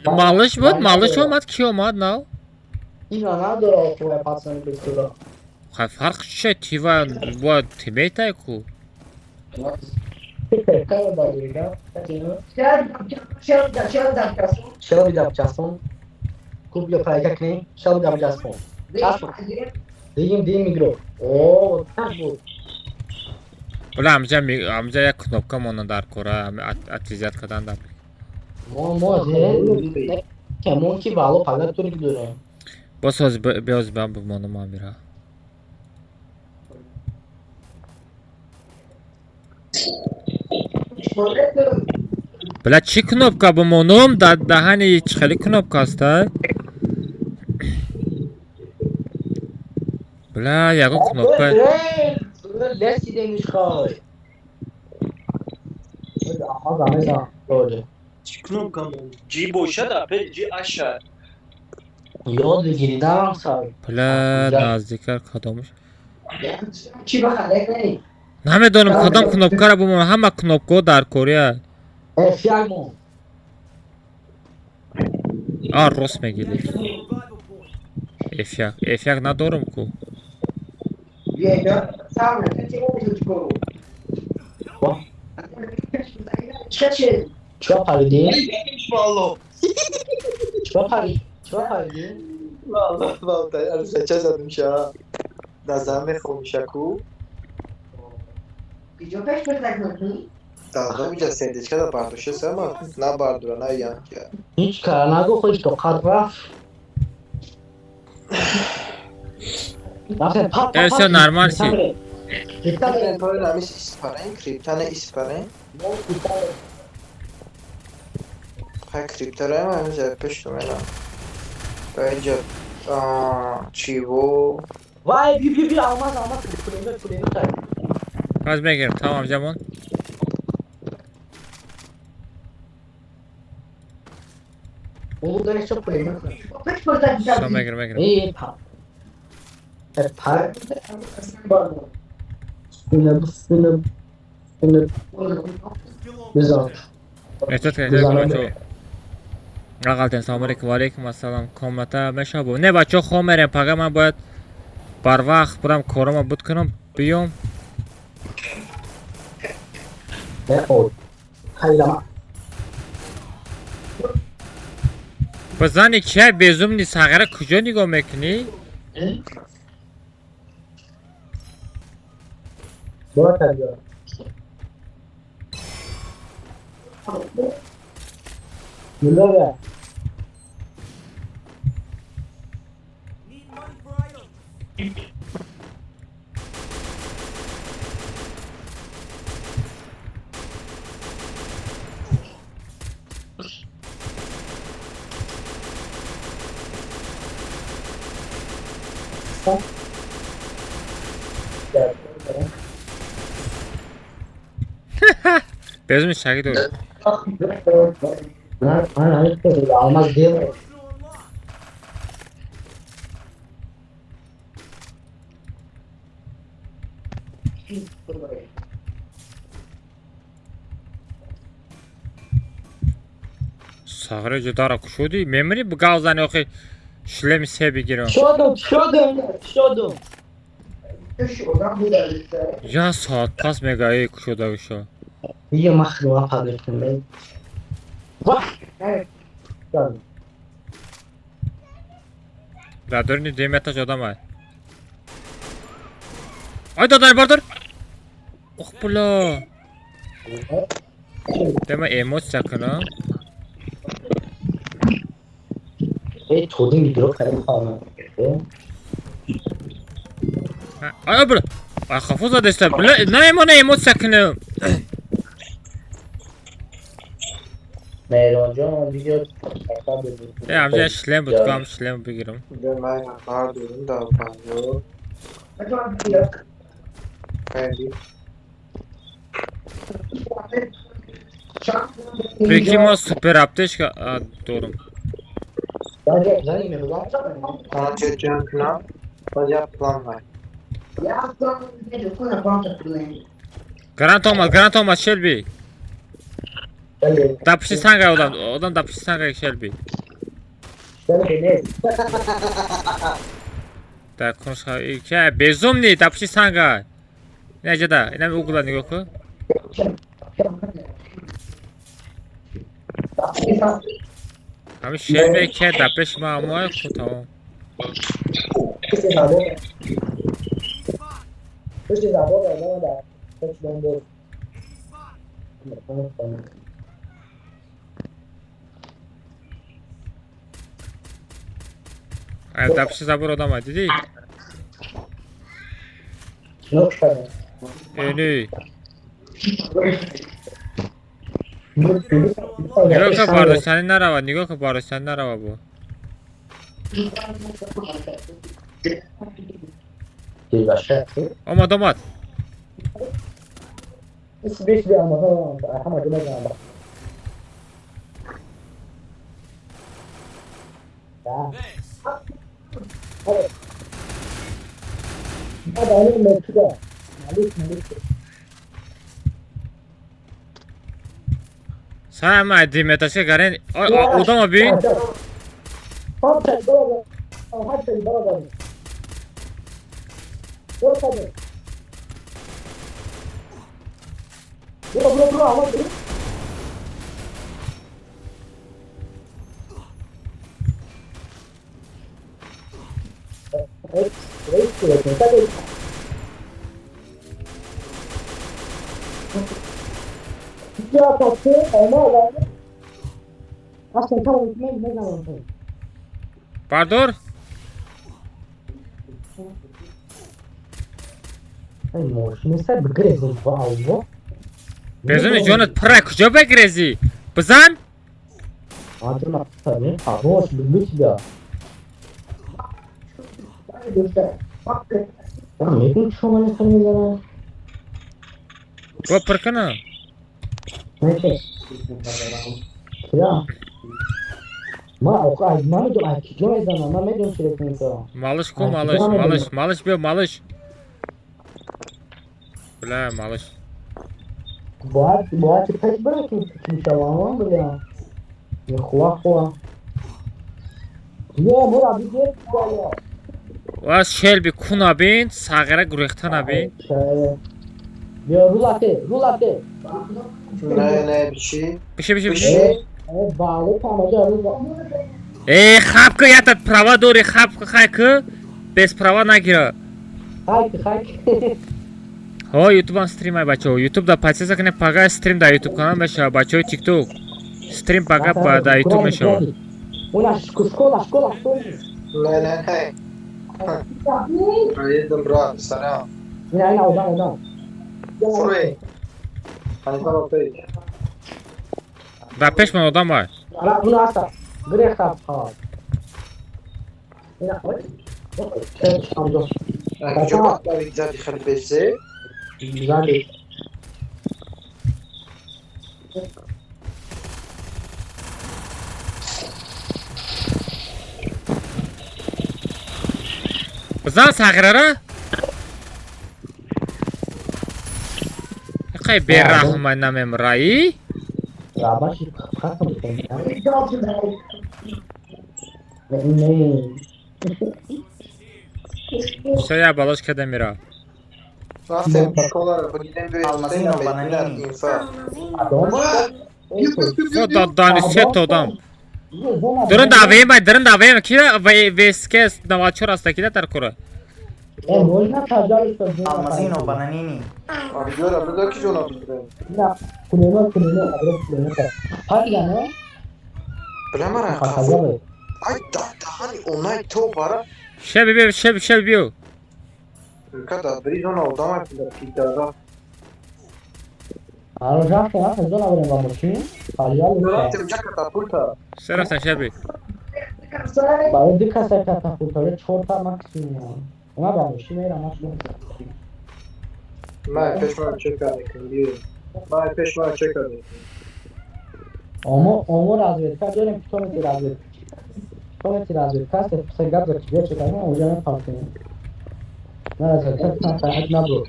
مالش بود مالش اومد کی اومد نو اینا نداره که باید پاسانی بستورا خیلی فرق چه تیوه با تیمیت کو چرا بیدم چسبون خوب بیا پایگه کنیم چرا بیدم چسبون دیم میگرو اوه تک بود بله همجا یک کنوبکه مانو در کوره اتیزیت کردن در ما کمون که بالو پاگه تو نگی داره باز بیاز بیان بمانو ما میره بله چی کنوبکه بمانوم دهن هیچ خیلی کنوبکه هسته بله یکو کنوبکه لسی دیمیش خواه آقا میزم دوله چی کنم کامون جی بوشه دا پی جی اشار یاد بگیری دارم سال بله نزدیکر کدامش چی بخواه نکنی؟ نمیدونم کدام کنوبکه را بمانم همه کنوبکه در کوریه فیلمون راست میگیلی F1 ندارم کو چرا پریدی؟ چرا پریدی؟ والله چه زدم شا نظام خومیشه کو Pidiu pra explicar aqui. Dalga bir sendika da barduşası ama ne bardıra ne yan ki. هیچ کار نگو خودش تو قد رفت Eso normal sí. Kriptane namis isparen, kriptane isparen. Ha kriptane ama önce peşte mena. Bence çivo. Vay bir almaz kulemi tak. Az بگیرم تمام جمعون Onu da çok kulemi. شما بگیرم İyi pa. Par. Sınıf. Güzel. احتیاط کنید اقل سلام علیکم و علیکم السلام کاملتا میشه نه بچه خواهم میریم پاگه من باید بر وقت برم کارم بود کنم بیام بزنی چه بیزوم نیست ساغره کجا نگاه میکنی؟ Millover. Bezmiş şakit ol. Almaz diye mi? Sağırı cüdara kuşu değil. Memri bu gavzan yok ki. Şilemi sebi Şodum. Ya saat pas megayı kuşu da kuşu. İyi mahluğa pagırtın ben. Vah! Evet. Geldim. Radörünü demetaş adam ay. Ay dadar bardır. Oh bula. Deme emot sakın ha. Todun gidiyor kalem falan. Ay bula. Ay kafuza destek. Ne emot sakın ha. Meyroncan video. Amca şilem butkam şilem bigirim. Ben pardon da pardon. Peki mo süper apteşka doğru. Sana çekeceğim plan. Bayağı plan var. Garant olmaz Shelby. Dapışı sanga odan dapışı sanga Shelby. Da konuşa ilk bezumni dapışı sanga. Nece da inanı uyguladı yok mu? Abi Shelby ke dapış mamuay kutu. Ay dapışı zabur odama dedi. Yok şöyle. Öyle. Nigo ka bardo senin ne araba? Nigo ka bardo senin ne araba bu? Bir başka. Ama domat. Beş bir ama ama ne zaman. Ya. Evet. Hadi alayım mektuba. Malik. Sana ma dimetaşa garen odama bir. Hadi baba. Hadi baba. Dur hadi. Bura ama dur. Evet, hadi. Ya tatlı ama lan. Aslında tamam ne zaman. Pardon. Ay moşunu sen bıgırezin bu. Bezini jonet prak jobe grezi. Bızan? Adına tabii. Hoş bilmiş ya. Tamam ne şomanı sanıyorlar. Bu perkana. Neyse. Ya. Ma o kadar mı diyor ki joy zaman ma medyon sürekli so. Malış ko malış. Bula malış. Bu pek bırakın kim tamam mı ya? Ne хуа. Ya bu abi gel ya. Was Shelby kuna bin sagara gurextana bin. Ya rulate. Ne bir şey. Bir şey. Bağlı tamaca Xapka yatat prava dori xapka xayki bez prava nagira. Hayk. ها یوتیوب هم استریم های بچه ها یوتیوب دا پچه کنه پاگه استریم دا یوتیوب کانال بشه بچه های تیک توک استریم پاگه دا یوتیوب میشه Una школа. نه نه نه ایدم برا سلام Ina odam. فوری خانیفا پیش دا پیش من آدم های Ala bunu asa. Greka ha. Ina oy. Tamam. جواب داری زدی خیلی بشه Güzel. بزن ساقره را اقای بیر رحمه نمیم رایی Ya başı kasım sen. شاید بالاش کده میره رفتم شکولا رو بگیدم به Almazino bananini. خود دانشچه تودم درن دعوه کی ویسکس نواتچور است کی در کوره Almazino bananini. Abidora burada ki jona bildire. Kuleno Hadi yani. Bilemara kafa. Ay da hani onay to para. شب بیو Kada biri jona odama pidara. Alo já que lá fazendo a hora vamos aqui. Durante o dia catapulta. سرفتن شبی Baru dikasih kata putar छोटा maksimum. Ona vamos meira maksimum. मैं पेशवा चेक करने के लिए मैं पेशवा चेक करने Omo razvedka diyorum ki sonraki razvedka. Sonraki razvedka se gadza çıkıyor çıkarma hocam farkını. Ne razvedka sen saat ne bu?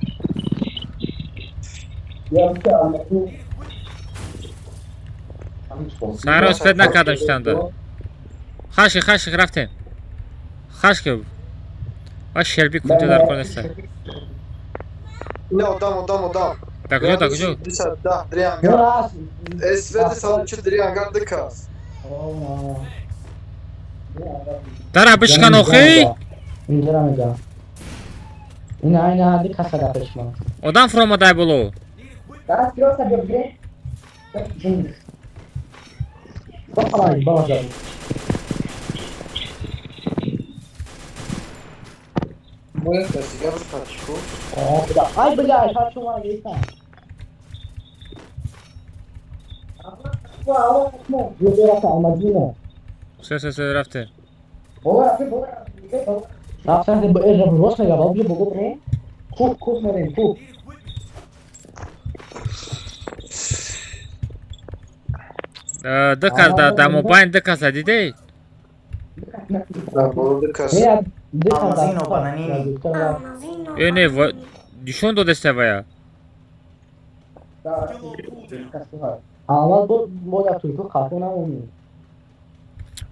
سهر سفید نکردم شتنده خاشق رفتیم خاشق و شلبی کنده در کنسته نه odam در کجا da drianga esvede salıcı drianga dıkas در بشکن اخی اینجا میگم این aynı hadi kasada peşman. Odan from daj bolo. Teraz kierowca biegnie. Dopalaj, bałagan. Moje kwestie, ja wyskaczku. O, aj blядь, хочу ловить там. Все, رفته. رفتن به راست میگم بابا بگو بریم خوب میریم خوب دکاز دا موبایل دکاز دیدی Almazino bananini. اینه دیشون دو دسته ویا ama bu da Türk'ü kalkına olmuyor.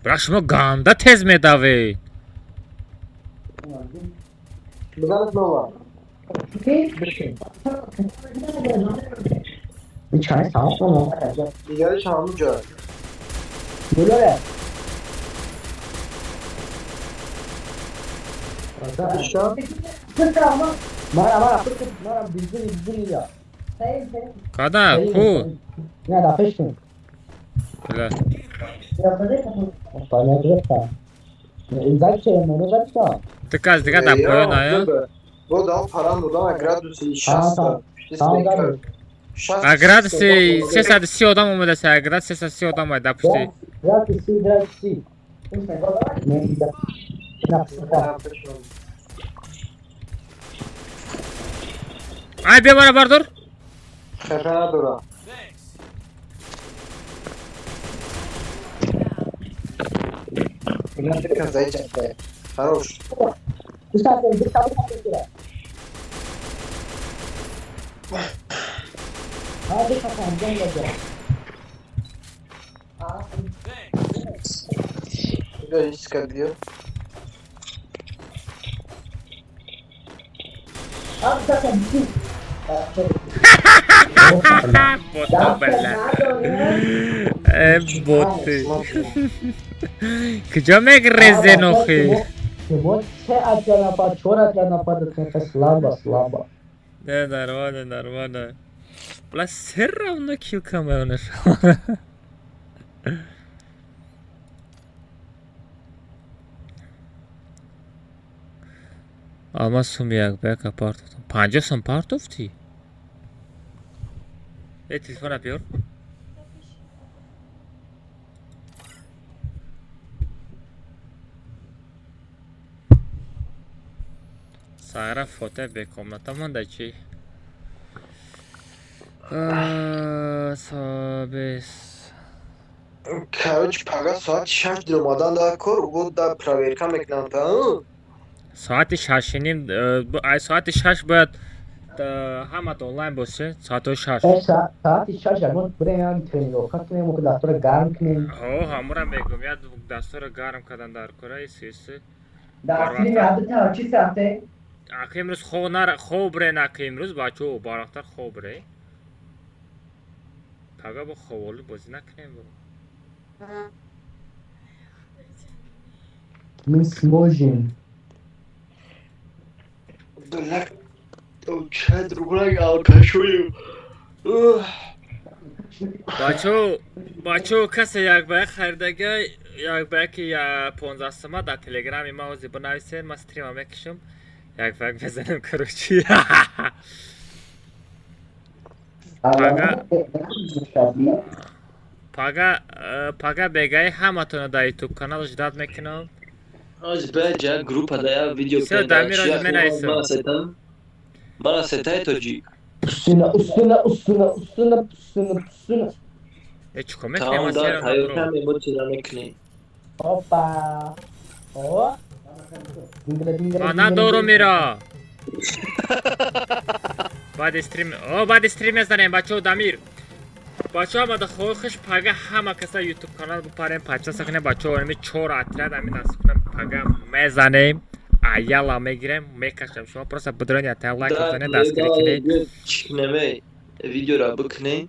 Bırak şunu ganda tez mi davi? Biraz ne var? Bir çay sağ ol. Diğer çamlıca. Böyle. Aşağı. Mara bildiğin ya. Kada ku? Ne da peşin. Bela. Остальное просто. Дальше мы разобьем. Деказ да поёна я. Вот дал парам да градусы шаста. А градусы сеса си одам умеда са градус сеса си одам да пусти. Градусы. Ай бе бара бардыр. Хефена дура. Блин, ты казайчик. Хорош. Риска бьет. Боты. Куда мегрезе нохи? Вот все отдельно под, чёр отдельно под, это слабо. Не, нормально. Бля, все равно килка моя Алмаз сум як бека парт. 50 сом парт офти. Телефон апиор. Сара фото бекомната манда чи. Sabes. Короче, пага соат 6 дир омадан дар кор, вот да проверка мекунам та. Соати 6:30 соати 6 бояд ҳамат онлайн боше. Соати 6. Saati 6 amon buraya trenirovka kunем ва дастора гарм kunем. ҳамура мегум яд дастора гарм кардан дар кораи сиёси. Дастини меадата чи саате? Ака имрӯз хоб ре нака имрӯз бачаҳо барахтар хоб ре. Пага бо ховоли бозӣ накунем бо. Мы сможем. Блак. Чай другой алкашую. бачаҳо касе як ба як харидага як ба яки 15 сома дар телеграми ма ҳозир бинависен, ман стрима мекушам. Як ба як мезанам корочи. Пага бегаи ҳаматона дар ютуб каналаш дад мекунам. Аз беҷа группа да видео Все дамир аз менависам. Бара сетай тоҷи. Устуна. Чико мекунем аз сера надро. Опа. О. Ман надорум мира. Баъди стрим мезанем бачаҳо дамир. Бачаҳо амада хоҳиш пага ҳама каса ютуб канал бупарем подписа кунем бачаҳо ами 4 отряд ами насиб кунем пага мезанем. Аяла мегирем мекашем шумо просто бидрони ата лайк бизанед дастгирӣ кунед. Чикнеме видеоро бикунем.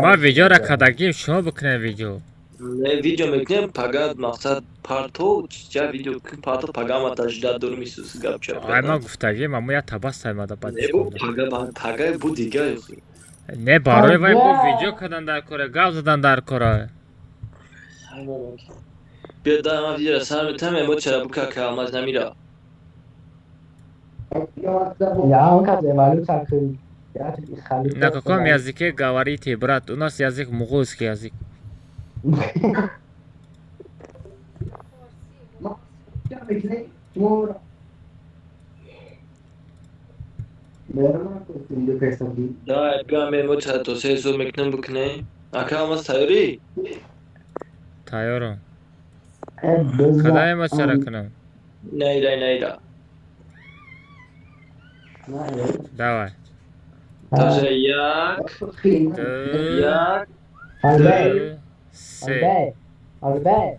Ма видеоро кадагим шумо бикунем видео. Не видео мекунем пага мақсад парто ча видео парто пага мата жда дурмисус гапча. Ай ма гуфтагим аммо я табаста мада бад. Не бо пага бу дига. Не барои вай бо видео кадан дар кора гап задан дар кора. Бия дар ман видеоро сар метам емо чара бука ка алмаз намира. Я он как эвалю так. Я тут хали. На каком языке говорите, брат? У нас язык монгольский язык. Да, биам емо чара то се зо мекунем бикунем. Ака алмаз тайёрӣ? Тайёрам. Кадай мо чара кунам? Найда. Давай. Тоже як. Се. Албе.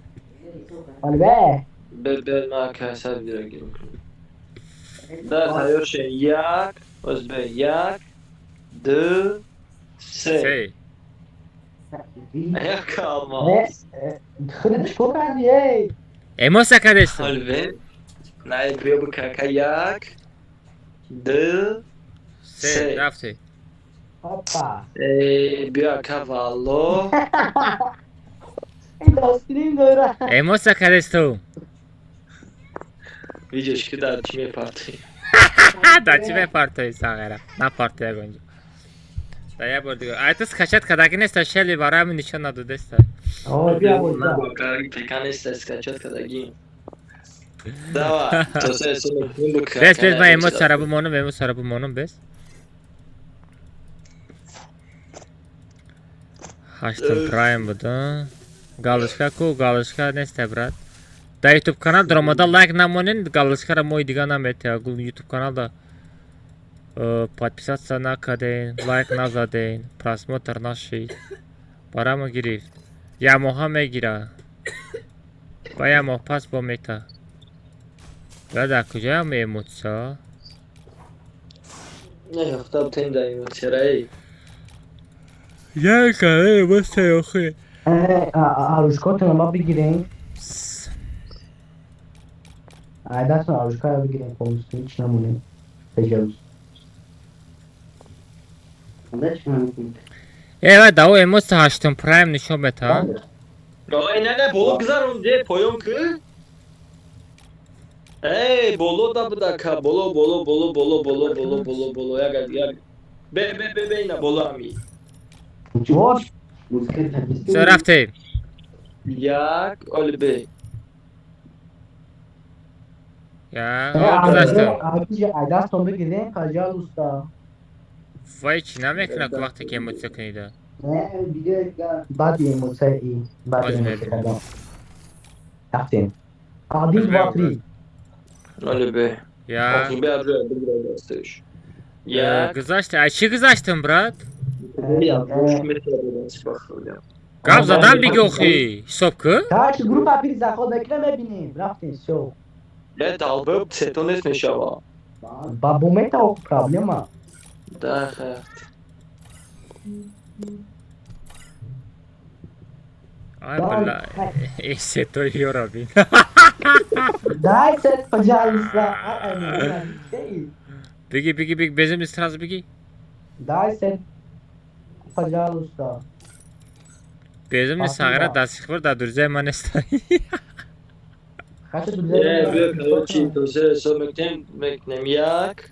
Бер ма каса видео. Да, тайёр ше як, озбе як, ду, се. Як алмаз. Худо чико кардӣ ей? Эмоса кардеста? Албе. Най биё бикака як, ду, се. Рафти. Опа. Биё кавало. Дострим дора. Эмоса кардеста? Видиш ки дар чӣ мепартӣ? Дар чӣ мепартоӣ сағира? Напарти ягонҷо. Да я бор дигар. Ай ту скачат кадаги неста шели барои ҳамин нишон надодеста. О, бия бор. Пека неста скачат кадаги. Давай. То се бик. Бес ман эмоц сара бимонам бес. Ҳаштум прайм буда. Галочка ку, галочка неста брат. Дар ютуб канал дар лайк намонен, галочкаро мои дига наметавад. Ютуб каналда подписаться накарден, лайк назаден, просмотр нашид. Бара мо гирифт. Я моҳа мегира. Ба я моҳ пас бо мета. Я дар куҷоям эмоция? Не, худам тен дар эмоцияраи. Я кара эмоция охи. Арушкотона ма бигирем. Ай дастон арушкаро бигирем, помощник ҳеҷ намонем. Тажавуз. ва даво эмоция 8 прайм нишон бета. Ой, не, боло гузарон де поён кӣ? Эй, боло да буда ка, боло. Яг. Бе, ина боло ами. Всё рафтем. Як, оли бе. Я гузаштам. Дастон бигирем, каҷал уста. Вай чӣ намекунад вақте ки эмоция кунида? Баъди эмоцияи кардам. Рафтем. Адил батри. Оли бе. Я Бе абра бигира дасташ. Як. гузашта. Ай чӣ гузаштам брат? Я метро гап задам биги охи. Ҳисоб кун. Таки группа пири заход мекунем мебинем. Рафтем, всё. Я далбеб сето нест мешава. Ба бумета проблема. Да, хафт. Ай бала. Сето ёра бин. Дай сет, пожалуйста. Биги, безем сразу биги. Дай сет, пожалуйста. Безем сагра до сих пор да друзей ман нестои. Бе, короче, то се мекнем як.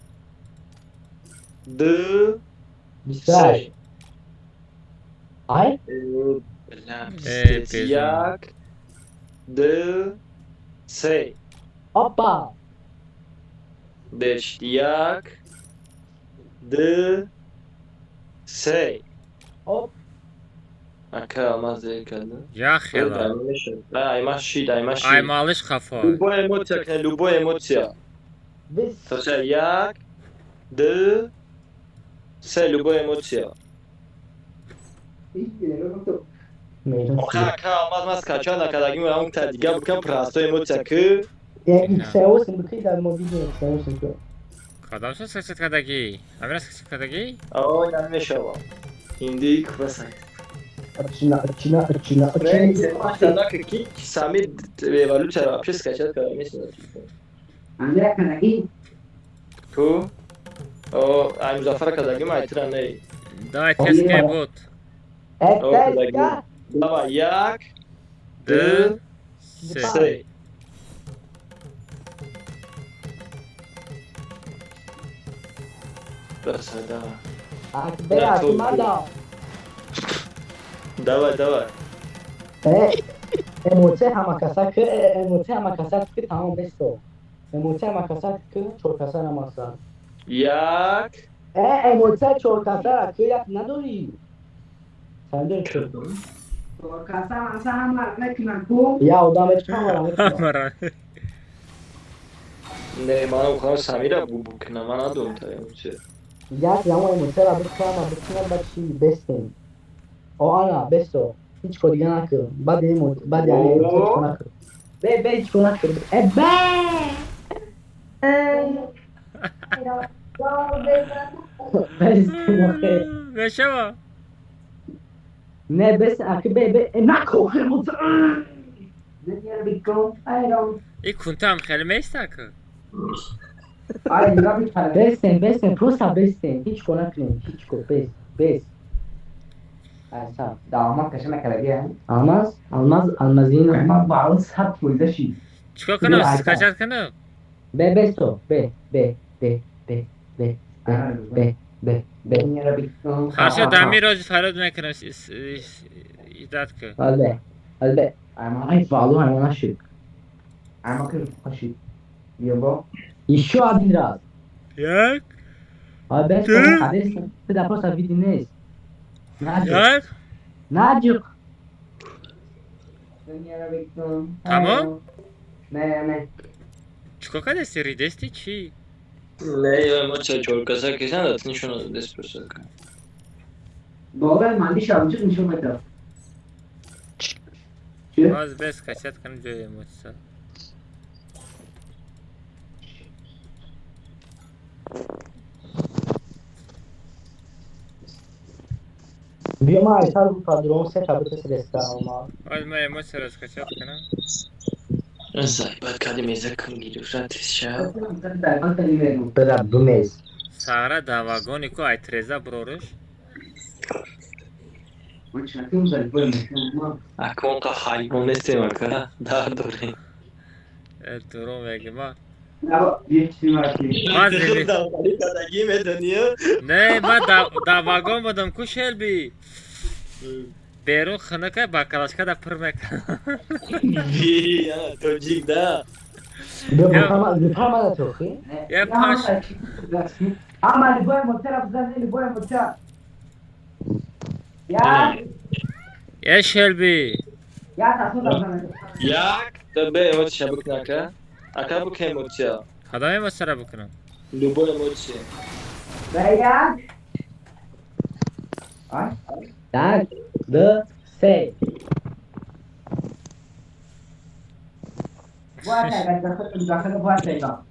Д. Бисаж. Ай? Як. Д. Се. Опа. Деш як. Д. Се. Оп. Ака маза када. Я хела. Ай малыш хафа. Любая эмоция. То се як. Д. Се любая эмоция. Ака маз кача накадаги мам та дига букам просто эмоция ки. Сеусин бикри дар мобиле сеусин ки. Кадам шо саксет кадаги? Амира саксет кадаги? Ой, намешава. Инди кваса. Арчина. Sana que sami evaluare la pesca cea că mi se. Andrea Canaghi. Tu? O, ai Muzaffar Kadagi mai tranei. Давай тест кай бот. Давай, як. Д. Се. Красота. Акбера, тумада. Давай. Emoție am acasat că am besto. Emoția am acasat că ciorcasa am acasat. Jak. Emoția ciorcasa că yak nadori. Sandel că. Ciorcasa am mekina ku. Ya o da mekina. Ne, mana ukhar Samira bukna mana donta emoție. Ya emoția la bukna bachi bestem. O ana besto. Hiç kodigan akı. Badi yani hiç konakı. Be hiç konakı. Beşava. Ne bes akı be nako hemut. Ne yer bikon. Ayron. İlk kuntam kelime akı. Ay rabi kare. Besten prosa besten. Hiç konakı. Hiç ko bes. Aysa. Damat kaşına kadar yani. Almazino. Ama bağlı sat boyda şey. Çıkar kanal, kaçar kanal. Besto. Be. Karşı damir roz farad mekanım idat ki. Albe. Ay bağlı hayvan aşık. Ama kır aşık. Yabo. Еще один раз. Як? Албе, ты да просто видишь. Як? Наджук. Tamam. Ne. Чука къде си ridesti чи? Ne, emoția ciorcasa că s-a dat niciuna despre să. Bogdan mandi şavcı nişan metra. Аз без качат кан ҷои эмоция. Bia mai salvo il padrone se capite se resta ma. Аз ма эмоция раз качат канам. Zai, bă, care mi-e când ghidu, frate, și-a... Pera dumez. Сагра да вагони ку ай треза брориш. аккаунта хайвон нестем ака дар дорем дуру мегӣ ма давтари кадагӣ медонӣ не ман давагон будам ку шелби берун хунука ба калашкада пир мекардам тоҷик да я паш я шелби як бе эмоция бикун ака ака бука эмоция кадом эмоцияро бикунам любой эмоция Так, д, се.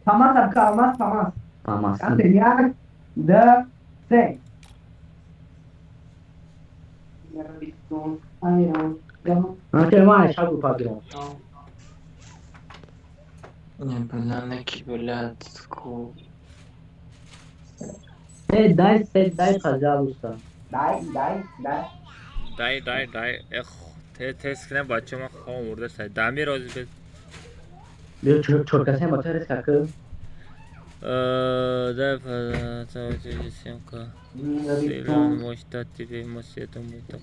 Famas arka almaz famas. Famas. Yak, d, se. Anche mai c'ha un padrone. Не блядь, ки блядь, ку. Дай, пожалуйста. дай эх тест кунам бача ман хом мурда сай дами рози бед Бир чоркасе мотор скакы. да съемка силен мощта тебе мосетом бутам.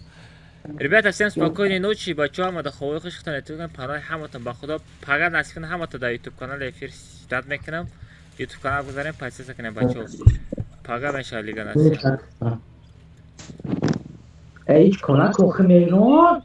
Ребята, всем спокойной ночи, бача ма да ховой хушхтан этуган панай хаматон ба худо пага насиб кунам хамата да YouTube канал эфир дад мекунам. YouTube канал гузарем подписаться кунем бача. Пага меша лига насиб. Ey, hiç konak oku memnun.